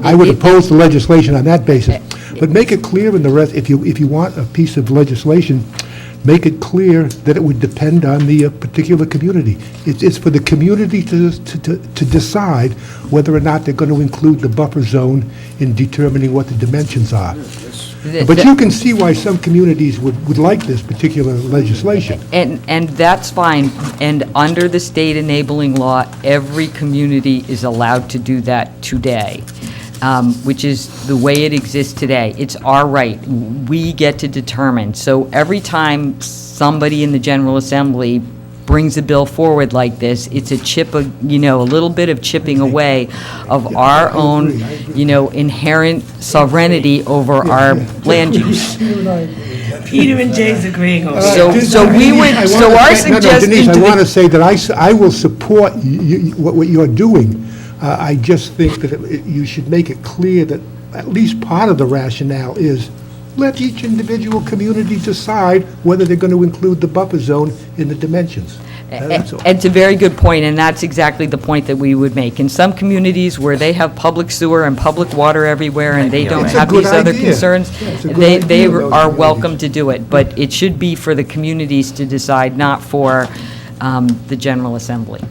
Speaker 13: I would oppose the legislation on that basis, but make it clear in the rest, if you want a piece of legislation, make it clear that it would depend on the particular community. It's for the community to decide whether or not they're going to include the buffer zone in determining what the dimensions are. But you can see why some communities would like this particular legislation.
Speaker 4: And that's fine, and under the state enabling law, every community is allowed to do that today, which is the way it exists today. It's our right. We get to determine. So every time somebody in the General Assembly brings a bill forward like this, it's a a little bit of chipping away of our own, inherent sovereignty over our land use.
Speaker 1: Peter and Jay's agreeing over
Speaker 4: So our suggestion
Speaker 13: Denise,
Speaker 4: to
Speaker 13: I
Speaker 4: the-
Speaker 13: want to say that I will support what you're doing. I just think that you should make it clear that at least part of the rationale is let each individual community decide whether they're going to include the buffer zone in the dimensions. That's all.
Speaker 4: It's a very good point, and that's exactly the point that we would make. In some communities where they have public sewer and public water everywhere, and they don't
Speaker 13: It's a
Speaker 4: have
Speaker 13: good
Speaker 4: these other
Speaker 13: idea.
Speaker 4: concerns,
Speaker 13: Yeah, it's a good
Speaker 4: they
Speaker 13: idea, those
Speaker 4: are
Speaker 13: communities.
Speaker 4: welcome to do it. But it should be for the communities to decide, not for the General Assembly.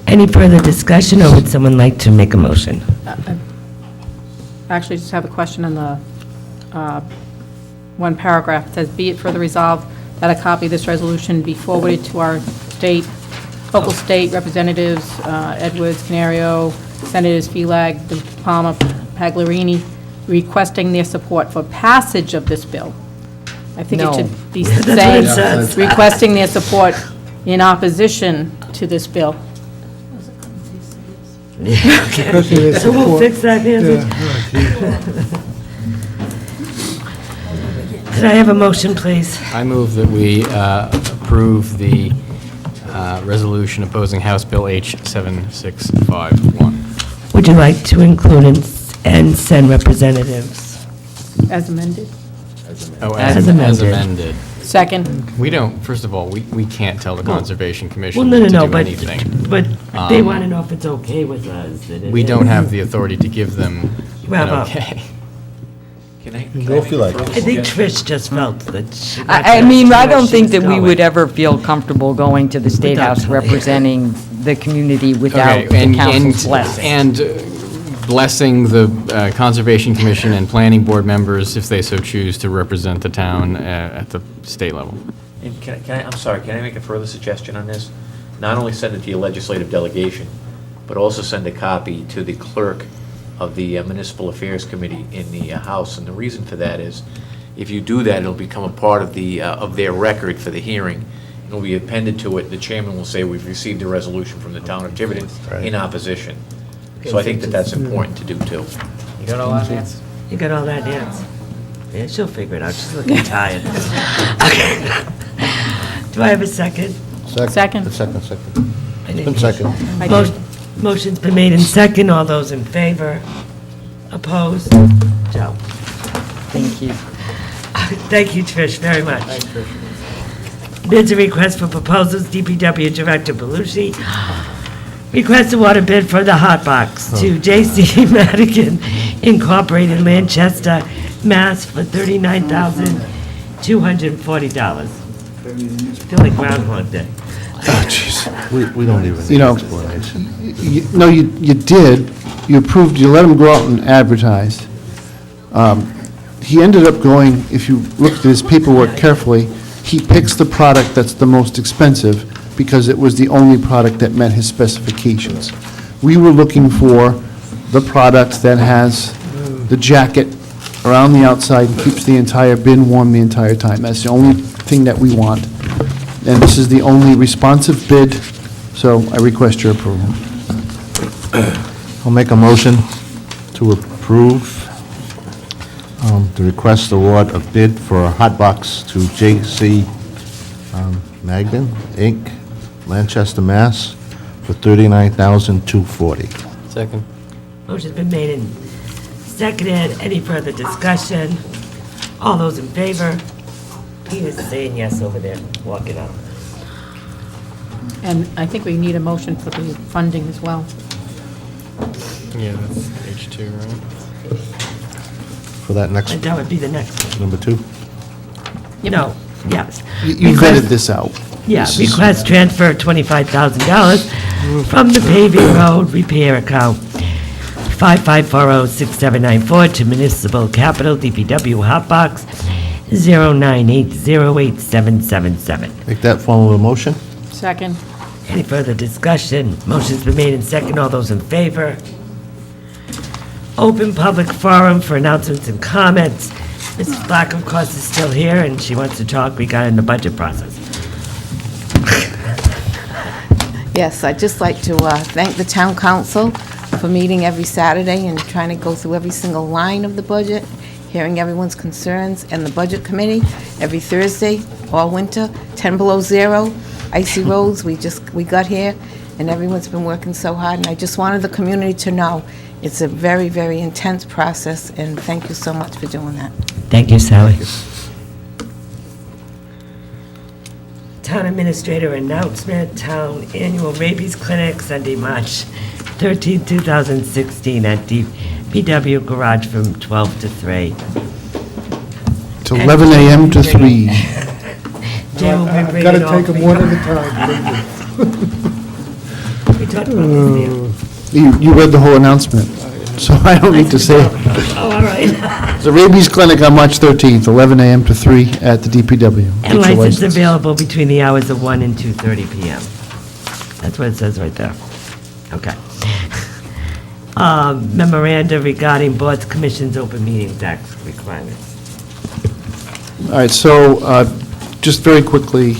Speaker 1: Any further discussion, or would someone like to make a motion?
Speaker 2: Actually, just have a question on the one paragraph. It says, "Be it further resolved that a copy of this resolution be forwarded to our local state representatives, Edwards, Canario, Senators Felag, De Palma, Pagliarini, requesting their support for passage of this bill." I think it
Speaker 4: No.
Speaker 2: should be
Speaker 1: That's what
Speaker 2: saying,
Speaker 1: it says.
Speaker 2: requesting their support in opposition to this bill.
Speaker 1: So we'll fix that, Nancy? Could I have a motion, please?
Speaker 6: I move that we approve the resolution opposing House Bill H7651.
Speaker 1: Would you like to include and send representatives?
Speaker 2: As amended.
Speaker 6: Oh,
Speaker 1: As
Speaker 6: as
Speaker 1: amended.
Speaker 6: amended.
Speaker 2: Second.
Speaker 6: We don't, first of all, we can't tell the Conservation
Speaker 1: Well,
Speaker 6: Commission
Speaker 1: no,
Speaker 6: to do
Speaker 1: but
Speaker 6: anything.
Speaker 1: they want to know if it's okay with us. that it
Speaker 6: We don't
Speaker 1: is.
Speaker 6: have the authority to give them
Speaker 1: Well,
Speaker 6: an
Speaker 1: well,
Speaker 6: okay.
Speaker 3: Go if you like.
Speaker 1: I think Trish just felt that she...
Speaker 4: I mean, I don't think that we would ever feel comfortable going to the State
Speaker 1: Without-
Speaker 4: House representing the community without
Speaker 6: Okay,
Speaker 4: the council's blessing.
Speaker 6: And blessing the Conservation Commission and Planning Board members, if they so choose, to represent the town at the state level.
Speaker 20: And can I, I'm sorry, can I make a further suggestion on this? Not only send it to your legislative delegation, but also send a copy to the clerk of the Municipal Affairs Committee in the House. And the reason for that is, if you do that, it'll become a part of of their record for the hearing. It'll be appended to it. The chairman will say, "We've received a resolution from the town of Tiverton in opposition." So I think that that's important to do, too.
Speaker 6: You got all that, Nancy?
Speaker 1: You got all that, Nancy? Yeah, she'll figure it out. She's looking tired. Okay. Do I have a second?
Speaker 2: Second.
Speaker 17: Second.
Speaker 1: I didn't
Speaker 17: Been
Speaker 1: hear.
Speaker 17: second.
Speaker 1: Motion's been made in second. All those in favor? Opposed? Joe.
Speaker 4: Thank you.
Speaker 1: Thank you, Trish, very much. Bids and requests for proposals, DPW Director Belushi. Request award bid for the hot box to J.C. Madigan Incorporated, Manchester, Mass. for $39,240. Feel like Groundhog Day.
Speaker 16: Oh, jeez.
Speaker 17: We don't even
Speaker 5: You
Speaker 17: need
Speaker 5: know,
Speaker 17: explanation.
Speaker 5: No, you did. You approved, you let him go out and advertise. He ended up going, if you looked at his paperwork carefully, he picks the product that's the most expensive because it was the only product that met his specifications. We were looking for the product that has the jacket around the outside and keeps the entire bin warm the entire time. That's the only thing that we want. And this is the only responsive bid, so I request your approval.
Speaker 17: I'll make a motion to approve the request award of bid for a hot box to J.C. Magden, Inc., Manchester, Mass. for $39,240.
Speaker 6: Second.
Speaker 1: Motion's been made and seconded. Any further discussion? All those in favor? Peter's saying yes over there, walking out.
Speaker 2: And I think we need a motion for the funding as well.
Speaker 6: Yeah, that's H2, right?
Speaker 17: For that next,
Speaker 1: And that would be the next one.
Speaker 17: number 2?
Speaker 1: No, yes.
Speaker 5: You vetted this out.
Speaker 1: Yeah,
Speaker 5: This is-
Speaker 1: request transfer $25,000 from the paving road repair account 5540-6794 to Municipal Capital, DPW Hot Box 098087777.
Speaker 17: Make that form of a motion?
Speaker 2: Second.
Speaker 1: Any further discussion? Motion's been made in second. All those in favor? Open public forum for announcements and comments. Mrs. Black, of course, is still here, and she wants to talk regarding the budget process.
Speaker 15: Yes, I'd just like to thank the town council for meeting every Saturday and trying to go through every single line of the budget, hearing everyone's concerns, and the budget committee every Thursday, all winter, 10 below zero, icy roads. We got here, and everyone's been working so hard, and I just wanted the community to know it's a very, very intense process, and thank you so much for doing that.
Speaker 1: Thank you, Sally. Town Administrator announcement, Town Annual Rabies Clinic, Sunday, March 13, 2016, at DPW Garage from 12 to 3.
Speaker 5: Till 11 a.m. to 3.
Speaker 1: Jay will be
Speaker 13: I've
Speaker 1: bringing
Speaker 13: got to
Speaker 1: all
Speaker 13: take them
Speaker 1: three
Speaker 13: one at
Speaker 1: up.
Speaker 13: a time.
Speaker 1: We talked about this here.
Speaker 5: You read the whole announcement, so I don't need to say it.
Speaker 1: Oh, all right.
Speaker 5: The rabies clinic on March 13th, 11 a.m. to 3 at the DPW.
Speaker 1: And
Speaker 5: Get your
Speaker 1: license
Speaker 5: license.
Speaker 1: available between the hours of 1 and 2:30 p.m. That's what it says right there. Okay. Memoranda regarding boards, commissions, open meetings act requirements.
Speaker 5: All right, so just very quickly,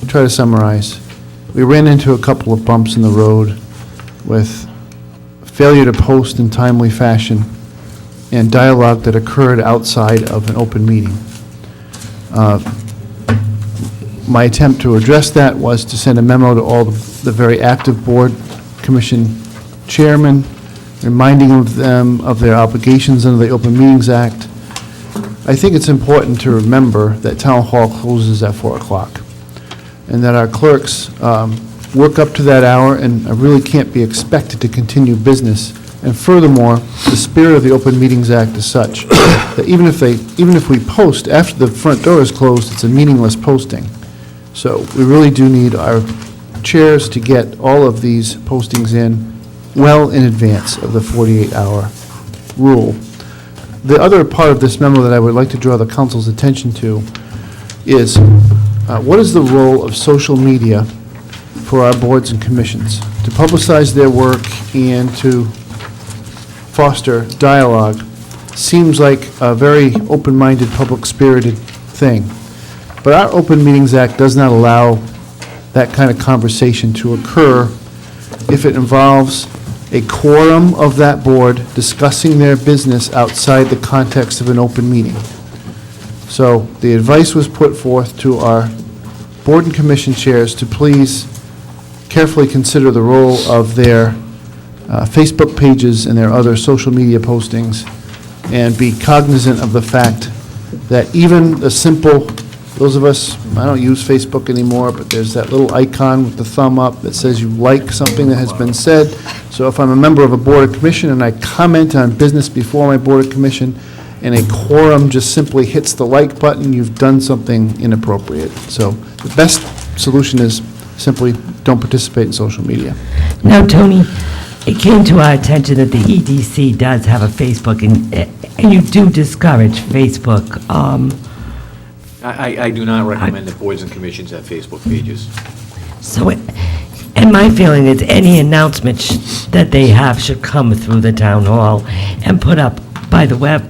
Speaker 5: try to summarize. We ran into a couple of bumps in the road with failure to post in timely fashion and dialogue that occurred outside of an open meeting. My attempt to address that was to send a memo to all the very active board commission chairmen, reminding them of their obligations under the Open Meetings Act. I think it's important to remember that Town Hall closes at 4 o'clock, and that our clerks work up to that hour and really can't be expected to continue business. And furthermore, the spirit of the Open Meetings Act is such that even if we post after the front door is closed, it's a meaningless posting. So we really do need our chairs to get all of these postings in well in advance of the 48-hour rule. The other part of this memo that I would like to draw the council's attention to is what is the role of social media for our boards and commissions? To publicize their work and to foster dialogue seems like a very open-minded, public-spirited thing. But our Open Meetings Act does not allow that kind of conversation to occur if it involves a quorum of that board discussing their business outside the context of an open meeting. So the advice was put forth to our board and commission chairs to please carefully consider the role of their Facebook pages and their other social media postings, and be cognizant of the fact that even the simple, those of us, I don't use Facebook anymore, but there's that little icon with the thumb up that says you like something that has been said. So if I'm a member of a board or commission and I comment on business before my board or commission, and a quorum just simply hits the like button, you've done something inappropriate. So the best solution is simply don't participate in social media.
Speaker 1: Now, Tony, it came to our attention that the EDC does have a Facebook, and you do discourage Facebook.
Speaker 20: I do not recommend that boards and commissions have Facebook pages.
Speaker 1: So, and my feeling is any announcement that they have should come through the town hall and put up by the web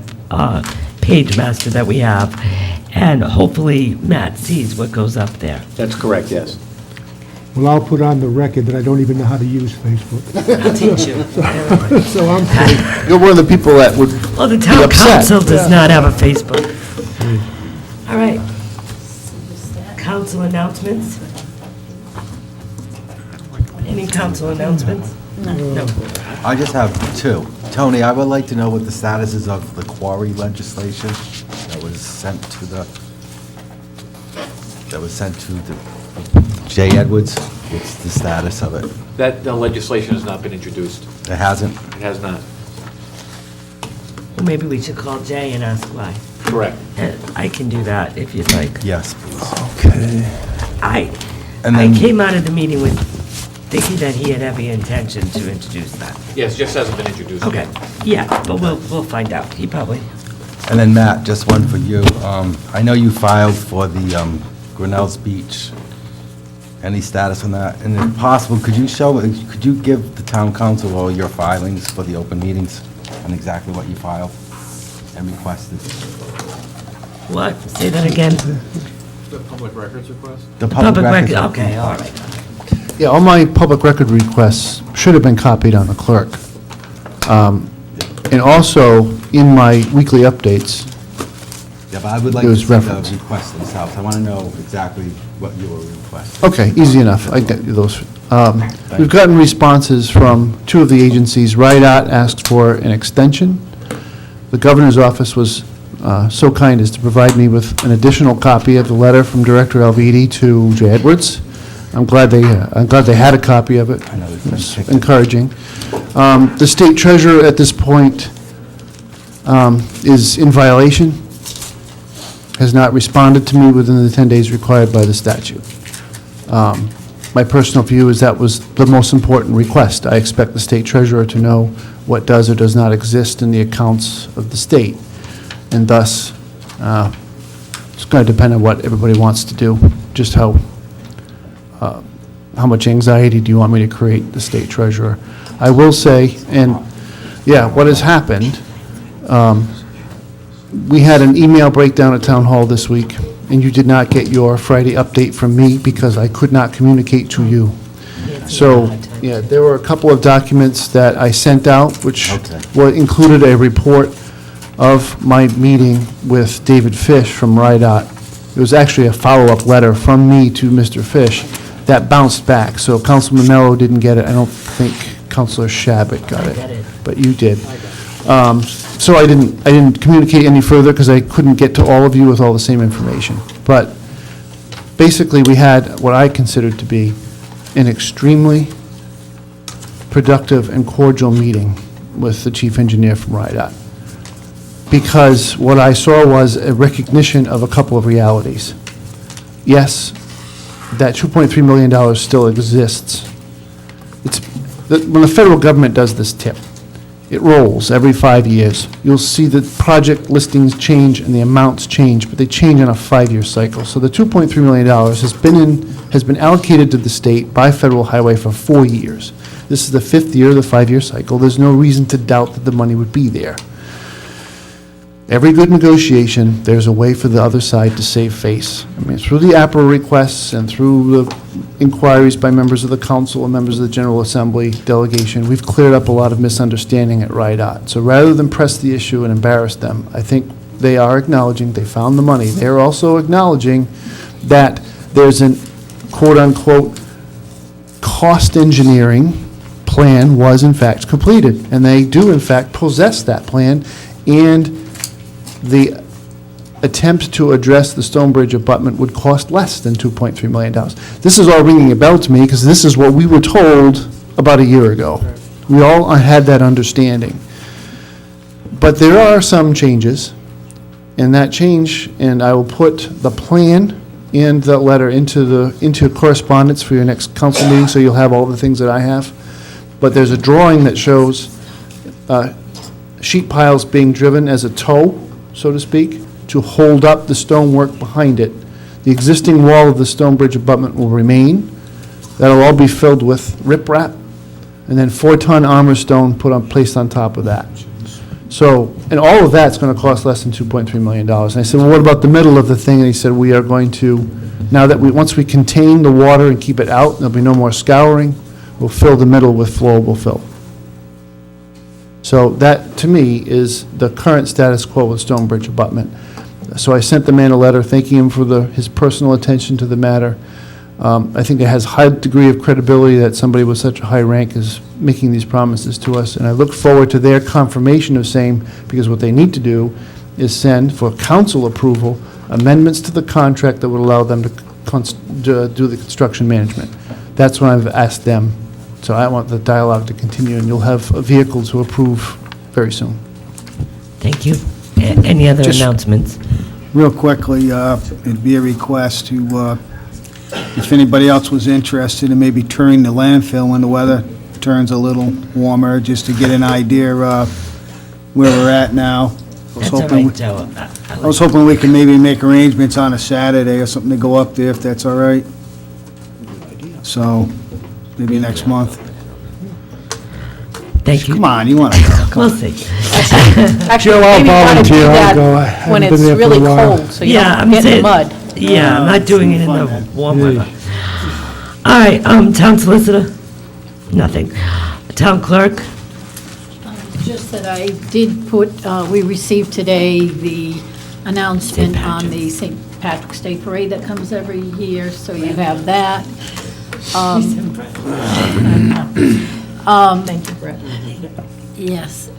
Speaker 1: page master that we have, and hopefully Matt sees what goes up there.
Speaker 20: That's correct, yes.
Speaker 13: Well, I'll put on the record that I don't even know how to use Facebook.
Speaker 1: I'll teach you.
Speaker 13: So I'm safe.
Speaker 5: You're one of the people that would
Speaker 1: Well, the
Speaker 5: be
Speaker 1: town
Speaker 5: upset.
Speaker 1: council does not have a Facebook. All right. Council announcements? Any council announcements? No.
Speaker 19: I just have two. Tony, I would like to know what the status is of the quarry legislation that was sent to the Jay Edwards. What's the status of it?
Speaker 20: That legislation has not been introduced.
Speaker 19: It hasn't?
Speaker 20: It has not.
Speaker 1: Well, maybe we should call Jay and ask why.
Speaker 20: Correct.
Speaker 1: I can do that if you'd like.
Speaker 19: Yes, please.
Speaker 5: Okay.
Speaker 1: I
Speaker 19: And then-
Speaker 1: came out of the meeting with thinking that he had every intention to introduce that.
Speaker 20: Yes, just hasn't been introduced
Speaker 1: Okay,
Speaker 20: yet.
Speaker 1: yeah, but we'll find out. He probably,
Speaker 19: And then, Matt, just one for you. I know you filed for the Grinnell's Beach. Any status on that? And if possible, could you give the town council all your filings for the open meetings and exactly what you filed and requested?
Speaker 1: what? Say that again?
Speaker 6: The public records request?
Speaker 19: The public records.
Speaker 1: Okay, all right.
Speaker 5: Yeah, all my public record requests should have been copied on the clerk. And also, in my weekly updates,
Speaker 19: Yeah, but I would like
Speaker 5: There
Speaker 19: to
Speaker 5: was
Speaker 19: see
Speaker 5: reference.
Speaker 19: the requests themselves. I want to know exactly what you were requesting.
Speaker 5: okay, easy enough, I get you those. We've gotten responses from two of the agencies. RIDOT asked for an extension. The governor's office was so kind as to provide me with an additional copy of the letter from Director Alvidi to Jay Edwards. I'm glad they had a copy of it.
Speaker 19: I know,
Speaker 5: It was encouraging. The state treasurer at this point is in violation, has not responded to me within the 10 days required by the statute. My personal view is that was the most important request. I expect the state treasurer to know what does or does not exist in the accounts of the state, and thus, it's going to depend on what everybody wants to do, just how much anxiety do you want me to create the state treasurer? I will say, and, yeah, what has happened, we had an email breakdown at Town Hall this week, and you did not get your Friday update from me because I could not communicate to you. So, yeah, there were a couple of documents that I sent out, which included a report of my meeting with David Fish from RIDOT. It was actually a follow-up letter from me to Mr. Fish that bounced back. So Councilman Mello didn't get it. I don't think Councilor Shabbat got it. But you did. So I didn't communicate any further because I couldn't get to all of you with all the same information. But basically, we had what I considered to be an extremely productive and cordial meeting with the chief engineer from RIDOT. Because what I saw was a recognition of a couple of realities. Yes, that $2.3 million still exists. When the federal government does this tip, it rolls every 5 years. You'll see the project listings change and the amounts change, but they change on a 5-year cycle. So the $2.3 million has been allocated to the state by Federal Highway for 4 years. This is the 5th year of the 5-year cycle. There's no reason to doubt that the money would be there. Every good negotiation, there's a way for the other side to save face. I mean, through the APRA requests and through the inquiries by members of the council and members of the General Assembly delegation, we've cleared up a lot of misunderstanding at RIDOT. So rather than press the issue and embarrass them, I think they are acknowledging they found the money. They're also acknowledging that there's an quote-unquote cost engineering plan was in fact completed, and they do in fact possess that plan, and the attempt to address the Stonebridge abutment would cost less than $2.3 million. This is all ringing a bell to me because this is what we were told about a year ago. We all had that understanding. But there are some changes, and that change, and I will put the plan and the letter into correspondence for your next council meeting, so you'll have all the things that I have. But there's a drawing that shows sheet piles being driven as a tow, so to speak, to hold up the stonework behind it. The existing wall of the Stonebridge abutment will remain. That'll all be filled with riprap, and then 4-ton armor stone placed on top of that. So, and all of that's going to cost less than $2.3 million. And I said, well, what about the middle of the thing? And he said, we are going to, now that once we contain the water and keep it out, there'll be no more scouring, we'll fill the middle with flowable fill. So that, to me, is the current status quo with Stonebridge abutment. So I sent the man a letter thanking him for his personal attention to the matter. I think it has a high degree of credibility that somebody with such a high rank is making these promises to us, and I look forward to their confirmation of same, because what they need to do is send, for council approval, amendments to the contract that would allow them to do the construction management. That's what I've asked them. So I want the dialogue to continue, and you'll have a vehicle to approve very soon.
Speaker 1: Thank you. Any other announcements?
Speaker 11: Real quickly, it'd be a request to if anybody else was interested in maybe touring the landfill when the weather turns a little warmer, just to get an idea where we're at now.
Speaker 1: That's all right, Joe.
Speaker 11: I was hoping we could maybe make arrangements on a Saturday or something to go up there, if that's all right. So, maybe next month.
Speaker 1: Thank you.
Speaker 11: Come on, you want to go?
Speaker 1: We'll see.
Speaker 2: Actually,
Speaker 13: Joe, I'll
Speaker 2: maybe you wanna do
Speaker 13: volunteer. I'll
Speaker 2: that
Speaker 13: go. I haven't
Speaker 2: when
Speaker 13: been
Speaker 2: it's
Speaker 13: there for a
Speaker 2: really
Speaker 13: while.
Speaker 2: cold, so you
Speaker 1: Yeah,
Speaker 2: don't
Speaker 1: I'm
Speaker 2: get in the
Speaker 1: saying,
Speaker 2: mud.
Speaker 1: yeah, I'm not doing it in the
Speaker 11: fun,
Speaker 1: warm weather. All right, town solicitor? Nothing. Town clerk?
Speaker 12: Just that I did put, we received today the announcement on the St. Patrick's Day Parade that comes every year, so you have that.
Speaker 2: Thank you, Brett.
Speaker 12: Yes.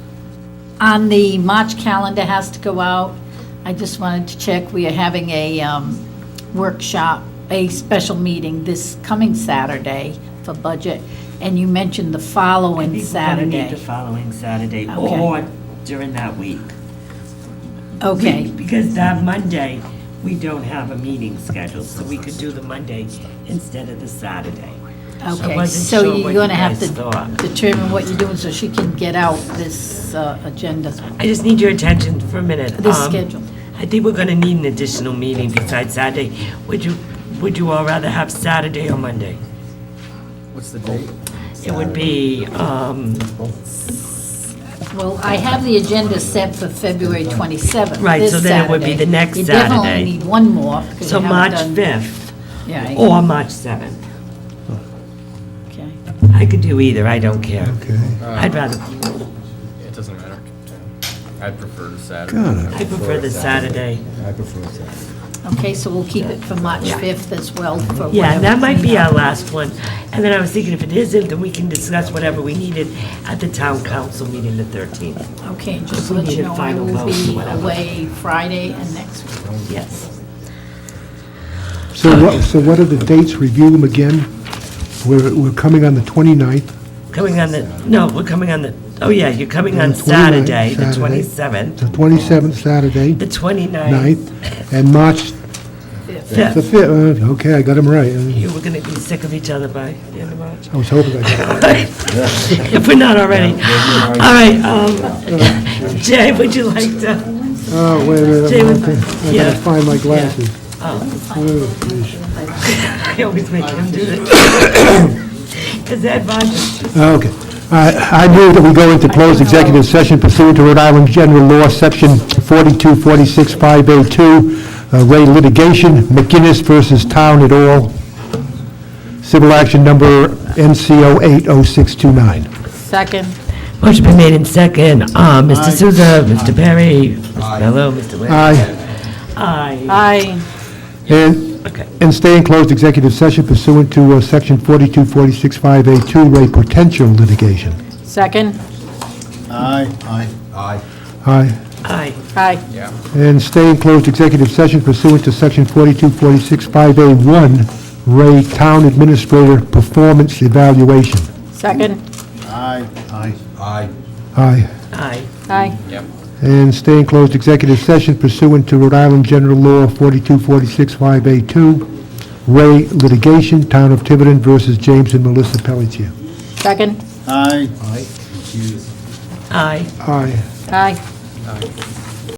Speaker 12: On the March calendar has to go out. I just wanted to check, we are having a workshop, a special meeting this coming Saturday for budget, and you mentioned the following
Speaker 1: The
Speaker 12: Saturday.
Speaker 1: following Saturday,
Speaker 12: Okay.
Speaker 1: or during that week.
Speaker 12: Okay.
Speaker 1: Because that Monday, we don't have a meeting scheduled, so we could do the Monday instead of the Saturday. I
Speaker 12: Okay,
Speaker 1: wasn't
Speaker 12: so
Speaker 1: sure
Speaker 12: you're
Speaker 1: what
Speaker 12: gonna
Speaker 1: you
Speaker 12: have
Speaker 1: guys
Speaker 12: to
Speaker 1: thought.
Speaker 12: determine what you're doing so she can get out this agenda,
Speaker 1: I just need your attention for a minute.
Speaker 12: this schedule.
Speaker 1: I think we're gonna need an additional meeting besides Saturday. Would you all rather have Saturday or Monday?
Speaker 19: What's the date?
Speaker 1: It would be,
Speaker 12: Well, I have the agenda set for February 27th.
Speaker 1: Right,
Speaker 12: this
Speaker 1: so then it would be
Speaker 12: Saturday.
Speaker 1: the next
Speaker 12: You definitely
Speaker 1: Saturday.
Speaker 12: need one more, because
Speaker 1: so
Speaker 12: you
Speaker 1: March
Speaker 12: haven't done...
Speaker 1: 5th
Speaker 12: Yeah,
Speaker 1: or March 7th.
Speaker 12: okay.
Speaker 1: I could do either, I don't care.
Speaker 13: Okay.
Speaker 1: I'd rather,
Speaker 6: It doesn't matter. I'd prefer Saturday.
Speaker 1: I prefer the Saturday.
Speaker 19: I prefer Saturday.
Speaker 12: Okay, so we'll keep it for March 5th as well, for
Speaker 1: Yeah,
Speaker 12: whatever
Speaker 1: that might be
Speaker 12: cleanup.
Speaker 1: our last one. And then I was thinking if it isn't, then we can discuss whatever we needed at the town council meeting the 13th.
Speaker 12: Okay, and
Speaker 1: If
Speaker 12: just
Speaker 1: we
Speaker 12: let you
Speaker 1: needed
Speaker 12: know, I
Speaker 1: final
Speaker 12: will
Speaker 1: votes or
Speaker 12: be
Speaker 1: whatever.
Speaker 12: away Friday and next week.
Speaker 1: Yes.
Speaker 13: So what are the dates? Review them again. We're coming on the 29th.
Speaker 1: Coming on the, no, we're coming on the, oh yeah, you're coming on
Speaker 13: The 29th,
Speaker 1: Saturday, the
Speaker 13: Saturday.
Speaker 1: 27th,
Speaker 13: The 27th Saturday,
Speaker 1: the 29th.
Speaker 13: 9th, and March the
Speaker 1: 5th.
Speaker 13: 5th. Okay, I got them right.
Speaker 1: You were gonna be sick of each other by the end of March.
Speaker 13: I was hoping I got it.
Speaker 1: If we're not already. All right, Jay, would you like to?
Speaker 13: Oh, wait a minute.
Speaker 1: Jay,
Speaker 13: Okay. I
Speaker 1: yeah.
Speaker 13: gotta find my glasses.
Speaker 1: Oh,
Speaker 13: Oh, geez.
Speaker 1: I always make him do this. Because that budget.
Speaker 13: Okay. I move that we go into closed executive session pursuant to Rhode Island General Law, Section 42465A2, Ray litigation, McGinnis versus Town et al., civil action number NCO 80629.
Speaker 2: Second.
Speaker 1: Motion been made in second. Mr. Souza, Mr. Perry, Mr. Mello, Mr. Lynn.
Speaker 13: Aye.
Speaker 1: Aye.
Speaker 2: Aye.
Speaker 13: And stay in closed executive session pursuant to Section 42465A2, Ray potential litigation.
Speaker 2: Second.
Speaker 11: Aye.
Speaker 19: Aye.
Speaker 13: Aye.
Speaker 1: Aye.
Speaker 2: Aye.
Speaker 13: And stay in closed executive session pursuant to Section 42465A1, Ray Town Administrator Performance Evaluation.
Speaker 2: Second.
Speaker 11: Aye.
Speaker 19: Aye. Aye.
Speaker 13: Aye.
Speaker 1: Aye.
Speaker 2: Aye.
Speaker 13: And stay in closed executive session pursuant to Rhode Island General Law 42465A2, Ray litigation, Town of Tiverton versus James and Melissa Pelletier.
Speaker 2: Second.
Speaker 11: Aye.
Speaker 19: Aye.
Speaker 1: Aye.
Speaker 13: Aye.
Speaker 2: Aye.
Speaker 19: Aye.